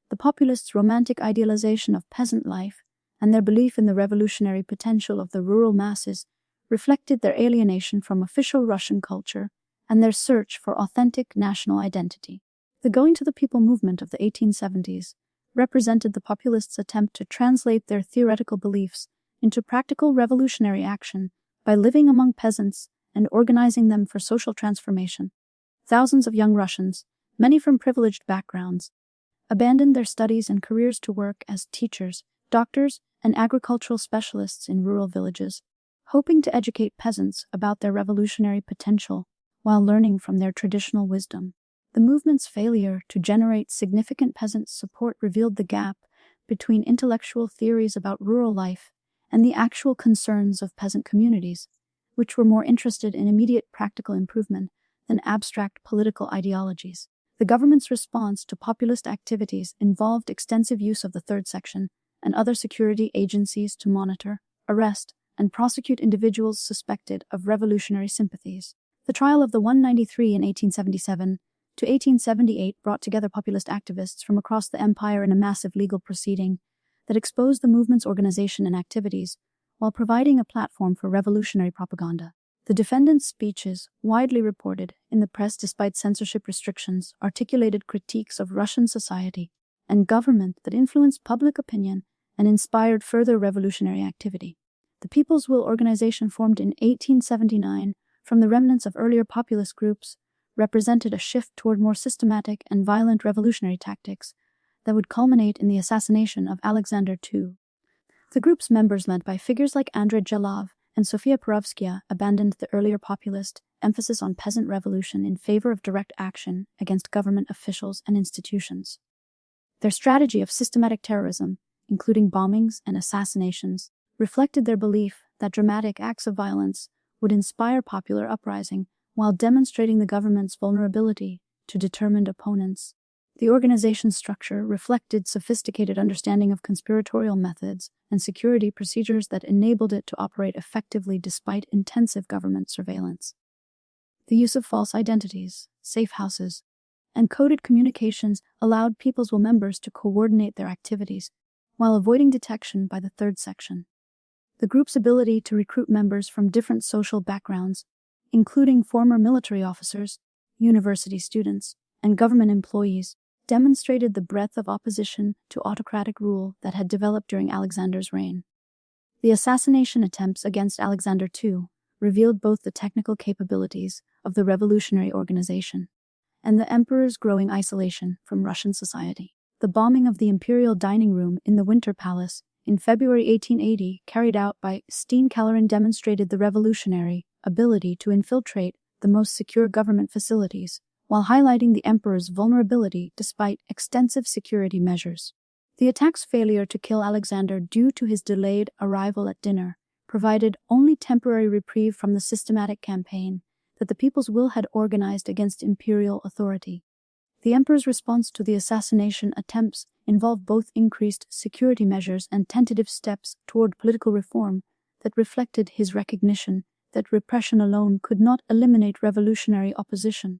The populists' romantic idealization of peasant life and their belief in the revolutionary potential of the rural masses reflected their alienation from official Russian culture and their search for authentic national identity. The Going to the People movement of the 1870s represented the populists' attempt to translate their theoretical beliefs into practical revolutionary action by living among peasants and organizing them for social transformation. Thousands of young Russians, many from privileged backgrounds, abandoned their studies and careers to work as teachers, doctors, and agricultural specialists in rural villages, hoping to educate peasants about their revolutionary potential while learning from their traditional wisdom. The movement's failure to generate significant peasant support revealed the gap between intellectual theories about rural life and the actual concerns of peasant communities, which were more interested in immediate practical improvement than abstract political ideologies. The government's response to populist activities involved extensive use of the Third Section and other security agencies to monitor, arrest, and prosecute individuals suspected of revolutionary sympathies. The trial of the 193 in 1877 to 1878 brought together populist activists from across the empire in a massive legal proceeding that exposed the movement's organization and activities while providing a platform for revolutionary propaganda. The defendants' speeches, widely reported in the press despite censorship restrictions, articulated critiques of Russian society and government that influenced public opinion and inspired further revolutionary activity. The People's Will organization, formed in 1879 from the remnants of earlier populist groups, represented a shift toward more systematic and violent revolutionary tactics that would culminate in the assassination of Alexander II. The group's members, led by figures like Andrei Gelov and Sofia Perovskaya, abandoned the earlier populist emphasis on peasant revolution in favor of direct action against government officials and institutions. Their strategy of systematic terrorism, including bombings and assassinations, reflected their belief that dramatic acts of violence would inspire popular uprising while demonstrating the government's vulnerability to determined opponents. The organization's structure reflected sophisticated understanding of conspiratorial methods and security procedures that enabled it to operate effectively despite intensive government surveillance. The use of false identities, safe houses, and coded communications allowed People's Will members to coordinate their activities while avoiding detection by the third section. The group's ability to recruit members from different social backgrounds, including former military officers, university students, and government employees, demonstrated the breadth of opposition to autocratic rule that had developed during Alexander's reign. The assassination attempts against Alexander II revealed both the technical capabilities of the revolutionary organization and the emperor's growing isolation from Russian society. The bombing of the imperial dining room in the Winter Palace in February 1880, carried out by Steenkellerin, demonstrated the revolutionary ability to infiltrate the most secure government facilities, while highlighting the emperor's vulnerability despite extensive security measures. The attack's failure to kill Alexander due to his delayed arrival at dinner provided only temporary reprieve from the systematic campaign that the People's Will had organized against imperial authority. The emperor's response to the assassination attempts involved both increased security measures and tentative steps toward political reform that reflected his recognition that repression alone could not eliminate revolutionary opposition.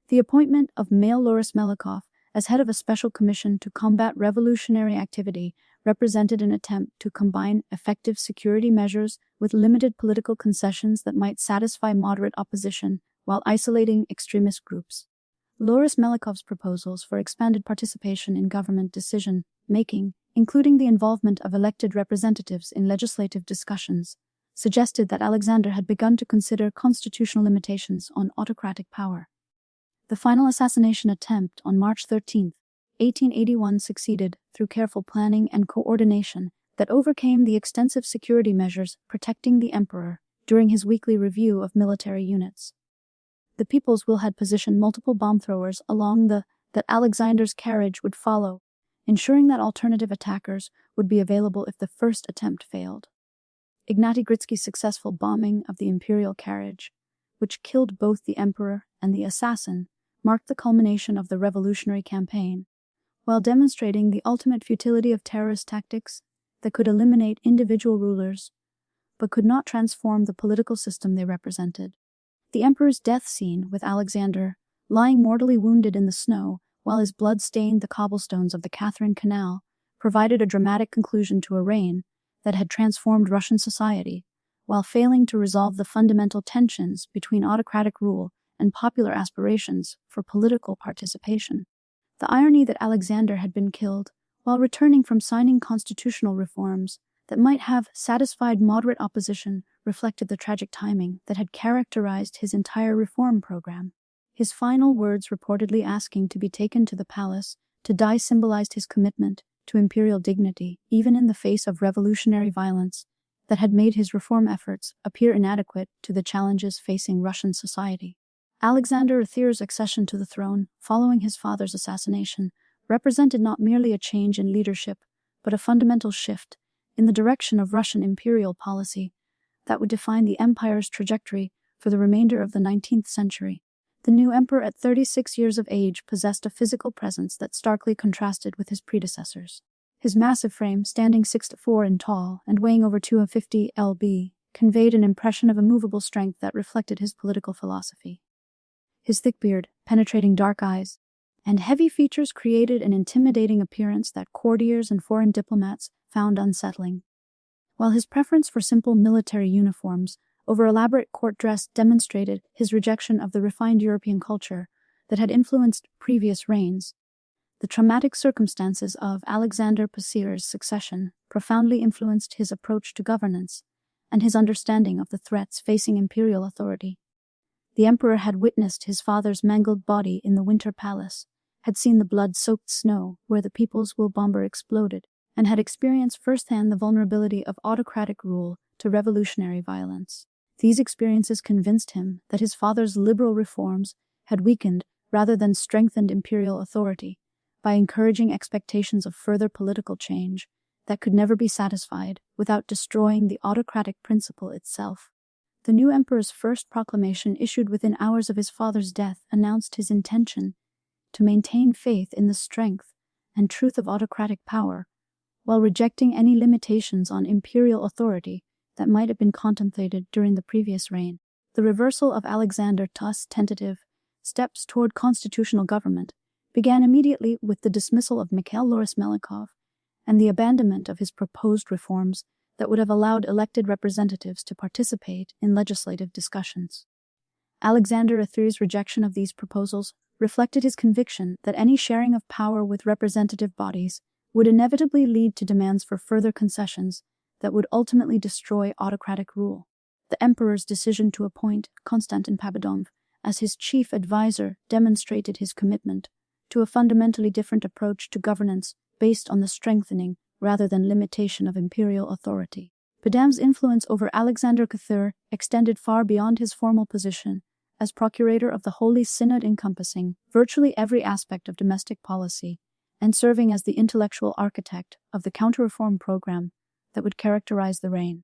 The appointment of Mail Loris Melikov as head of a special commission to combat revolutionary activity represented an attempt to combine effective security measures with limited political concessions that might satisfy moderate opposition while isolating extremist groups. Loris Melikov's proposals for expanded participation in government decision-making, including the involvement of elected representatives in legislative discussions, suggested that Alexander had begun to consider constitutional limitations on autocratic power. The final assassination attempt on March 13, 1881 succeeded through careful planning and coordination that overcame the extensive security measures protecting the emperor during his weekly review of military units. The People's Will had positioned multiple bomb throwers along that Alexander's carriage would follow, ensuring that alternative attackers would be available if the first attempt failed. Ignaty Gritsky's successful bombing of the imperial carriage, which killed both the emperor and the assassin, marked the culmination of the revolutionary campaign, while demonstrating the ultimate futility of terrorist tactics that could eliminate individual rulers, but could not transform the political system they represented. The emperor's death scene, with Alexander lying mortally wounded in the snow while his blood stained the cobblestones of the Catherine Canal, provided a dramatic conclusion to a reign that had transformed Russian society, while failing to resolve the fundamental tensions between autocratic rule and popular aspirations for political participation. The irony that Alexander had been killed while returning from signing constitutional reforms that might have satisfied moderate opposition reflected the tragic timing that had characterized his entire reform program. His final words, reportedly asking to be taken to the palace to die, symbolized his commitment to imperial dignity, even in the face of revolutionary violence that had made his reform efforts appear inadequate to the challenges facing Russian society. Alexander III's accession to the throne, following his father's assassination, represented not merely a change in leadership, but a fundamental shift in the direction of Russian imperial policy that would define the empire's trajectory for the remainder of the 19th century. The new emperor, at 36 years of age, possessed a physical presence that starkly contrasted with his predecessors. His massive frame, standing 6'4" in tall and weighing over 250 lb, conveyed an impression of immovable strength that reflected his political philosophy. His thick beard, penetrating dark eyes, and heavy features created an intimidating appearance that courtiers and foreign diplomats found unsettling. While his preference for simple military uniforms over elaborate court dress demonstrated his rejection of the refined European culture that had influenced previous reigns, the traumatic circumstances of Alexander Pasir's succession profoundly influenced his approach to governance and his understanding of the threats facing imperial authority. The emperor had witnessed his father's mangled body in the Winter Palace, had seen the blood-soaked snow where the People's Will bomber exploded, and had experienced firsthand the vulnerability of autocratic rule to revolutionary violence. These experiences convinced him that his father's liberal reforms had weakened rather than strengthened imperial authority by encouraging expectations of further political change that could never be satisfied without destroying the autocratic principle itself. The new emperor's first proclamation, issued within hours of his father's death, announced his intention to maintain faith in the strength and truth of autocratic power, while rejecting any limitations on imperial authority that might have been contemplated during the previous reign. The reversal of Alexander Tuss' tentative steps toward constitutional government began immediately with the dismissal of Mikhail Loris-Melikov and the abandonment of his proposed reforms that would have allowed elected representatives to participate in legislative discussions. Alexander III's rejection of these proposals reflected his conviction that any sharing of power with representative bodies would inevitably lead to demands for further concessions that would ultimately destroy autocratic rule. The emperor's decision to appoint Konstantin Pobedonov as his chief advisor demonstrated his commitment to a fundamentally different approach to governance based on the strengthening rather than limitation of imperial authority. Podonov's influence over Alexander III extended far beyond his formal position as procurator of the Holy Synod, encompassing virtually every aspect of domestic policy and serving as the intellectual architect of the counter-reform program that would characterize the reign.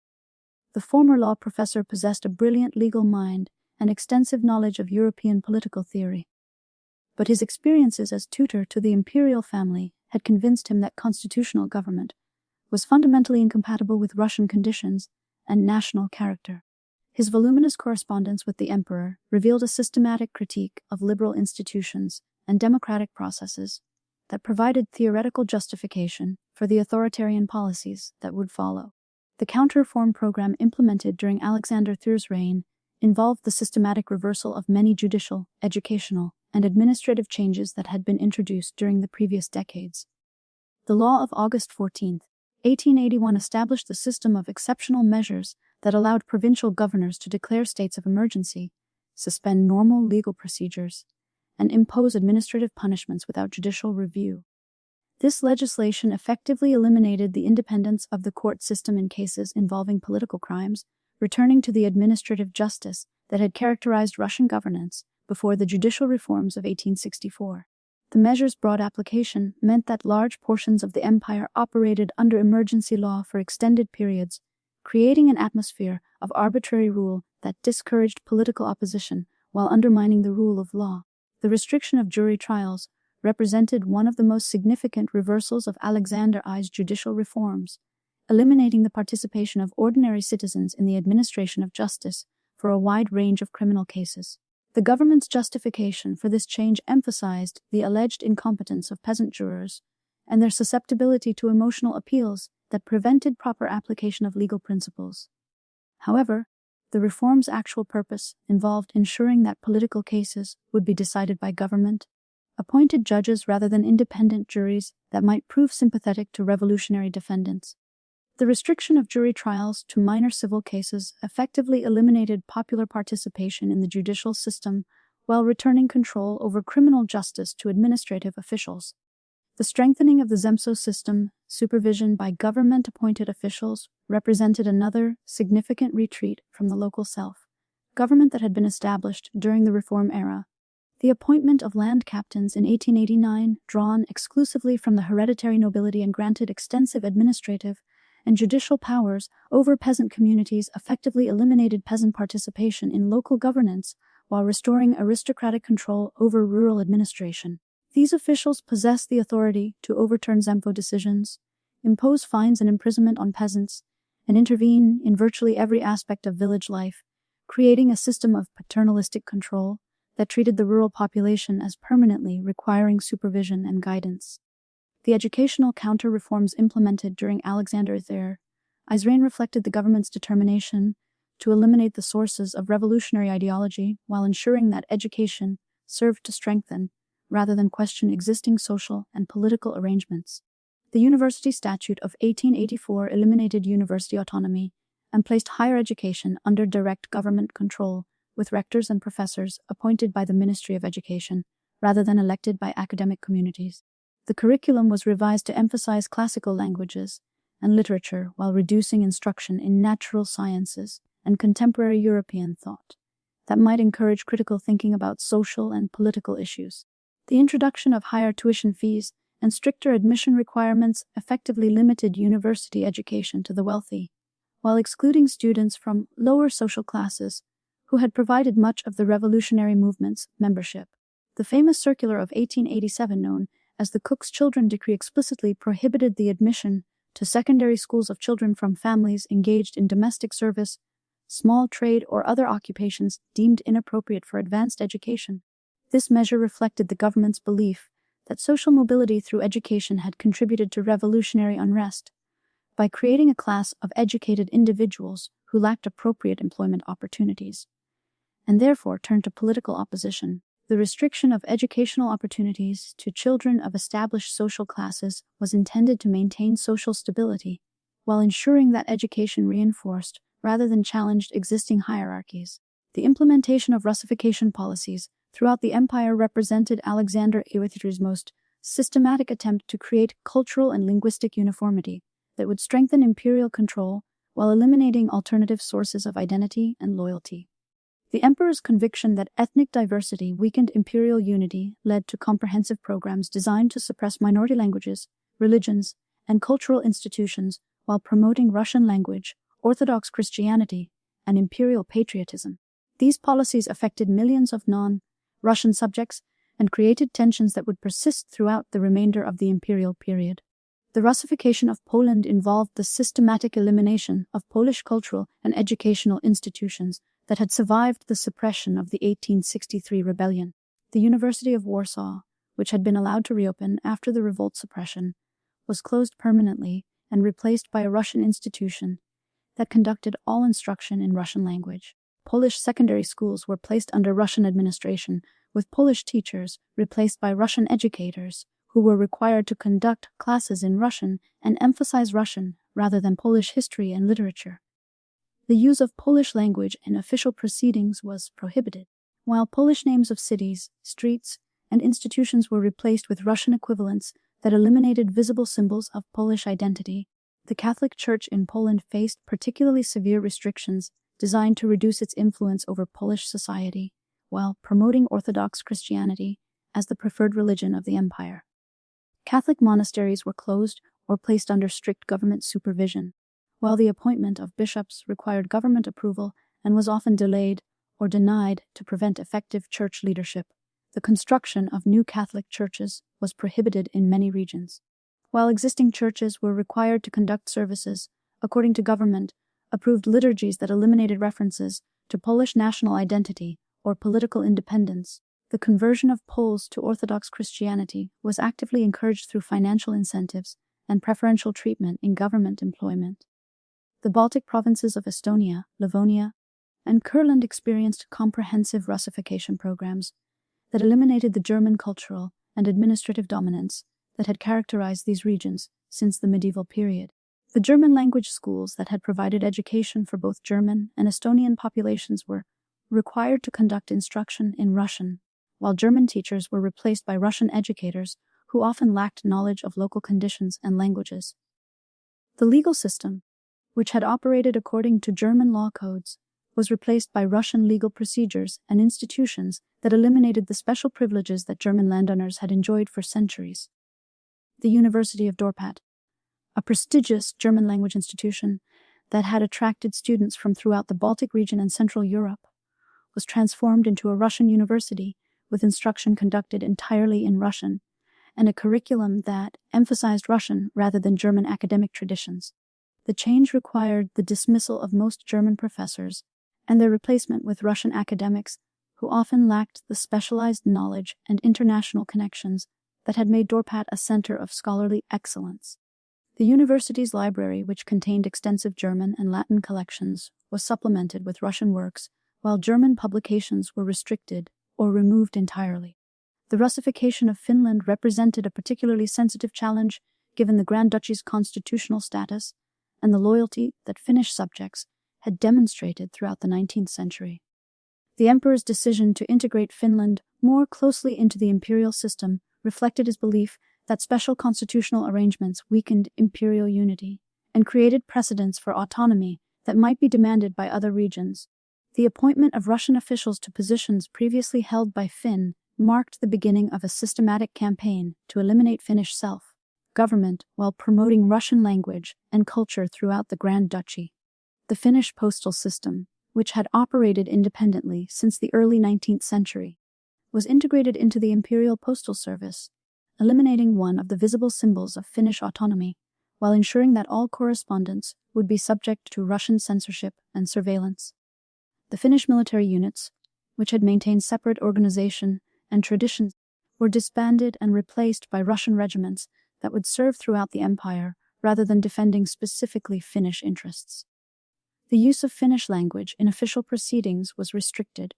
The former law professor possessed a brilliant legal mind and extensive knowledge of European political theory. But his experiences as tutor to the imperial family had convinced him that constitutional government was fundamentally incompatible with Russian conditions and national character. His voluminous correspondence with the emperor revealed a systematic critique of liberal institutions and democratic processes that provided theoretical justification for the authoritarian policies that would follow. The counter-reform program implemented during Alexander III's reign involved the systematic reversal of many judicial, educational, and administrative changes that had been introduced during the previous decades. The law of August 14, 1881 established the system of exceptional measures that allowed provincial governors to declare states of emergency, suspend normal legal procedures, and impose administrative punishments without judicial review. This legislation effectively eliminated the independence of the court system in cases involving political crimes, returning to the administrative justice that had characterized Russian governance before the judicial reforms of 1864. The measure's broad application meant that large portions of the empire operated under emergency law for extended periods, creating an atmosphere of arbitrary rule that discouraged political opposition while undermining the rule of law. The restriction of jury trials represented one of the most significant reversals of Alexander I's judicial reforms, eliminating the participation of ordinary citizens in the administration of justice for a wide range of criminal cases. The government's justification for this change emphasized the alleged incompetence of peasant jurors and their susceptibility to emotional appeals that prevented proper application of legal principles. However, the reform's actual purpose involved ensuring that political cases would be decided by government-appointed judges rather than independent juries that might prove sympathetic to revolutionary defendants. The restriction of jury trials to minor civil cases effectively eliminated popular participation in the judicial system while returning control over criminal justice to administrative officials. The strengthening of the Zemstvo system, supervision by government-appointed officials, represented another significant retreat from the local self-government that had been established during the Reform era. The appointment of land captains in 1889, drawn exclusively from the hereditary nobility and granted extensive administrative and judicial powers over peasant communities, effectively eliminated peasant participation in local governance while restoring aristocratic control over rural administration. These officials possessed the authority to overturn Zemstvo decisions, impose fines and imprisonment on peasants, and intervene in virtually every aspect of village life, creating a system of paternalistic control that treated the rural population as permanently requiring supervision and guidance. The educational counter-reforms implemented during Alexander's reign reflected the government's determination to eliminate the sources of revolutionary ideology while ensuring that education served to strengthen, rather than question, existing social and political arrangements. The University Statute of 1884 eliminated university autonomy and placed higher education under direct government control, with rectors and professors appointed by the Ministry of Education, rather than elected by academic communities. The curriculum was revised to emphasize classical languages and literature while reducing instruction in natural sciences and contemporary European thought that might encourage critical thinking about social and political issues. The introduction of higher tuition fees and stricter admission requirements effectively limited university education to the wealthy, while excluding students from lower social classes who had provided much of the revolutionary movement's membership. The famous circular of 1887, known as the Cook's Children Decree, explicitly prohibited the admission to secondary schools of children from families engaged in domestic service, small trade, or other occupations deemed inappropriate for advanced education. This measure reflected the government's belief that social mobility through education had contributed to revolutionary unrest by creating a class of educated individuals who lacked appropriate employment opportunities, and therefore turned to political opposition. The restriction of educational opportunities to children of established social classes was intended to maintain social stability, while ensuring that education reinforced rather than challenged existing hierarchies. The implementation of Russification policies throughout the empire represented Alexander Iwatyr's most systematic attempt to create cultural and linguistic uniformity that would strengthen imperial control while eliminating alternative sources of identity and loyalty. The emperor's conviction that ethnic diversity weakened imperial unity led to comprehensive programs designed to suppress minority languages, religions, and cultural institutions while promoting Russian language, Orthodox Christianity, and imperial patriotism. These policies affected millions of non-Russian subjects and created tensions that would persist throughout the remainder of the imperial period. The Russification of Poland involved the systematic elimination of Polish cultural and educational institutions that had survived the suppression of the 1863 rebellion. The University of Warsaw, which had been allowed to reopen after the revolt suppression, was closed permanently and replaced by a Russian institution that conducted all instruction in Russian language. Polish secondary schools were placed under Russian administration, with Polish teachers replaced by Russian educators, who were required to conduct classes in Russian and emphasize Russian rather than Polish history and literature. The use of Polish language in official proceedings was prohibited, while Polish names of cities, streets, and institutions were replaced with Russian equivalents that eliminated visible symbols of Polish identity. The Catholic Church in Poland faced particularly severe restrictions designed to reduce its influence over Polish society, while promoting Orthodox Christianity as the preferred religion of the empire. Catholic monasteries were closed or placed under strict government supervision, while the appointment of bishops required government approval and was often delayed or denied to prevent effective church leadership. The construction of new Catholic churches was prohibited in many regions, while existing churches were required to conduct services according to government-approved liturgies that eliminated references to Polish national identity or political independence. The conversion of Poles to Orthodox Christianity was actively encouraged through financial incentives and preferential treatment in government employment. The Baltic provinces of Estonia, Livonia, and Kurland experienced comprehensive Russification programs that eliminated the German cultural and administrative dominance that had characterized these regions since the medieval period. The German language schools that had provided education for both German and Estonian populations were required to conduct instruction in Russian, while German teachers were replaced by Russian educators who often lacked knowledge of local conditions and languages. The legal system, which had operated according to German law codes, was replaced by Russian legal procedures and institutions that eliminated the special privileges that German landowners had enjoyed for centuries. The University of Dorpat, a prestigious German language institution that had attracted students from throughout the Baltic region and Central Europe, was transformed into a Russian university with instruction conducted entirely in Russian and a curriculum that emphasized Russian rather than German academic traditions. The change required the dismissal of most German professors and their replacement with Russian academics who often lacked the specialized knowledge and international connections that had made Dorpat a center of scholarly excellence. The university's library, which contained extensive German and Latin collections, was supplemented with Russian works, while German publications were restricted or removed entirely. The Russification of Finland represented a particularly sensitive challenge given the Grand Duchy's constitutional status and the loyalty that Finnish subjects had demonstrated throughout the 19th century. The emperor's decision to integrate Finland more closely into the imperial system reflected his belief that special constitutional arrangements weakened imperial unity and created precedents for autonomy that might be demanded by other regions. The appointment of Russian officials to positions previously held by Finn marked the beginning of a systematic campaign to eliminate Finnish self-government while promoting Russian language and culture throughout the Grand Duchy. The Finnish postal system, which had operated independently since the early 19th century, was integrated into the imperial postal service, eliminating one of the visible symbols of Finnish autonomy, while ensuring that all correspondence would be subject to Russian censorship and surveillance. The Finnish military units, which had maintained separate organization and traditions, were disbanded and replaced by Russian regiments that would serve throughout the empire rather than defending specifically Finnish interests. The use of Finnish language in official proceedings was restricted,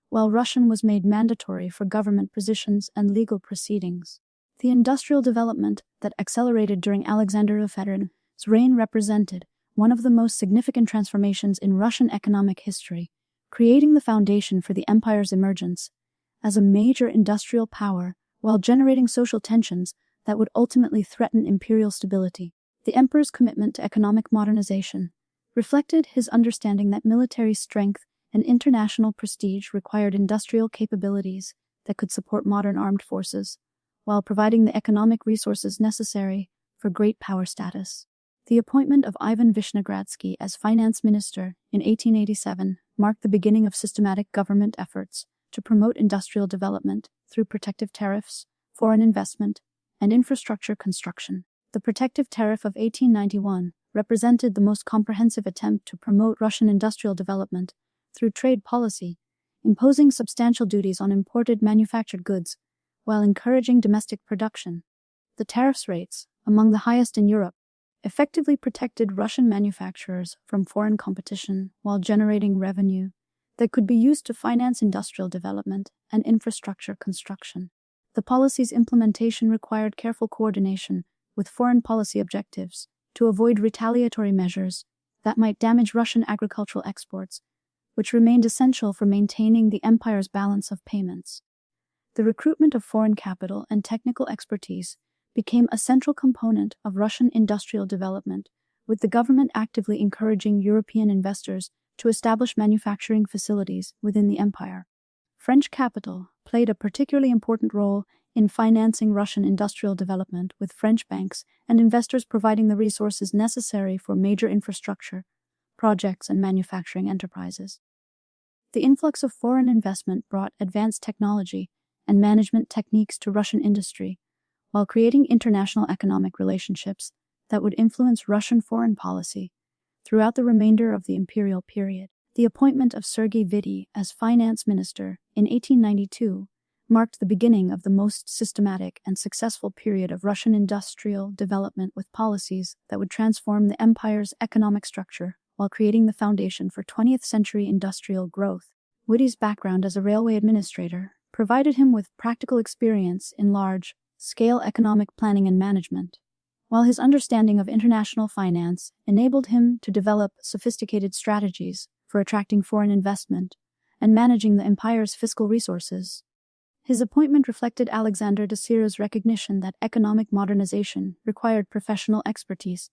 while Russian was made mandatory for government positions and legal proceedings. The industrial development that accelerated during Alexander the Feder's reign represented one of the most significant transformations in Russian economic history, creating the foundation for the empire's emergence as a major industrial power while generating social tensions that would ultimately threaten imperial stability. The emperor's commitment to economic modernization reflected his understanding that military strength and international prestige required industrial capabilities that could support modern armed forces, while providing the economic resources necessary for great power status. The appointment of Ivan Vishnegradsky as finance minister in 1887 marked the beginning of systematic government efforts to promote industrial development through protective tariffs, foreign investment, and infrastructure construction. The protective tariff of 1891 represented the most comprehensive attempt to promote Russian industrial development through trade policy, imposing substantial duties on imported manufactured goods while encouraging domestic production. The tariffs rates, among the highest in Europe, effectively protected Russian manufacturers from foreign competition while generating revenue that could be used to finance industrial development and infrastructure construction. The policy's implementation required careful coordination with foreign policy objectives to avoid retaliatory measures that might damage Russian agricultural exports, which remained essential for maintaining the empire's balance of payments. The recruitment of foreign capital and technical expertise became a central component of Russian industrial development, with the government actively encouraging European investors to establish manufacturing facilities within the empire. French capital played a particularly important role in financing Russian industrial development, with French banks and investors providing the resources necessary for major infrastructure projects and manufacturing enterprises. The influx of foreign investment brought advanced technology and management techniques to Russian industry, while creating international economic relationships that would influence Russian foreign policy throughout the remainder of the imperial period. The appointment of Sergei Witte as finance minister in 1892 marked the beginning of the most systematic and successful period of Russian industrial development, with policies that would transform the empire's economic structure while creating the foundation for 20th century industrial growth. Witte's background as a railway administrator provided him with practical experience in large-scale economic planning and management, while his understanding of international finance enabled him to develop sophisticated strategies for attracting foreign investment and managing the empire's fiscal resources. His appointment reflected Alexander Desire's recognition that economic modernization required professional expertise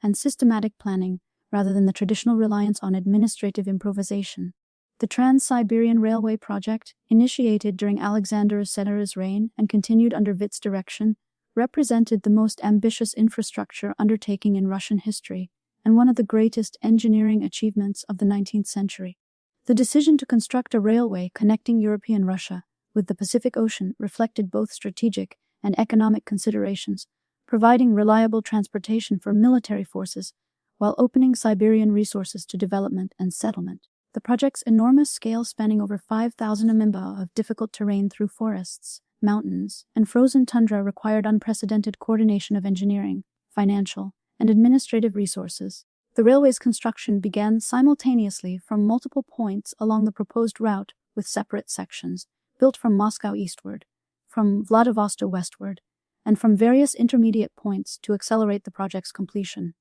and systematic planning rather than the traditional reliance on administrative improvisation. The Trans-Siberian Railway project, initiated during Alexander Desire's reign and continued under Witte's direction, represented the most ambitious infrastructure undertaking in Russian history and one of the greatest engineering achievements of the 19th century. The decision to construct a railway connecting European Russia with the Pacific Ocean reflected both strategic and economic considerations, providing reliable transportation for military forces while opening Siberian resources to development and settlement. The project's enormous scale, spanning over 5,000 amimba of difficult terrain through forests, mountains, and frozen tundra, required unprecedented coordination of engineering, financial, and administrative resources. The railway's construction began simultaneously from multiple points along the proposed route, with separate sections, built from Moscow eastward, from Vladivostok westward, and from various intermediate points to accelerate the project's completion.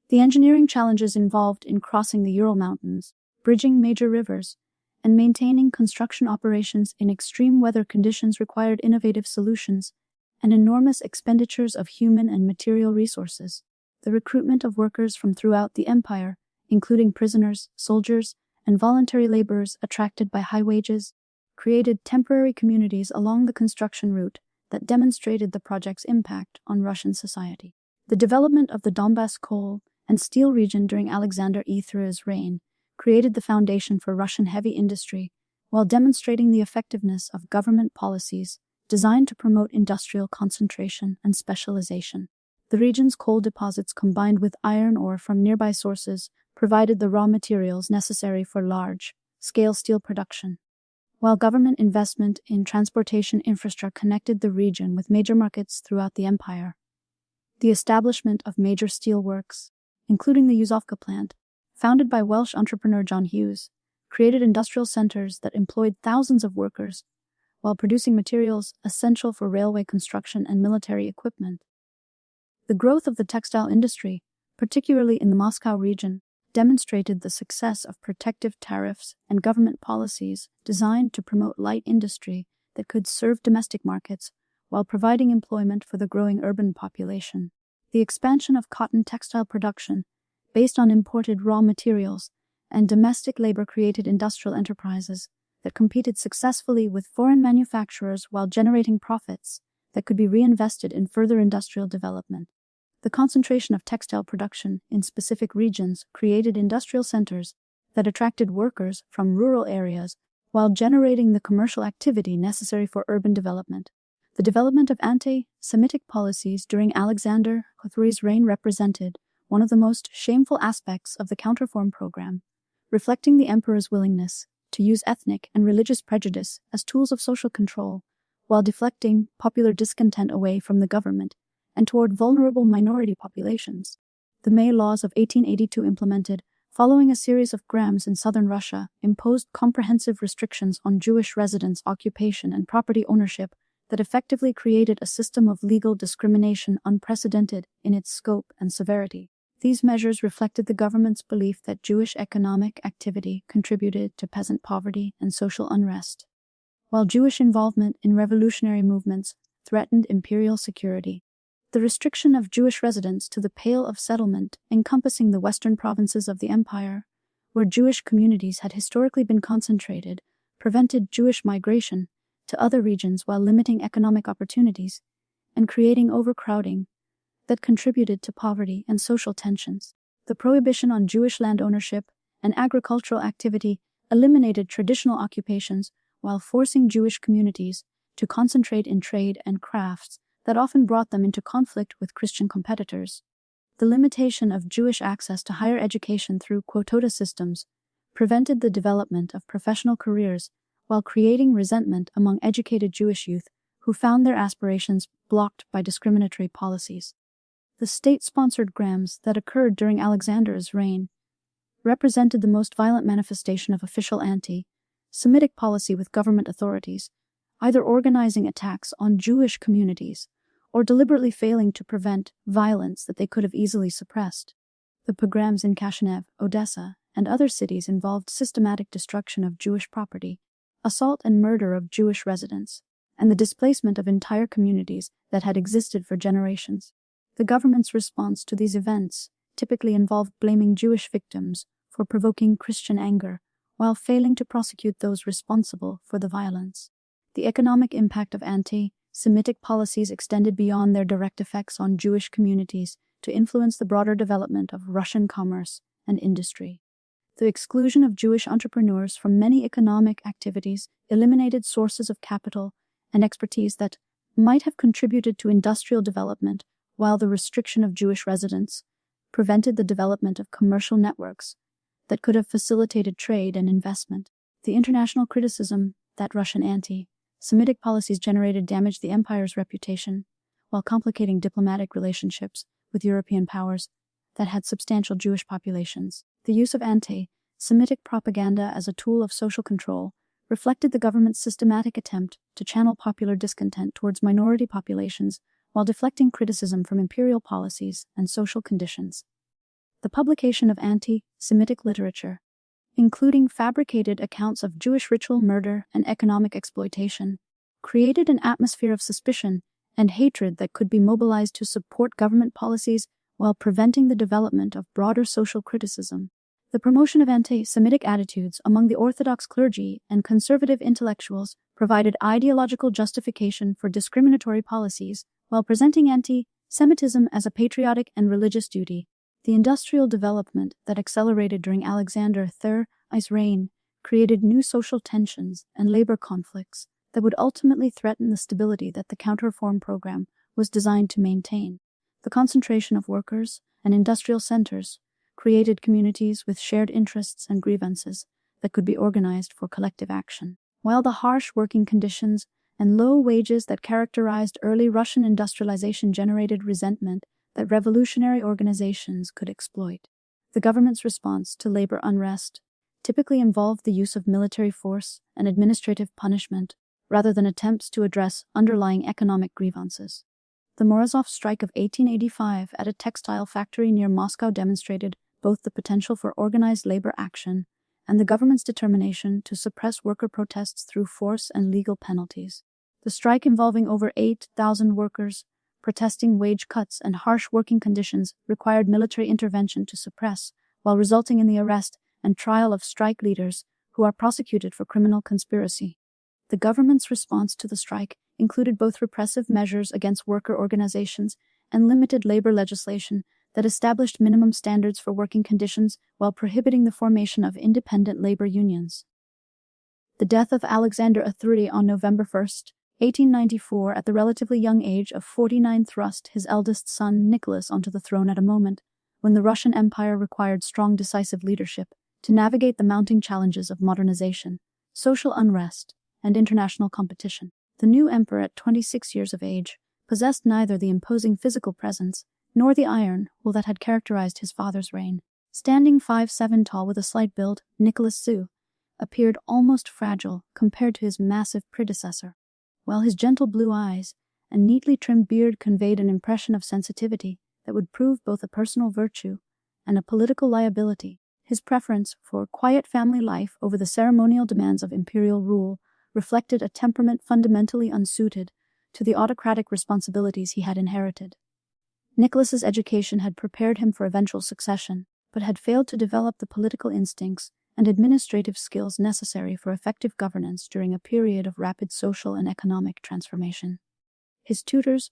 The engineering challenges involved in crossing the Ural Mountains, bridging major rivers, and maintaining construction operations in extreme weather conditions required innovative solutions and enormous expenditures of human and material resources. The recruitment of workers from throughout the empire, including prisoners, soldiers, and voluntary laborers attracted by high wages, created temporary communities along the construction route that demonstrated the project's impact on Russian society. The development of the Donbass coal and steel region during Alexander III's reign created the foundation for Russian heavy industry, while demonstrating the effectiveness of government policies designed to promote industrial concentration and specialization. The region's coal deposits, combined with iron ore from nearby sources, provided the raw materials necessary for large-scale steel production, while government investment in transportation infrastructure connected the region with major markets throughout the empire. The establishment of major steel works, including the Yuzovka plant, founded by Welsh entrepreneur John Hughes, created industrial centers that employed thousands of workers, while producing materials essential for railway construction and military equipment. The growth of the textile industry, particularly in the Moscow region, demonstrated the success of protective tariffs and government policies designed to promote light industry that could serve domestic markets while providing employment for the growing urban population. The expansion of cotton textile production, based on imported raw materials and domestic labor, created industrial enterprises that competed successfully with foreign manufacturers while generating profits that could be reinvested in further industrial development. The concentration of textile production in specific regions created industrial centers that attracted workers from rural areas while generating the commercial activity necessary for urban development. The development of anti-Semitic policies during Alexander III's reign represented one of the most shameful aspects of the counterform program, reflecting the emperor's willingness to use ethnic and religious prejudice as tools of social control, while deflecting popular discontent away from the government and toward vulnerable minority populations. The May laws of 1882, implemented following a series of pogroms in southern Russia, imposed comprehensive restrictions on Jewish residence, occupation, and property ownership that effectively created a system of legal discrimination unprecedented in its scope and severity. These measures reflected the government's belief that Jewish economic activity contributed to peasant poverty and social unrest, while Jewish involvement in revolutionary movements threatened imperial security. The restriction of Jewish residents to the Pale of Settlement, encompassing the western provinces of the empire, where Jewish communities had historically been concentrated, prevented Jewish migration to other regions while limiting economic opportunities and creating overcrowding that contributed to poverty and social tensions. The prohibition on Jewish land ownership and agricultural activity eliminated traditional occupations while forcing Jewish communities to concentrate in trade and crafts that often brought them into conflict with Christian competitors. The limitation of Jewish access to higher education through quota systems prevented the development of professional careers while creating resentment among educated Jewish youth who found their aspirations blocked by discriminatory policies. The state-sponsored pogroms that occurred during Alexander's reign represented the most violent manifestation of official anti-Semitic policy, with government authorities either organizing attacks on Jewish communities or deliberately failing to prevent violence that they could have easily suppressed. The pogroms in Kishinev, Odessa, and other cities involved systematic destruction of Jewish property, assault and murder of Jewish residents, and the displacement of entire communities that had existed for generations. The government's response to these events typically involved blaming Jewish victims for provoking Christian anger, while failing to prosecute those responsible for the violence. The economic impact of anti-Semitic policies extended beyond their direct effects on Jewish communities to influence the broader development of Russian commerce and industry. The exclusion of Jewish entrepreneurs from many economic activities eliminated sources of capital and expertise that might have contributed to industrial development, while the restriction of Jewish residents prevented the development of commercial networks that could have facilitated trade and investment. The international criticism that Russian anti-Semitic policies generated damaged the empire's reputation, while complicating diplomatic relationships with European powers that had substantial Jewish populations. The use of anti-Semitic propaganda as a tool of social control reflected the government's systematic attempt to channel popular discontent towards minority populations while deflecting criticism from imperial policies and social conditions. The publication of anti-Semitic literature, including fabricated accounts of Jewish ritual murder and economic exploitation, created an atmosphere of suspicion and hatred that could be mobilized to support government policies while preventing the development of broader social criticism. The promotion of anti-Semitic attitudes among the Orthodox clergy and conservative intellectuals provided ideological justification for discriminatory policies while presenting anti-Semitism as a patriotic and religious duty. The industrial development that accelerated during Alexander III's reign created new social tensions and labor conflicts that would ultimately threaten the stability that the counter-reform program was designed to maintain. The concentration of workers and industrial centers created communities with shared interests and grievances that could be organized for collective action. While the harsh working conditions and low wages that characterized early Russian industrialization generated resentment that revolutionary organizations could exploit, the government's response to labor unrest typically involved the use of military force and administrative punishment rather than attempts to address underlying economic grievances. The Morozov strike of 1885 at a textile factory near Moscow demonstrated both the potential for organized labor action and the government's determination to suppress worker protests through force and legal penalties. The strike, involving over 8,000 workers protesting wage cuts and harsh working conditions, required military intervention to suppress, while resulting in the arrest and trial of strike leaders who are prosecuted for criminal conspiracy. The government's response to the strike included both repressive measures against worker organizations and limited labor legislation that established minimum standards for working conditions while prohibiting the formation of independent labor unions. The death of Alexander III on November 1, 1894, at the relatively young age of 49, thrust his eldest son Nicholas onto the throne at a moment when the Russian Empire required strong, decisive leadership to navigate the mounting challenges of modernization, social unrest, and international competition. The new emperor, at 26 years of age, possessed neither the imposing physical presence nor the iron will that had characterized his father's reign. Standing 5'7" tall with a slight build, Nicholas II appeared almost fragile compared to his massive predecessor, while his gentle blue eyes and neatly trimmed beard conveyed an impression of sensitivity that would prove both a personal virtue and a political liability. His preference for quiet family life over the ceremonial demands of imperial rule reflected a temperament fundamentally unsuited to the autocratic responsibilities he had inherited. Nicholas's education had prepared him for eventual succession, but had failed to develop the political instincts and administrative skills necessary for effective governance during a period of rapid social and economic transformation. His tutors,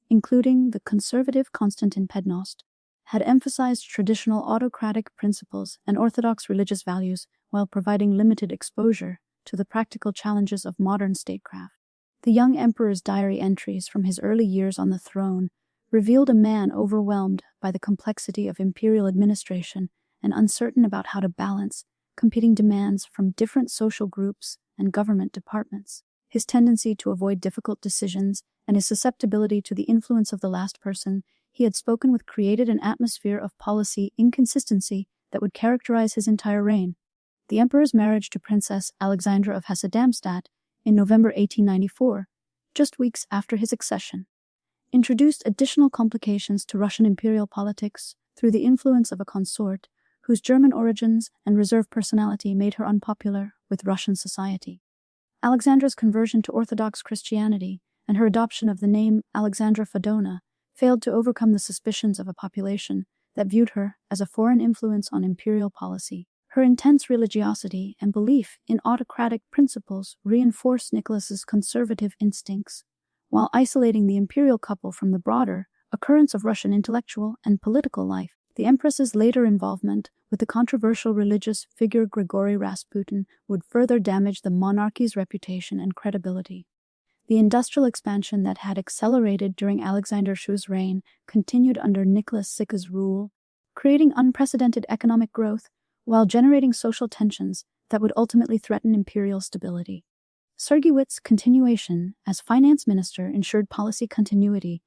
including the conservative Konstantin Pednost, had emphasized traditional autocratic principles and orthodox religious values while providing limited exposure to the practical challenges of modern statecraft. The young emperor's diary entries from his early years on the throne revealed a man overwhelmed by the complexity of imperial administration and uncertain about how to balance competing demands from different social groups and government departments. His tendency to avoid difficult decisions and his susceptibility to the influence of the last person he had spoken with created an atmosphere of policy inconsistency that would characterize his entire reign. The emperor's marriage to Princess Alexandra of Hesse-Darmstadt in November 1894, just weeks after his accession, introduced additional complications to Russian imperial politics through the influence of a consort whose German origins and reserved personality made her unpopular with Russian society. Alexandra's conversion to Orthodox Christianity and her adoption of the name Alexandra Fedona failed to overcome the suspicions of a population that viewed her as a foreign influence on imperial policy. Her intense religiosity and belief in autocratic principles reinforced Nicholas's conservative instincts, while isolating the imperial couple from the broader occurrence of Russian intellectual and political life. The empress's later involvement with the controversial religious figure Grigory Rasputin would further damage the monarchy's reputation and credibility. The industrial expansion that had accelerated during Alexander II's reign continued under Nicholas II's rule, creating unprecedented economic growth while generating social tensions that would ultimately threaten imperial stability. Sergiewicz's continuation as finance minister ensured policy continuity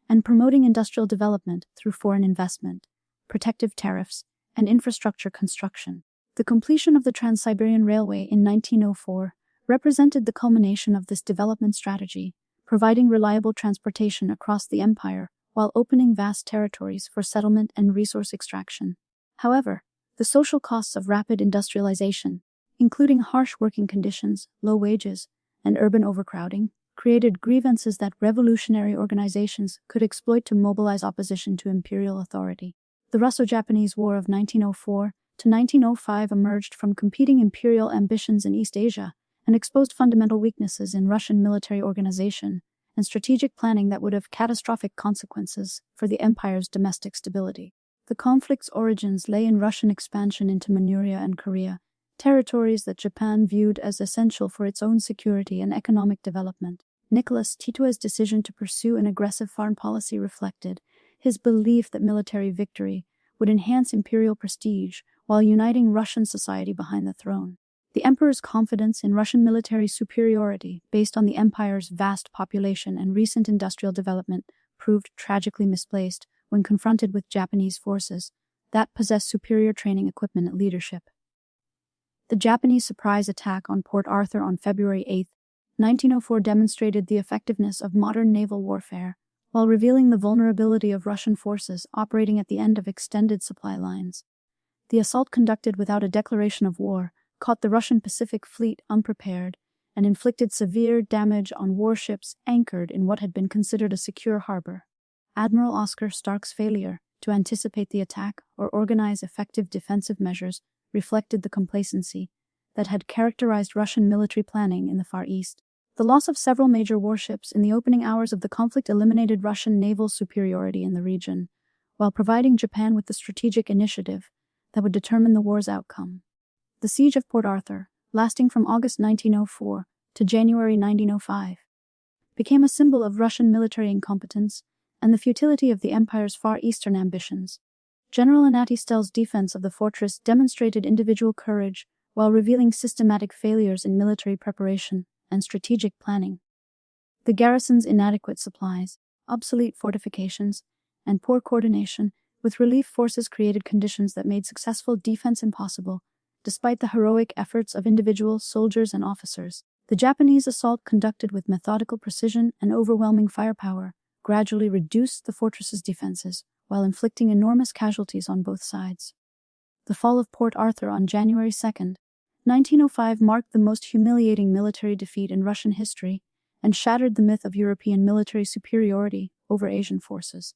and promoting industrial development through foreign investment, protective tariffs, and infrastructure construction. The completion of the Trans-Siberian Railway in 1904 represented the culmination of this development strategy, providing reliable transportation across the empire while opening vast territories for settlement and resource extraction. However, the social costs of rapid industrialization, including harsh working conditions, low wages, and urban overcrowding, created grievances that revolutionary organizations could exploit to mobilize opposition to imperial authority. The Russo-Japanese War of 1904 to 1905 emerged from competing imperial ambitions in East Asia and exposed fundamental weaknesses in Russian military organization and strategic planning that would have catastrophic consequences for the empire's domestic stability. The conflict's origins lay in Russian expansion into Manchuria and Korea, territories that Japan viewed as essential for its own security and economic development. Nicholas Tito's decision to pursue an aggressive foreign policy reflected his belief that military victory would enhance imperial prestige while uniting Russian society behind the throne. The emperor's confidence in Russian military superiority, based on the empire's vast population and recent industrial development, proved tragically misplaced when confronted with Japanese forces that possessed superior training, equipment, and leadership. The Japanese surprise attack on Port Arthur on February 8, 1904 demonstrated the effectiveness of modern naval warfare, while revealing the vulnerability of Russian forces operating at the end of extended supply lines. The assault, conducted without a declaration of war, caught the Russian Pacific Fleet unprepared and inflicted severe damage on warships anchored in what had been considered a secure harbor. Admiral Oscar Stark's failure to anticipate the attack or organize effective defensive measures reflected the complacency that had characterized Russian military planning in the Far East. The loss of several major warships in the opening hours of the conflict eliminated Russian naval superiority in the region, while providing Japan with the strategic initiative that would determine the war's outcome. The siege of Port Arthur, lasting from August 1904 to January 1905, became a symbol of Russian military incompetence and the futility of the empire's Far Eastern ambitions. General Anatystel's defense of the fortress demonstrated individual courage while revealing systematic failures in military preparation and strategic planning. The garrison's inadequate supplies, obsolete fortifications, and poor coordination with relief forces created conditions that made successful defense impossible, despite the heroic efforts of individual soldiers and officers. The Japanese assault, conducted with methodical precision and overwhelming firepower, gradually reduced the fortress's defenses, while inflicting enormous casualties on both sides. The fall of Port Arthur on January 2, 1905 marked the most humiliating military defeat in Russian history and shattered the myth of European military superiority over Asian forces.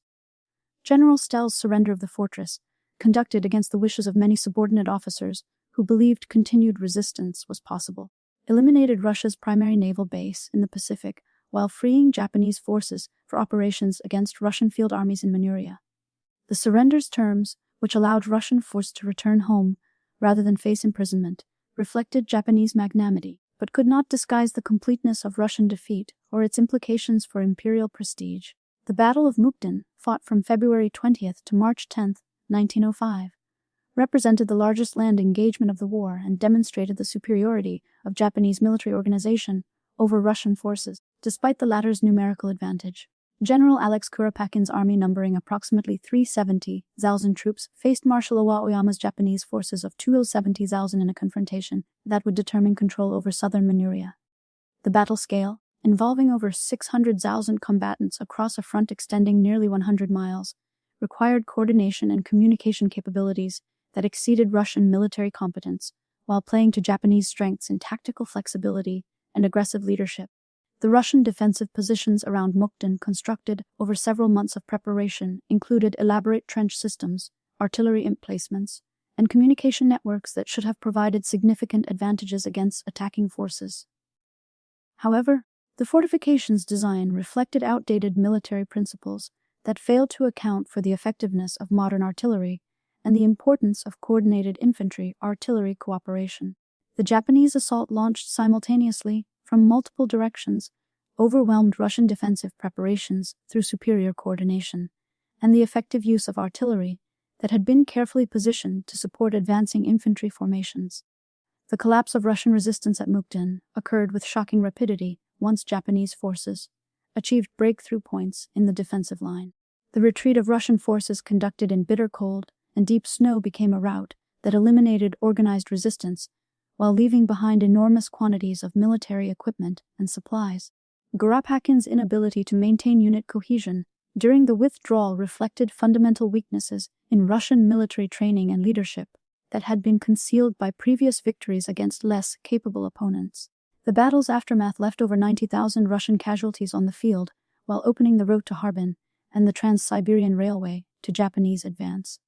General Stell's surrender of the fortress, conducted against the wishes of many subordinate officers who believed continued resistance was possible, eliminated Russia's primary naval base in the Pacific while freeing Japanese forces for operations against Russian field armies in Manchuria. The surrender's terms, which allowed Russian forces to return home rather than face imprisonment, reflected Japanese magnanimity, but could not disguise the completeness of Russian defeat or its implications for imperial prestige. The Battle of Mukden, fought from February 20th to March 10th, 1905, represented the largest land engagement of the war and demonstrated the superiority of Japanese military organization over Russian forces, despite the latter's numerical advantage. General Alex Kuropakin's army, numbering approximately 370,000 troops, faced Marshal Owa Oyama's Japanese forces of 270,000 in a confrontation that would determine control over southern Manchuria. The battle scale, involving over 600,000 combatants across a front extending nearly 100 miles, required coordination and communication capabilities that exceeded Russian military competence, while playing to Japanese strengths in tactical flexibility and aggressive leadership. The Russian defensive positions around Mukden, constructed over several months of preparation, included elaborate trench systems, artillery emplacements, and communication networks that should have provided significant advantages against attacking forces. However, the fortifications' design reflected outdated military principles that failed to account for the effectiveness of modern artillery and the importance of coordinated infantry-artillery cooperation. The Japanese assault, launched simultaneously from multiple directions, overwhelmed Russian defensive preparations through superior coordination and the effective use of artillery that had been carefully positioned to support advancing infantry formations. The collapse of Russian resistance at Mukden occurred with shocking rapidity once Japanese forces achieved breakthrough points in the defensive line. The retreat of Russian forces conducted in bitter cold and deep snow became a rout that eliminated organized resistance while leaving behind enormous quantities of military equipment and supplies. Goropakin's inability to maintain unit cohesion during the withdrawal reflected fundamental weaknesses in Russian military training and leadership that had been concealed by previous victories against less capable opponents. The battle's aftermath left over 90,000 Russian casualties on the field, while opening the road to Harbin and the Trans-Siberian Railway to Japanese advance.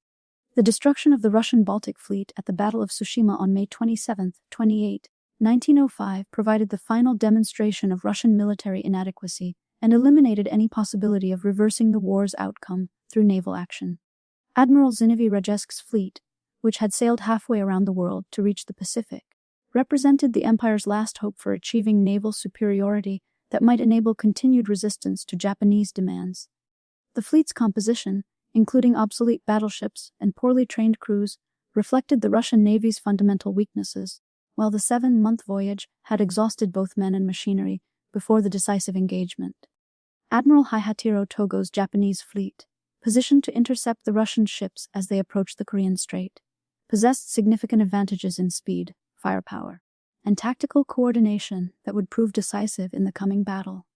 The destruction of the Russian Baltic Fleet at the Battle of Tsushima on May 27, 28, 1905 provided the final demonstration of Russian military inadequacy and eliminated any possibility of reversing the war's outcome through naval action. Admiral Zinovy Rejesk's fleet, which had sailed halfway around the world to reach the Pacific, represented the empire's last hope for achieving naval superiority that might enable continued resistance to Japanese demands. The fleet's composition, including obsolete battleships and poorly trained crews, reflected the Russian Navy's fundamental weaknesses, while the 7-month voyage had exhausted both men and machinery before the decisive engagement. Admiral Heihatiro Togo's Japanese fleet, positioned to intercept the Russian ships as they approached the Korean Strait, possessed significant advantages in speed, firepower, and tactical coordination that would prove decisive in the coming battle.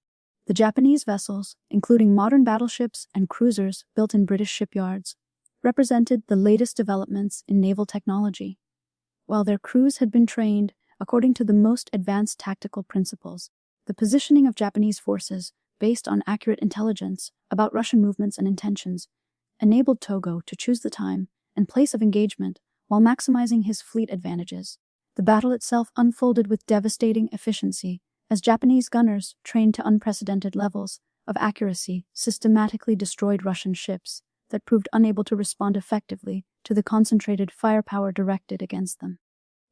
The Japanese vessels, including modern battleships and cruisers built in British shipyards, represented the latest developments in naval technology. While their crews had been trained according to the most advanced tactical principles, the positioning of Japanese forces, based on accurate intelligence about Russian movements and intentions, enabled Togo to choose the time and place of engagement while maximizing his fleet advantages. The battle itself unfolded with devastating efficiency, as Japanese gunners, trained to unprecedented levels of accuracy, systematically destroyed Russian ships that proved unable to respond effectively to the concentrated firepower directed against them.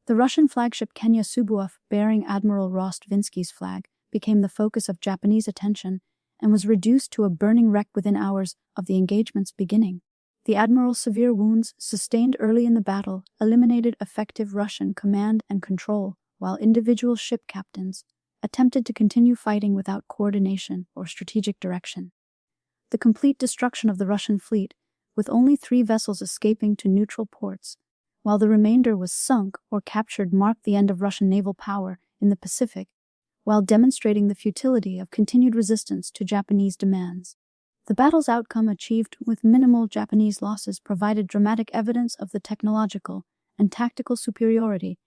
The Russian flagship Kenya Subuof, bearing Admiral Rostvinsky's flag, became the focus of Japanese attention and was reduced to a burning wreck within hours of the engagement's beginning. The admiral's severe wounds, sustained early in the battle, eliminated effective Russian command and control, while individual ship captains attempted to continue fighting without coordination or strategic direction. The complete destruction of the Russian fleet, with only 3 vessels escaping to neutral ports, while the remainder was sunk or captured, marked the end of Russian naval power in the Pacific, while demonstrating the futility of continued resistance to Japanese demands. The battle's outcome, achieved with minimal Japanese losses, provided dramatic evidence of the technological and tactical superiority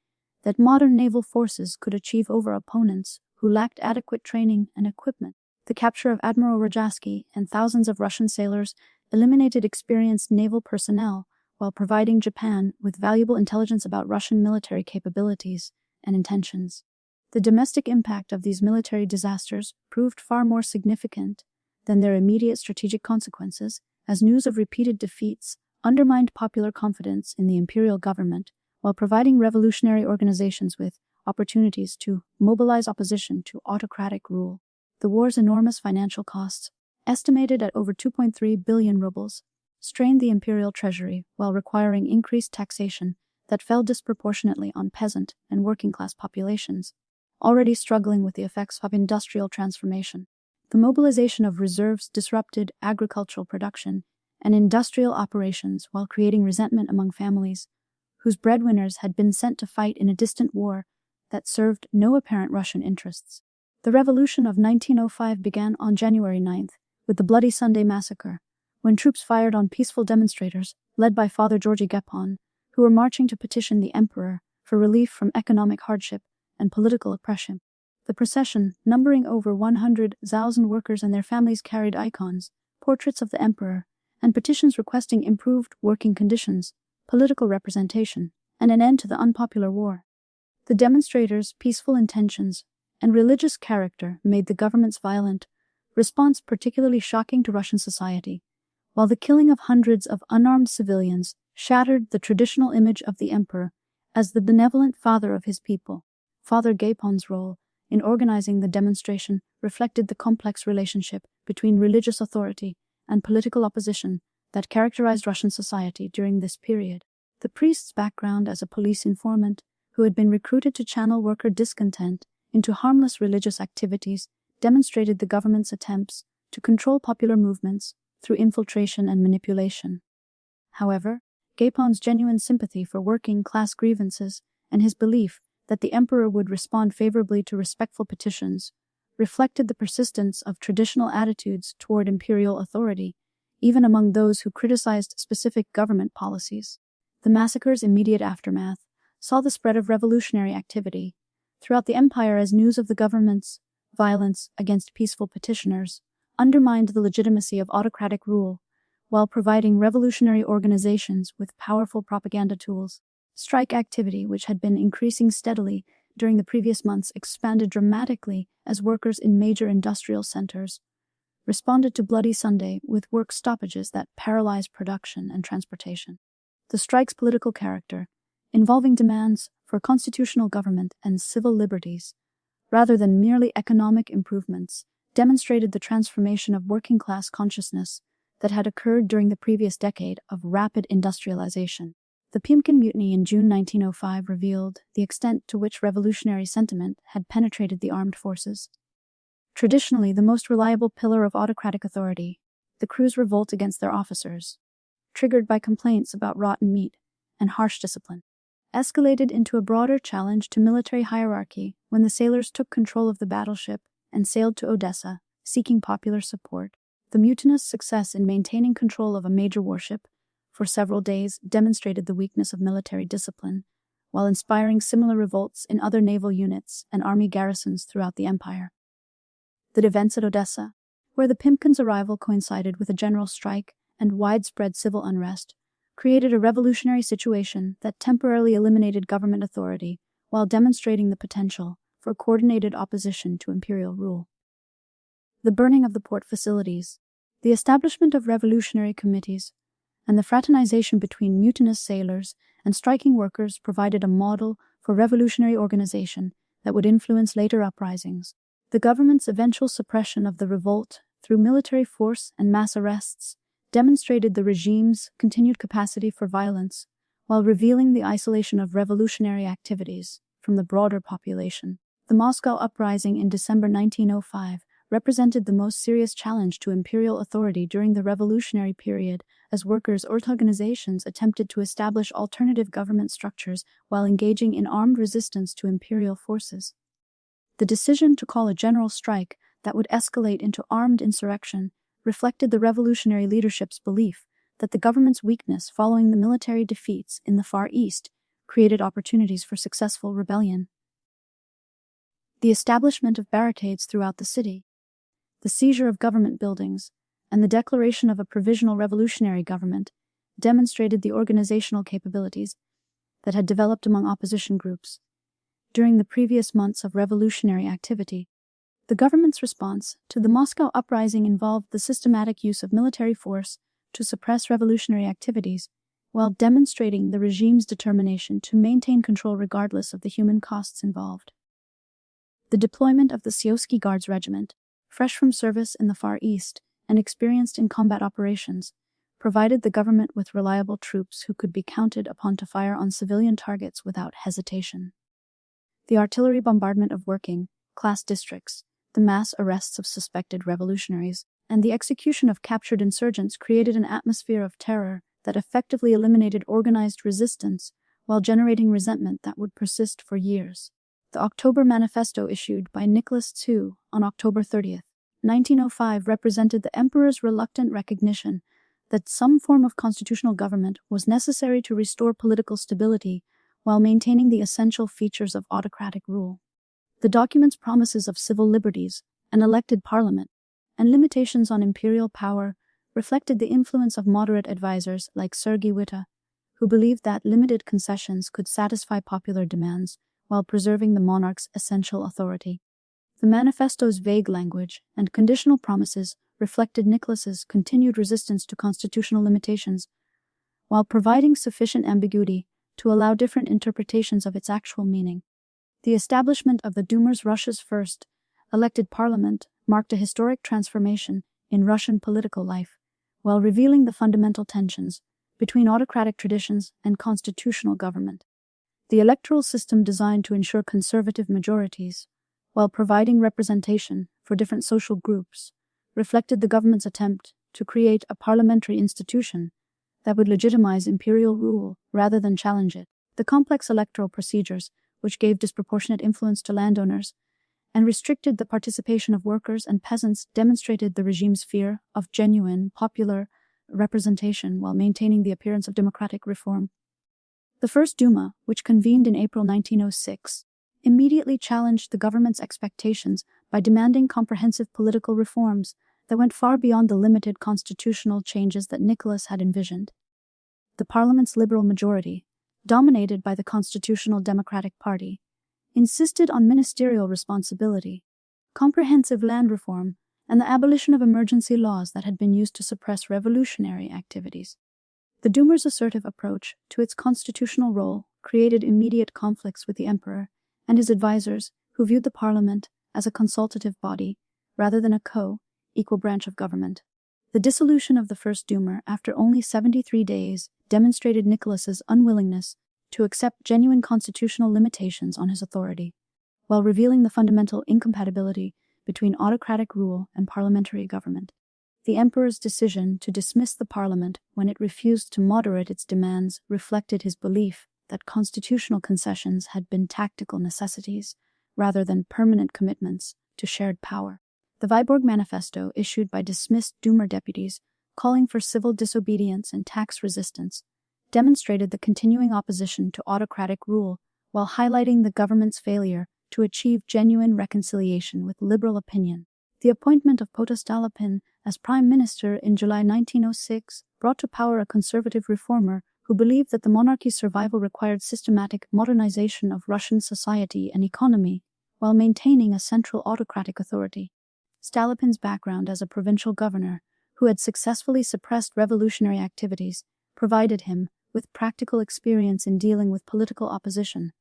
that modern naval forces could achieve over opponents who lacked adequate training and equipment. The capture of Admiral Rejasky and thousands of Russian sailors eliminated experienced naval personnel while providing Japan with valuable intelligence about Russian military capabilities and intentions. The domestic impact of these military disasters proved far more significant than their immediate strategic consequences, as news of repeated defeats undermined popular confidence in the imperial government while providing revolutionary organizations with opportunities to mobilize opposition to autocratic rule. The war's enormous financial costs, estimated at over 2.3 billion rubles, strained the imperial treasury while requiring increased taxation that fell disproportionately on peasant and working-class populations, already struggling with the effects of industrial transformation. The mobilization of reserves disrupted agricultural production and industrial operations while creating resentment among families whose breadwinners had been sent to fight in a distant war that served no apparent Russian interests. The revolution of 1905 began on January 9th with the Bloody Sunday massacre, when troops fired on peaceful demonstrators led by Father Georgy Gepon, who were marching to petition the emperor for relief from economic hardship and political oppression. The procession, numbering over 100,000 workers and their families, carried icons, portraits of the emperor, and petitions requesting improved working conditions, political representation, and an end to the unpopular war. The demonstrators' peaceful intentions and religious character made the government's violent response particularly shocking to Russian society, while the killing of hundreds of unarmed civilians shattered the traditional image of the emperor as the benevolent father of his people. Father Gepon's role in organizing the demonstration reflected the complex relationship between religious authority and political opposition that characterized Russian society during this period. The priest's background as a police informant, who had been recruited to channel worker discontent into harmless religious activities, demonstrated the government's attempts to control popular movements through infiltration and manipulation. However, Gapon's genuine sympathy for working-class grievances and his belief that the emperor would respond favorably to respectful petitions reflected the persistence of traditional attitudes toward imperial authority, even among those who criticized specific government policies. The massacre's immediate aftermath saw the spread of revolutionary activity throughout the empire as news of the government's violence against peaceful petitioners undermined the legitimacy of autocratic rule, while providing revolutionary organizations with powerful propaganda tools. Strike activity, which had been increasing steadily during the previous months, expanded dramatically as workers in major industrial centers responded to Bloody Sunday with work stoppages that paralyzed production and transportation. The strike's political character, involving demands for constitutional government and civil liberties, rather than merely economic improvements, demonstrated the transformation of working-class consciousness that had occurred during the previous decade of rapid industrialization. The Pymkin Mutiny in June 1905 revealed the extent to which revolutionary sentiment had penetrated the armed forces. Traditionally the most reliable pillar of autocratic authority, the crew's revolt against their officers, triggered by complaints about rotten meat and harsh discipline, escalated into a broader challenge to military hierarchy when the sailors took control of the battleship and sailed to Odessa, seeking popular support. The mutinous success in maintaining control of a major warship for several days demonstrated the weakness of military discipline, while inspiring similar revolts in other naval units and army garrisons throughout the empire. The events at Odessa, where the Pymkin's arrival coincided with a general strike and widespread civil unrest, created a revolutionary situation that temporarily eliminated government authority while demonstrating the potential for coordinated opposition to imperial rule. The burning of the port facilities, the establishment of revolutionary committees, and the fraternization between mutinous sailors and striking workers provided a model for revolutionary organization that would influence later uprisings. The government's eventual suppression of the revolt through military force and mass arrests demonstrated the regime's continued capacity for violence, while revealing the isolation of revolutionary activities from the broader population. The Moscow uprising in December 1905 represented the most serious challenge to imperial authority during the revolutionary period, as workers' organizations attempted to establish alternative government structures while engaging in armed resistance to imperial forces. The decision to call a general strike that would escalate into armed insurrection reflected the revolutionary leadership's belief that the government's weakness following the military defeats in the Far East created opportunities for successful rebellion. The establishment of barricades throughout the city, the seizure of government buildings, and the declaration of a provisional revolutionary government demonstrated the organizational capabilities that had developed among opposition groups during the previous months of revolutionary activity. The government's response to the Moscow uprising involved the systematic use of military force to suppress revolutionary activities, while demonstrating the regime's determination to maintain control regardless of the human costs involved. The deployment of the Siosky Guards Regiment, fresh from service in the Far East and experienced in combat operations, provided the government with reliable troops who could be counted upon to fire on civilian targets without hesitation. The artillery bombardment of working-class districts, the mass arrests of suspected revolutionaries, and the execution of captured insurgents created an atmosphere of terror that effectively eliminated organized resistance while generating resentment that would persist for years. The October Manifesto issued by Nicholas II on October 30, 1905 represented the emperor's reluctant recognition that some form of constitutional government was necessary to restore political stability while maintaining the essential features of autocratic rule. The document's promises of civil liberties, an elected parliament, and limitations on imperial power reflected the influence of moderate advisors like Sergei Witta, who believed that limited concessions could satisfy popular demands while preserving the monarch's essential authority. The manifesto's vague language and conditional promises reflected Nicholas's continued resistance to constitutional limitations, while providing sufficient ambiguity to allow different interpretations of its actual meaning. The establishment of the Duma's Russia's first elected parliament marked a historic transformation in Russian political life, while revealing the fundamental tensions between autocratic traditions and constitutional government. The electoral system designed to ensure conservative majorities, while providing representation for different social groups, reflected the government's attempt to create a parliamentary institution that would legitimize imperial rule rather than challenge it. The complex electoral procedures, which gave disproportionate influence to landowners and restricted the participation of workers and peasants, demonstrated the regime's fear of genuine popular representation while maintaining the appearance of democratic reform. The First Duma, which convened in April 1906, immediately challenged the government's expectations by demanding comprehensive political reforms that went far beyond the limited constitutional changes that Nicholas had envisioned. The parliament's liberal majority, dominated by the Constitutional Democratic Party, insisted on ministerial responsibility, comprehensive land reform, and the abolition of emergency laws that had been used to suppress revolutionary activities. The Duma's assertive approach to its constitutional role created immediate conflicts with the emperor and his advisors, who viewed the parliament as a consultative body rather than a co-equal branch of government. The dissolution of the First Duma after only 73 days demonstrated Nicholas's unwillingness to accept genuine constitutional limitations on his authority, while revealing the fundamental incompatibility between autocratic rule and parliamentary government. The emperor's decision to dismiss the parliament when it refused to moderate its demands reflected his belief that constitutional concessions had been tactical necessities rather than permanent commitments to shared power. The Viborg Manifesto, issued by dismissed Duma deputies, calling for civil disobedience and tax resistance, demonstrated the continuing opposition to autocratic rule while highlighting the government's failure to achieve genuine reconciliation with liberal opinion. The appointment of Stolypin as prime minister in July 1906 brought to power a conservative reformer who believed that the monarchy's survival required systematic modernization of Russian society and economy while maintaining a central autocratic authority. Stolypin's background as a provincial governor, who had successfully suppressed revolutionary activities, provided him with practical experience in dealing with political opposition,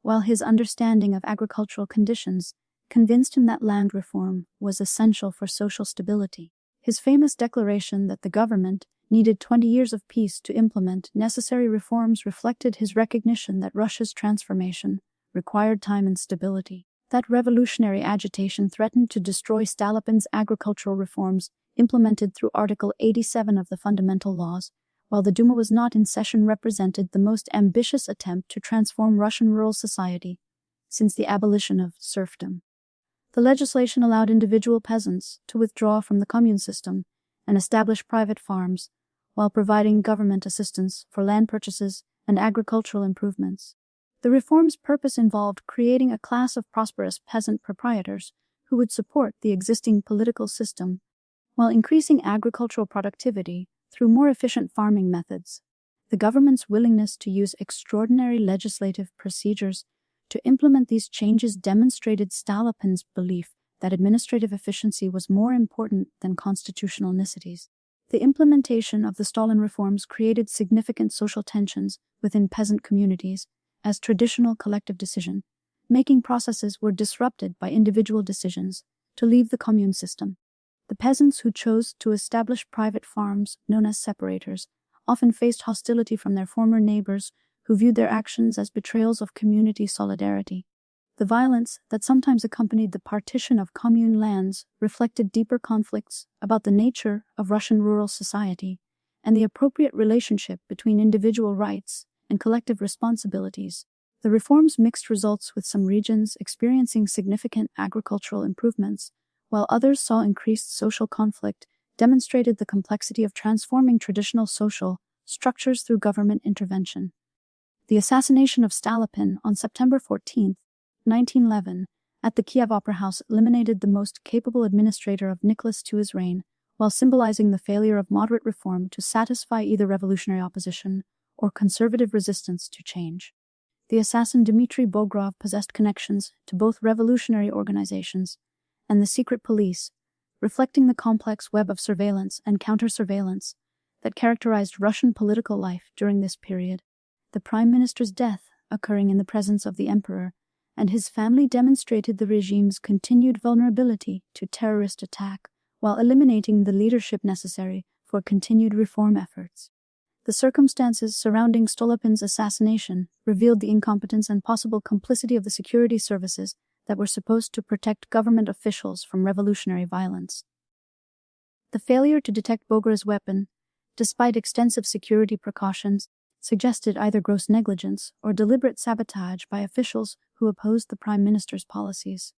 while his understanding of agricultural conditions convinced him that land reform was essential for social stability. His famous declaration that the government needed 20 years of peace to implement necessary reforms reflected his recognition that Russia's transformation required time and stability. That revolutionary agitation threatened to destroy Stolypin's agricultural reforms implemented through Article 87 of the Fundamental Laws, while the Duma was not in session, represented the most ambitious attempt to transform Russian rural society since the abolition of serfdom. The legislation allowed individual peasants to withdraw from the commune system and establish private farms, while providing government assistance for land purchases and agricultural improvements. The reform's purpose involved creating a class of prosperous peasant proprietors who would support the existing political system, while increasing agricultural productivity through more efficient farming methods. The government's willingness to use extraordinary legislative procedures to implement these changes demonstrated Stolypin's belief that administrative efficiency was more important than constitutional necessities. The implementation of the Stalin reforms created significant social tensions within peasant communities, as traditional collective decision-making processes were disrupted by individual decisions to leave the commune system. The peasants who chose to establish private farms, known as separators, often faced hostility from their former neighbors who viewed their actions as betrayals of community solidarity. The violence that sometimes accompanied the partition of commune lands reflected deeper conflicts about the nature of Russian rural society and the appropriate relationship between individual rights and collective responsibilities. The reforms mixed results, with some regions experiencing significant agricultural improvements, while others saw increased social conflict, demonstrated the complexity of transforming traditional social structures through government intervention. The assassination of Stolypin on September 14, 1911, at the Kiev Opera House eliminated the most capable administrator of Nicholas II's reign, while symbolizing the failure of moderate reform to satisfy either revolutionary opposition or conservative resistance to change. The assassin Dmitry Bogrov possessed connections to both revolutionary organizations and the secret police, reflecting the complex web of surveillance and counter-surveillance that characterized Russian political life during this period. The prime minister's death, occurring in the presence of the emperor, and his family demonstrated the regime's continued vulnerability to terrorist attack, while eliminating the leadership necessary for continued reform efforts. The circumstances surrounding Stolypin's assassination revealed the incompetence and possible complicity of the security services that were supposed to protect government officials from revolutionary violence. The failure to detect Bogara's weapon, despite extensive security precautions, suggested either gross negligence or deliberate sabotage by officials who opposed the Prime Minister's policies.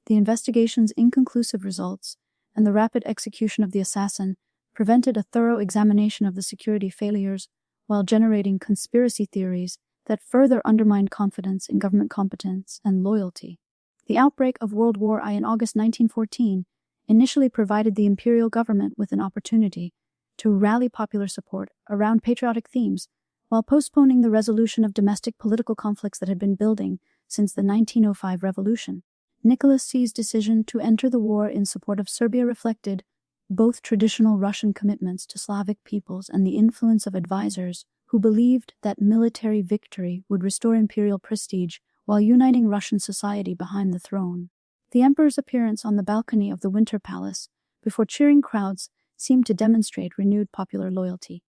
The investigation's inconclusive results and the rapid execution of the assassin prevented a thorough examination of the security failures while generating conspiracy theories that further undermined confidence in government competence and loyalty. The outbreak of World War I in August 1914 initially provided the imperial government with an opportunity to rally popular support around patriotic themes while postponing the resolution of domestic political conflicts that had been building since the 1905 revolution. Nicholas C's decision to enter the war in support of Serbia reflected both traditional Russian commitments to Slavic peoples and the influence of advisors who believed that military victory would restore imperial prestige while uniting Russian society behind the throne. The emperor's appearance on the balcony of the Winter Palace before cheering crowds seemed to demonstrate renewed popular loyalty,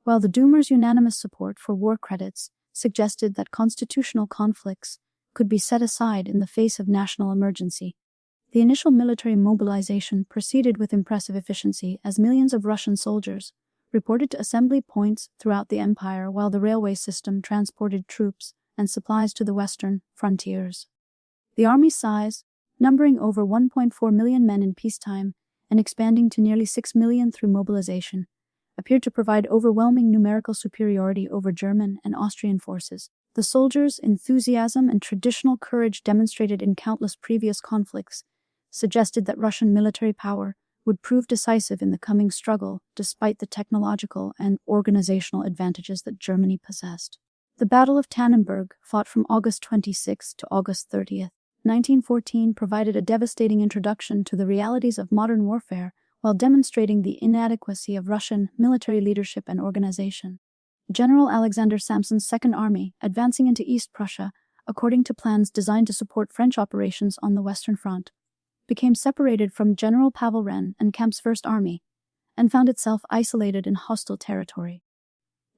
while the Duma's unanimous support for war credits suggested that constitutional conflicts could be set aside in the face of national emergency. The initial military mobilization proceeded with impressive efficiency as millions of Russian soldiers reported to assembly points throughout the empire while the railway system transported troops and supplies to the western frontiers. The army's size, numbering over 1.4 million men in peacetime and expanding to nearly 6 million through mobilization, appeared to provide overwhelming numerical superiority over German and Austrian forces. The soldiers' enthusiasm and traditional courage demonstrated in countless previous conflicts suggested that Russian military power would prove decisive in the coming struggle despite the technological and organizational advantages that Germany possessed. The Battle of Tannenberg, fought from August 26 to August 30, 1914, provided a devastating introduction to the realities of modern warfare while demonstrating the inadequacy of Russian military leadership and organization. General Alexander Samson's Second Army, advancing into East Prussia, according to plans designed to support French operations on the Western Front, became separated from General Pavel Wren and Kemp's First Army, and found itself isolated in hostile territory.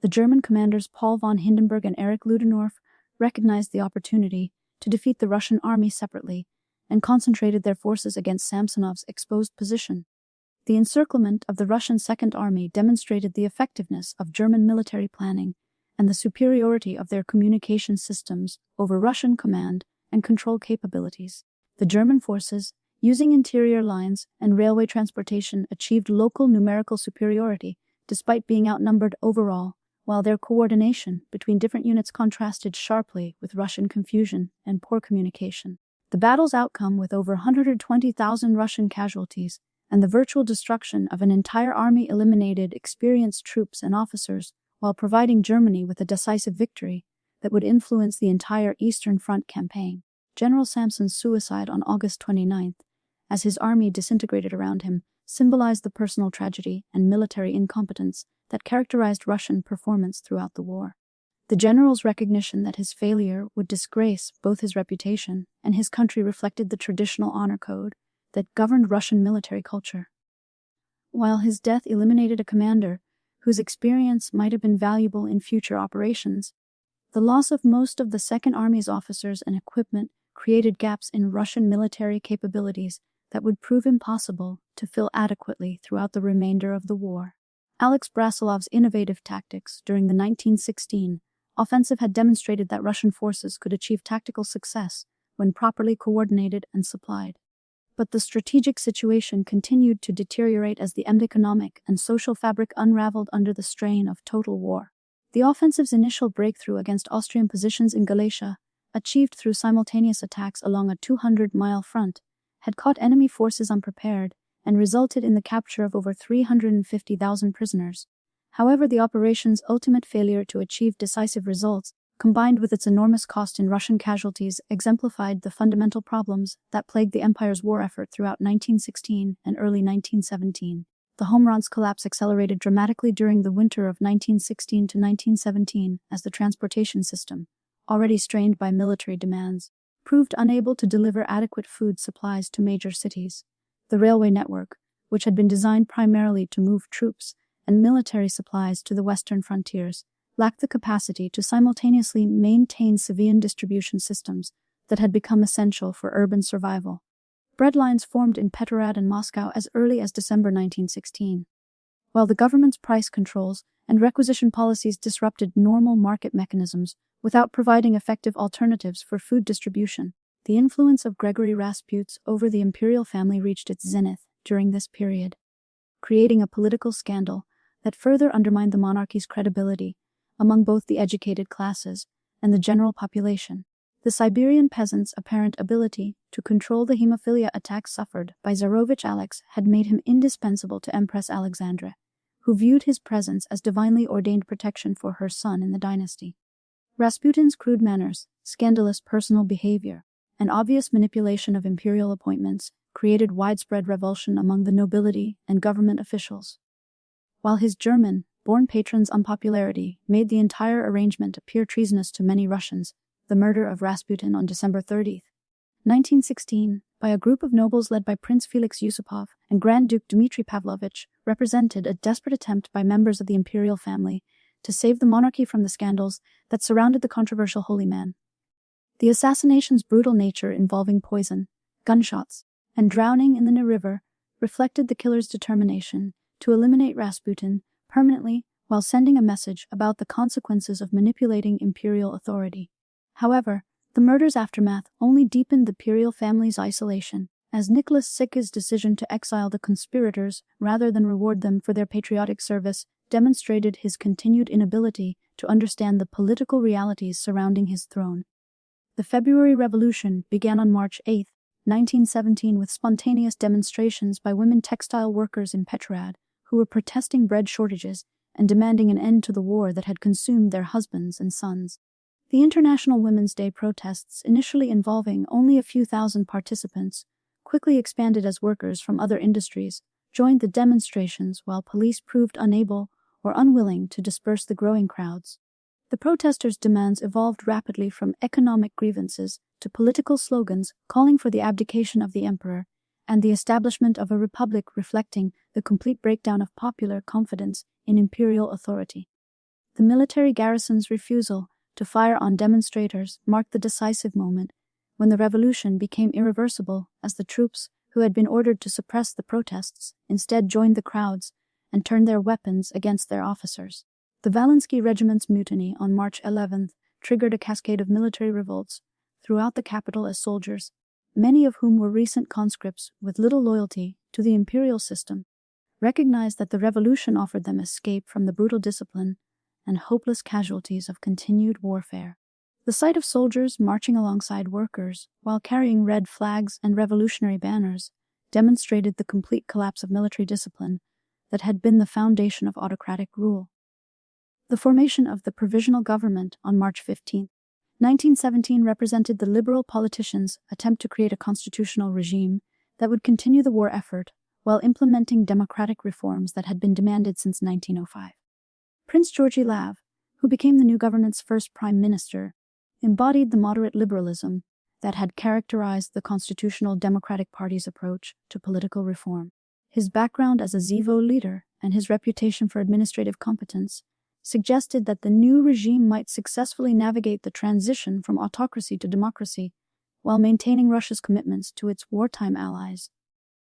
The German commanders Paul von Hindenburg and Erich Ludendorff recognized the opportunity to defeat the Russian army separately and concentrated their forces against Samsonov's exposed position. The encirclement of the Russian Second Army demonstrated the effectiveness of German military planning and the superiority of their communication systems over Russian command and control capabilities. The German forces, using interior lines and railway transportation, achieved local numerical superiority despite being outnumbered overall, while their coordination between different units contrasted sharply with Russian confusion and poor communication. The battle's outcome, with over 120,000 Russian casualties and the virtual destruction of an entire army, eliminated experienced troops and officers while providing Germany with a decisive victory that would influence the entire Eastern Front campaign. General Samson's suicide on August 29th, as his army disintegrated around him, symbolized the personal tragedy and military incompetence that characterized Russian performance throughout the war. The general's recognition that his failure would disgrace both his reputation and his country reflected the traditional honor code that governed Russian military culture. While his death eliminated a commander whose experience might have been valuable in future operations, the loss of most of the Second Army's officers and equipment created gaps in Russian military capabilities that would prove impossible to fill adequately throughout the remainder of the war. Alex Brasilov's innovative tactics during the 1916 offensive had demonstrated that Russian forces could achieve tactical success when properly coordinated and supplied. But the strategic situation continued to deteriorate as the economic and social fabric unraveled under the strain of total war. The offensive's initial breakthrough against Austrian positions in Galicia, achieved through simultaneous attacks along a 200-mile front, had caught enemy forces unprepared and resulted in the capture of over 350,000 prisoners. However, the operation's ultimate failure to achieve decisive results, combined with its enormous cost in Russian casualties, exemplified the fundamental problems that plagued the empire's war effort throughout 1916 and early 1917. The Homeron's collapse accelerated dramatically during the winter of 1916 to 1917 as the transportation system, already strained by military demands, proved unable to deliver adequate food supplies to major cities. The railway network, which had been designed primarily to move troops and military supplies to the western frontiers, lacked the capacity to simultaneously maintain civilian distribution systems that had become essential for urban survival. Breadlines formed in Petrograd and Moscow as early as December 1916. While the government's price controls and requisition policies disrupted normal market mechanisms without providing effective alternatives for food distribution, the influence of Gregory Rasputin over the imperial family reached its zenith during this period, creating a political scandal that further undermined the monarchy's credibility among both the educated classes and the general population. The Siberian peasants' apparent ability to control the hemophilia attacks suffered by Tsarevich Alex had made him indispensable to Empress Alexandra, who viewed his presence as divinely ordained protection for her son in the dynasty. Rasputin's crude manners, scandalous personal behavior, and obvious manipulation of imperial appointments created widespread revulsion among the nobility and government officials. While his German-born patron's unpopularity made the entire arrangement appear treasonous to many Russians, the murder of Rasputin on December 30, 1916, by a group of nobles led by Prince Felix Yusupov and Grand Duke Dmitry Pavlovich represented a desperate attempt by members of the imperial family to save the monarchy from the scandals that surrounded the controversial holy man. The assassination's brutal nature, involving poison, gunshots, and drowning in the Neva River, reflected the killer's determination to eliminate Rasputin permanently while sending a message about the consequences of manipulating imperial authority. However, the murder's aftermath only deepened the imperial family's isolation, as Nicholas Sikha's decision to exile the conspirators rather than reward them for their patriotic service demonstrated his continued inability to understand the political realities surrounding his throne. The February Revolution began on March 8, 1917, with spontaneous demonstrations by women textile workers in Petrograd who were protesting bread shortages and demanding an end to the war that had consumed their husbands and sons. The International Women's Day protests, initially involving only a few thousand participants, quickly expanded as workers from other industries joined the demonstrations while police proved unable or unwilling to disperse the growing crowds. The protesters' demands evolved rapidly from economic grievances to political slogans calling for the abdication of the emperor and the establishment of a republic, reflecting the complete breakdown of popular confidence in imperial authority. The military garrison's refusal to fire on demonstrators marked the decisive moment when the revolution became irreversible, as the troops, who had been ordered to suppress the protests, instead joined the crowds and turned their weapons against their officers. The Valensky Regiment's mutiny on March 11 triggered a cascade of military revolts throughout the capital as soldiers, many of whom were recent conscripts with little loyalty to the imperial system, recognized that the revolution offered them escape from the brutal discipline and hopeless casualties of continued warfare. The sight of soldiers marching alongside workers while carrying red flags and revolutionary banners demonstrated the complete collapse of military discipline that had been the foundation of autocratic rule. The formation of the Provisional Government on March 15, 1917 represented the liberal politicians' attempt to create a constitutional regime that would continue the war effort while implementing democratic reforms that had been demanded since 1905. Prince Georgy Lav, who became the new government's first prime minister, embodied the moderate liberalism that had characterized the Constitutional Democratic Party's approach to political reform. His background as a Zivo leader and his reputation for administrative competence suggested that the new regime might successfully navigate the transition from autocracy to democracy while maintaining Russia's commitments to its wartime allies.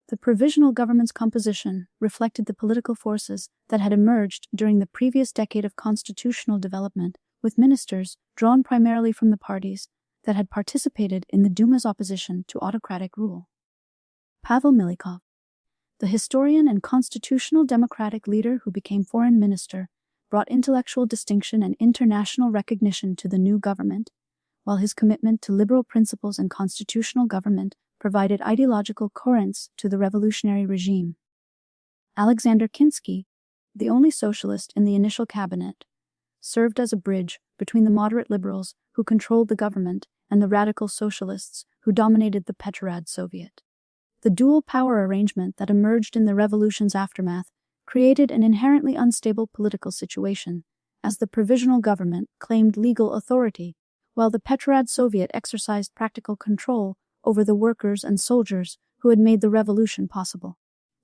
The provisional government's composition reflected the political forces that had emerged during the previous decade of constitutional development, with ministers drawn primarily from the parties that had participated in the Duma's opposition to autocratic rule. Pavel Milikov, the historian and constitutional democratic leader who became foreign minister, brought intellectual distinction and international recognition to the new government, while his commitment to liberal principles and constitutional government provided ideological coherence to the revolutionary regime. Alexander Kinsky, the only socialist in the initial cabinet, served as a bridge between the moderate liberals who controlled the government and the radical socialists who dominated the Petrograd Soviet. The dual power arrangement that emerged in the revolution's aftermath created an inherently unstable political situation, as the provisional government claimed legal authority, while the Petrograd Soviet exercised practical control over the workers and soldiers who had made the revolution possible.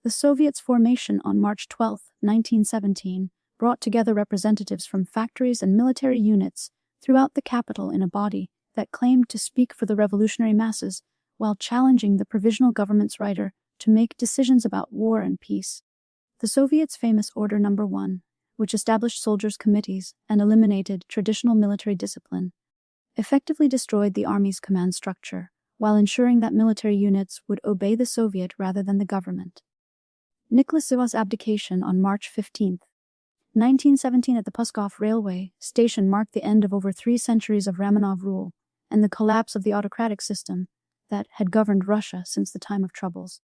The Soviets' formation on March 12, 1917, brought together representatives from factories and military units throughout the capital in a body that claimed to speak for the revolutionary masses while challenging the provisional government's right to make decisions about war and peace. The Soviets' famous Order No. 1, which established soldiers' committees and eliminated traditional military discipline, effectively destroyed the army's command structure, while ensuring that military units would obey the Soviet rather than the government. Nicholas II's abdication on March 15, 1917 at the Pskov railway station marked the end of over 3 centuries of Romanov rule and the collapse of the autocratic system that had governed Russia since the time of troubles.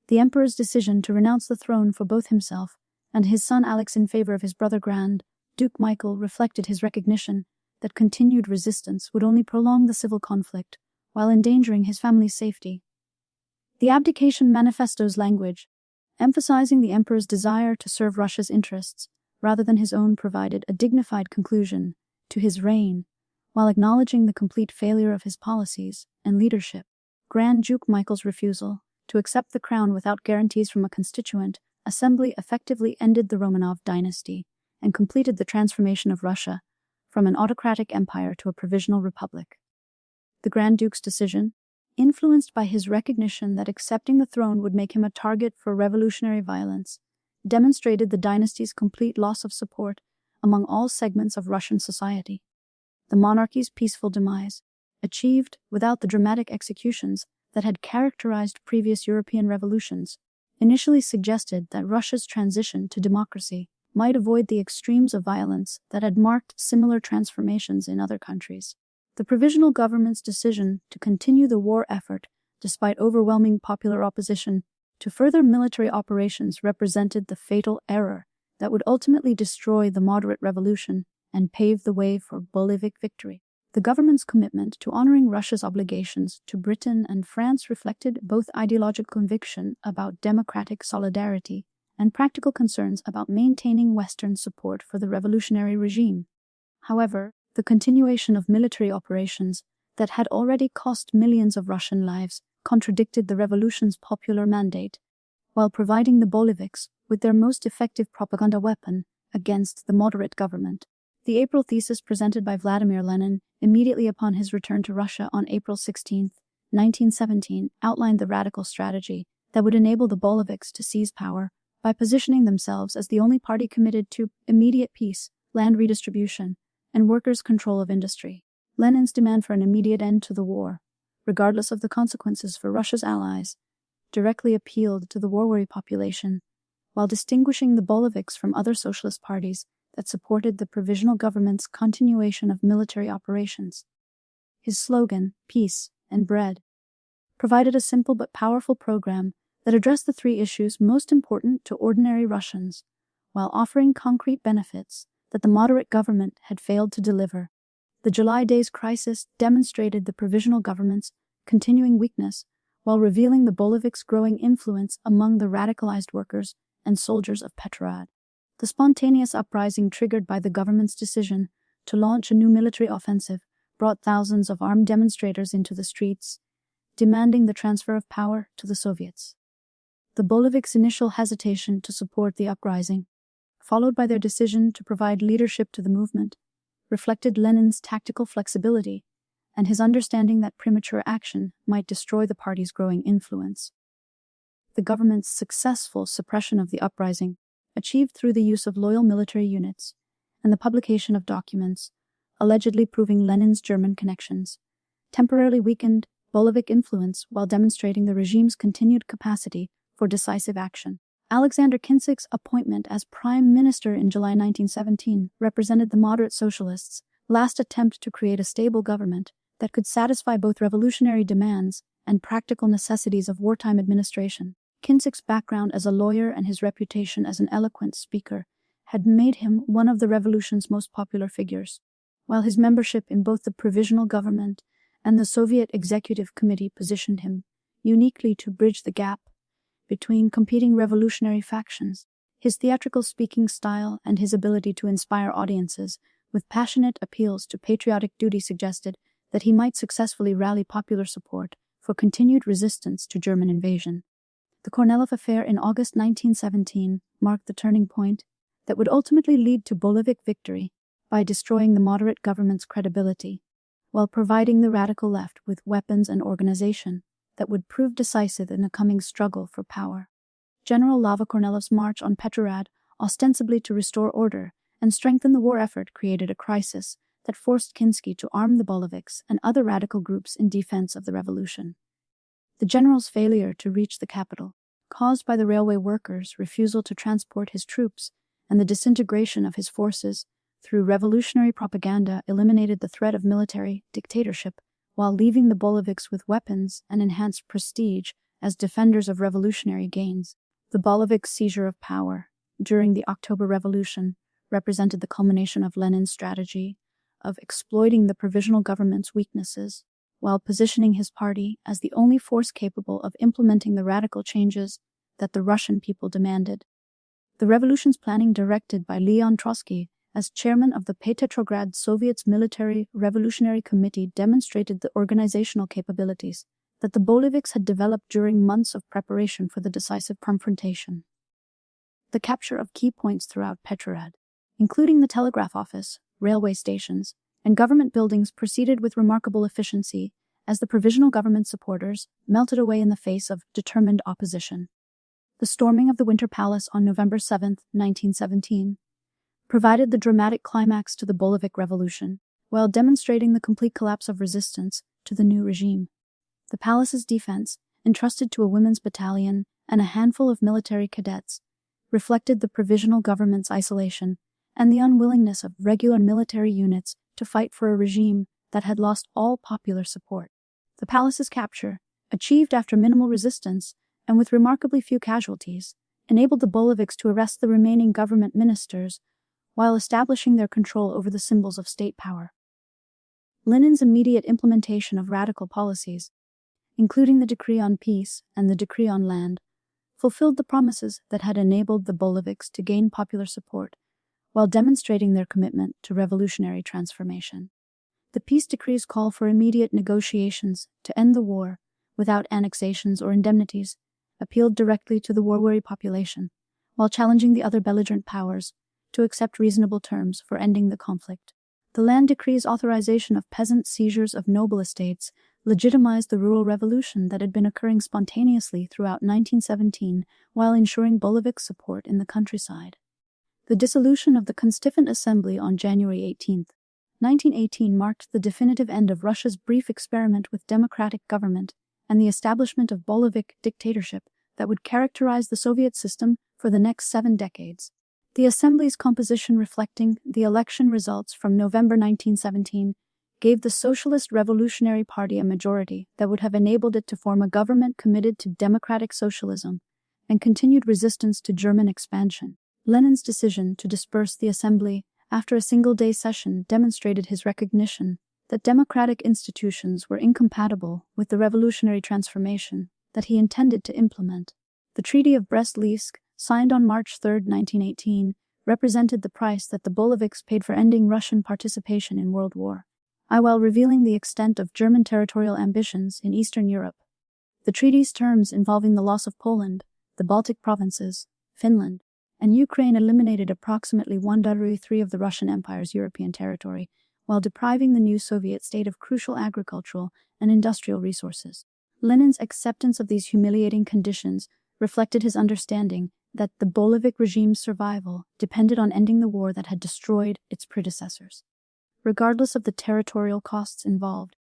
The emperor's decision to renounce the throne for both himself and his son Alex in favor of his brother Grand Duke Michael reflected his recognition that continued resistance would only prolong the civil conflict while endangering his family's safety. The abdication manifesto's language, emphasizing the emperor's desire to serve Russia's interests rather than his own, provided a dignified conclusion to his reign, while acknowledging the complete failure of his policies and leadership. Grand Duke Michael's refusal to accept the crown without guarantees from a constituent assembly effectively ended the Romanov dynasty and completed the transformation of Russia from an autocratic empire to a provisional republic. The Grand Duke's decision, influenced by his recognition that accepting the throne would make him a target for revolutionary violence, demonstrated the dynasty's complete loss of support among all segments of Russian society. The monarchy's peaceful demise, achieved without the dramatic executions that had characterized previous European revolutions, initially suggested that Russia's transition to democracy might avoid the extremes of violence that had marked similar transformations in other countries. The provisional government's decision to continue the war effort, despite overwhelming popular opposition to further military operations, represented the fatal error that would ultimately destroy the moderate revolution and pave the way for Bolshevik victory. The government's commitment to honoring Russia's obligations to Britain and France reflected both ideological conviction about democratic solidarity and practical concerns about maintaining Western support for the revolutionary regime. However, the continuation of military operations that had already cost millions of Russian lives contradicted the revolution's popular mandate, while providing the Bolsheviks with their most effective propaganda weapon against the moderate government. The April thesis presented by Vladimir Lenin immediately upon his return to Russia on April 16, 1917, outlined the radical strategy that would enable the Bolsheviks to seize power by positioning themselves as the only party committed to immediate peace, land redistribution, and workers' control of industry. Lenin's demand for an immediate end to the war, regardless of the consequences for Russia's allies, directly appealed to the war-weary population, while distinguishing the Bolsheviks from other socialist parties that supported the provisional government's continuation of military operations. His slogan, "Peace and Bread," provided a simple but powerful program that addressed the 3 issues most important to ordinary Russians, while offering concrete benefits that the moderate government had failed to deliver. The July Days crisis demonstrated the provisional government's continuing weakness, while revealing the Bolsheviks' growing influence among the radicalized workers and soldiers of Petrograd. The spontaneous uprising triggered by the government's decision to launch a new military offensive brought thousands of armed demonstrators into the streets, demanding the transfer of power to the Soviets. The Bolsheviks' initial hesitation to support the uprising, followed by their decision to provide leadership to the movement, reflected Lenin's tactical flexibility and his understanding that premature action might destroy the party's growing influence. The government's successful suppression of the uprising, achieved through the use of loyal military units and the publication of documents allegedly proving Lenin's German connections, temporarily weakened Bolshevik influence while demonstrating the regime's continued capacity for decisive action. Alexander Kinzig's appointment as prime minister in July 1917 represented the moderate socialists' last attempt to create a stable government that could satisfy both revolutionary demands and practical necessities of wartime administration. Kinzig's background as a lawyer and his reputation as an eloquent speaker had made him one of the revolution's most popular figures, while his membership in both the provisional government and the Soviet Executive Committee positioned him uniquely to bridge the gap between competing revolutionary factions. His theatrical speaking style and his ability to inspire audiences with passionate appeals to patriotic duty suggested that he might successfully rally popular support for continued resistance to German invasion. The Kornilov affair in August 1917 marked the turning point that would ultimately lead to Bolshevik victory by destroying the moderate government's credibility, while providing the radical left with weapons and organization that would prove decisive in the coming struggle for power. General Lava Kornilov's march on Petrograd, ostensibly to restore order and strengthen the war effort, created a crisis that forced Kinsky to arm the Bolsheviks and other radical groups in defense of the revolution. The general's failure to reach the capital, caused by the railway workers' refusal to transport his troops and the disintegration of his forces through revolutionary propaganda, eliminated the threat of military dictatorship, while leaving the Bolsheviks with weapons and enhanced prestige as defenders of revolutionary gains. The Bolsheviks' seizure of power during the October Revolution represented the culmination of Lenin's strategy of exploiting the provisional government's weaknesses, while positioning his party as the only force capable of implementing the radical changes that the Russian people demanded. The revolution's planning, directed by Leon Trotsky as chairman of the Petrograd Soviet's Military Revolutionary Committee, demonstrated the organizational capabilities that the Bolsheviks had developed during months of preparation for the decisive confrontation. The capture of key points throughout Petrograd, including the telegraph office, railway stations, and government buildings, proceeded with remarkable efficiency as the provisional government supporters melted away in the face of determined opposition. The storming of the Winter Palace on November 7, 1917, provided the dramatic climax to the Bolshevik Revolution, while demonstrating the complete collapse of resistance to the new regime. The palace's defense, entrusted to a women's battalion and a handful of military cadets, reflected the provisional government's isolation and the unwillingness of regular military units to fight for a regime that had lost all popular support. The palace's capture, achieved after minimal resistance and with remarkably few casualties, enabled the Bolsheviks to arrest the remaining government ministers while establishing their control over the symbols of state power. Lenin's immediate implementation of radical policies, including the Decree on Peace and the Decree on Land, fulfilled the promises that had enabled the Bolsheviks to gain popular support while demonstrating their commitment to revolutionary transformation. The peace decrees call for immediate negotiations to end the war without annexations or indemnities, appealed directly to the war-weary population, while challenging the other belligerent powers to accept reasonable terms for ending the conflict. The land decree's authorization of peasant seizures of noble estates legitimized the rural revolution that had been occurring spontaneously throughout 1917 while ensuring Bolshevik support in the countryside. The dissolution of the Constituent Assembly on January 18, 1918 marked the definitive end of Russia's brief experiment with democratic government and the establishment of Bolshevik dictatorship that would characterize the Soviet system for the next 7 decades. The Assembly's composition, reflecting the election results from November 1917, gave the Socialist Revolutionary Party a majority that would have enabled it to form a government committed to democratic socialism and continued resistance to German expansion. Lenin's decision to disperse the Assembly after a single-day session demonstrated his recognition that democratic institutions were incompatible with the revolutionary transformation that he intended to implement. The Treaty of Brest-Litovsk, signed on March 3, 1918, represented the price that the Bolsheviks paid for ending Russian participation in World War I, while revealing the extent of German territorial ambitions in Eastern Europe. The treaty's terms involving the loss of Poland, the Baltic provinces, Finland, and Ukraine eliminated approximately 1/3 of the Russian Empire's European territory, while depriving the new Soviet state of crucial agricultural and industrial resources. Lenin's acceptance of these humiliating conditions reflected his understanding that the Bolshevik regime's survival depended on ending the war that had destroyed its predecessors. Regardless of the territorial costs involved,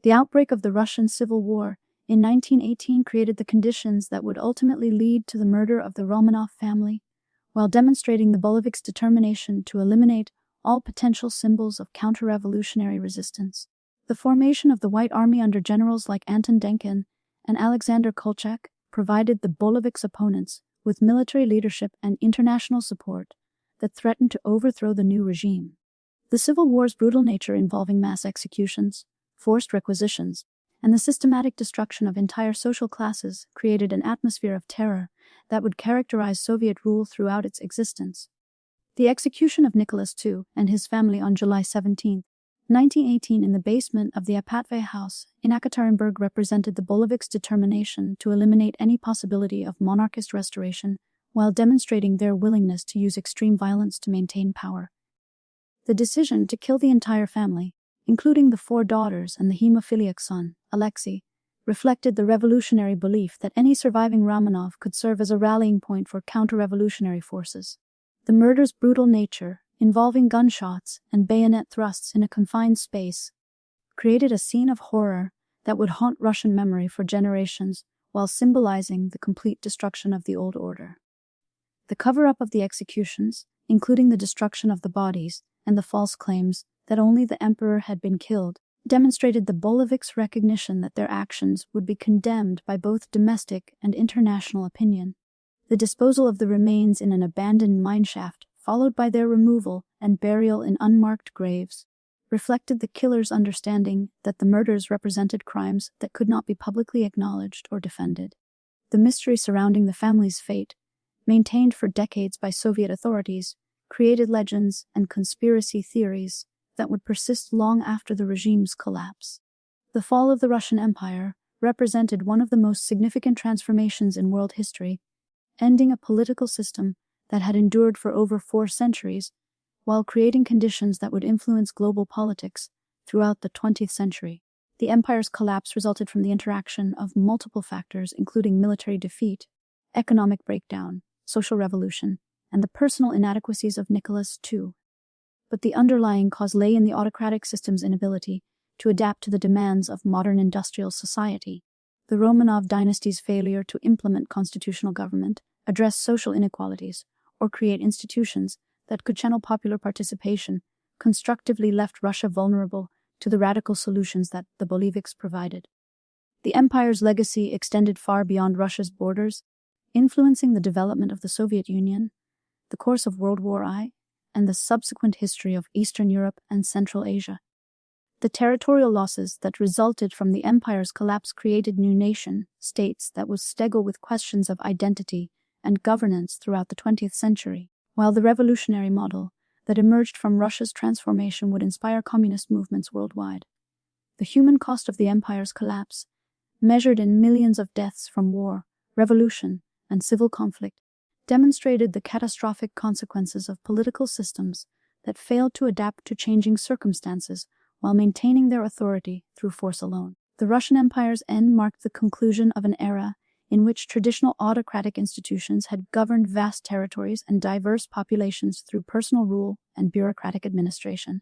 the outbreak of the Russian Civil War in 1918 created the conditions that would ultimately lead to the murder of the Romanov family, while demonstrating the Bolsheviks' determination to eliminate all potential symbols of counter-revolutionary resistance. The formation of the White Army under generals like Anton Denkin and Alexander Kolchak provided the Bolsheviks' opponents with military leadership and international support that threatened to overthrow the new regime. The Civil War's brutal nature, involving mass executions, forced requisitions, and the systematic destruction of entire social classes, created an atmosphere of terror that would characterize Soviet rule throughout its existence. The execution of Nicholas II and his family on July 17, 1918, in the basement of the Apatve house in Ekaterinburg, represented the Bolsheviks' determination to eliminate any possibility of monarchist restoration while demonstrating their willingness to use extreme violence to maintain power. The decision to kill the entire family, including the 4 daughters and the hemophiliac son, Alexei, reflected the revolutionary belief that any surviving Romanov could serve as a rallying point for counter-revolutionary forces. The murder's brutal nature, involving gunshots and bayonet thrusts in a confined space, created a scene of horror that would haunt Russian memory for generations while symbolizing the complete destruction of the old order. The cover-up of the executions, including the destruction of the bodies and the false claims that only the emperor had been killed, demonstrated the Bolsheviks' recognition that their actions would be condemned by both domestic and international opinion. The disposal of the remains in an abandoned mineshaft, followed by their removal and burial in unmarked graves, reflected the killer's understanding that the murders represented crimes that could not be publicly acknowledged or defended. The mystery surrounding the family's fate, maintained for decades by Soviet authorities, created legends and conspiracy theories that would persist long after the regime's collapse. The fall of the Russian Empire represented one of the most significant transformations in world history, ending a political system that had endured for over 4 centuries, while creating conditions that would influence global politics throughout the 20th century. The empire's collapse resulted from the interaction of multiple factors, including military defeat, economic breakdown, social revolution, and the personal inadequacies of Nicholas II. But the underlying cause lay in the autocratic system's inability to adapt to the demands of modern industrial society. The Romanov dynasty's failure to implement constitutional government, address social inequalities, or create institutions that could channel popular participation constructively left Russia vulnerable to the radical solutions that the Bolsheviks provided. The empire's legacy extended far beyond Russia's borders, influencing the development of the Soviet Union, the course of World War I, and the subsequent history of Eastern Europe and Central Asia. The territorial losses that resulted from the empire's collapse created new nation-states that would struggle with questions of identity and governance throughout the 20th century, while the revolutionary model that emerged from Russia's transformation would inspire communist movements worldwide. The human cost of the empire's collapse, measured in millions of deaths from war, revolution, and civil conflict, demonstrated the catastrophic consequences of political systems that failed to adapt to changing circumstances while maintaining their authority through force alone. The Russian Empire's end marked the conclusion of an era in which traditional autocratic institutions had governed vast territories and diverse populations through personal rule and bureaucratic administration.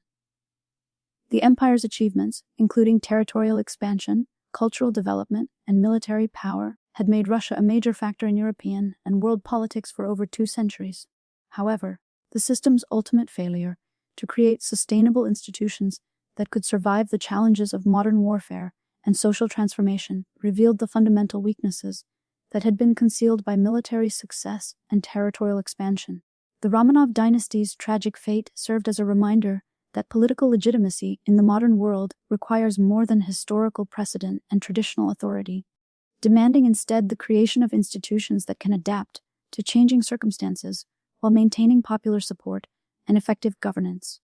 The empire's achievements, including territorial expansion, cultural development, and military power, had made Russia a major factor in European and world politics for over 2 centuries. However, the system's ultimate failure to create sustainable institutions that could survive the challenges of modern warfare and social transformation revealed the fundamental weaknesses that had been concealed by military success and territorial expansion. The Romanov dynasty's tragic fate served as a reminder that political legitimacy in the modern world requires more than historical precedent and traditional authority, demanding instead the creation of institutions that can adapt to changing circumstances while maintaining popular support and effective governance.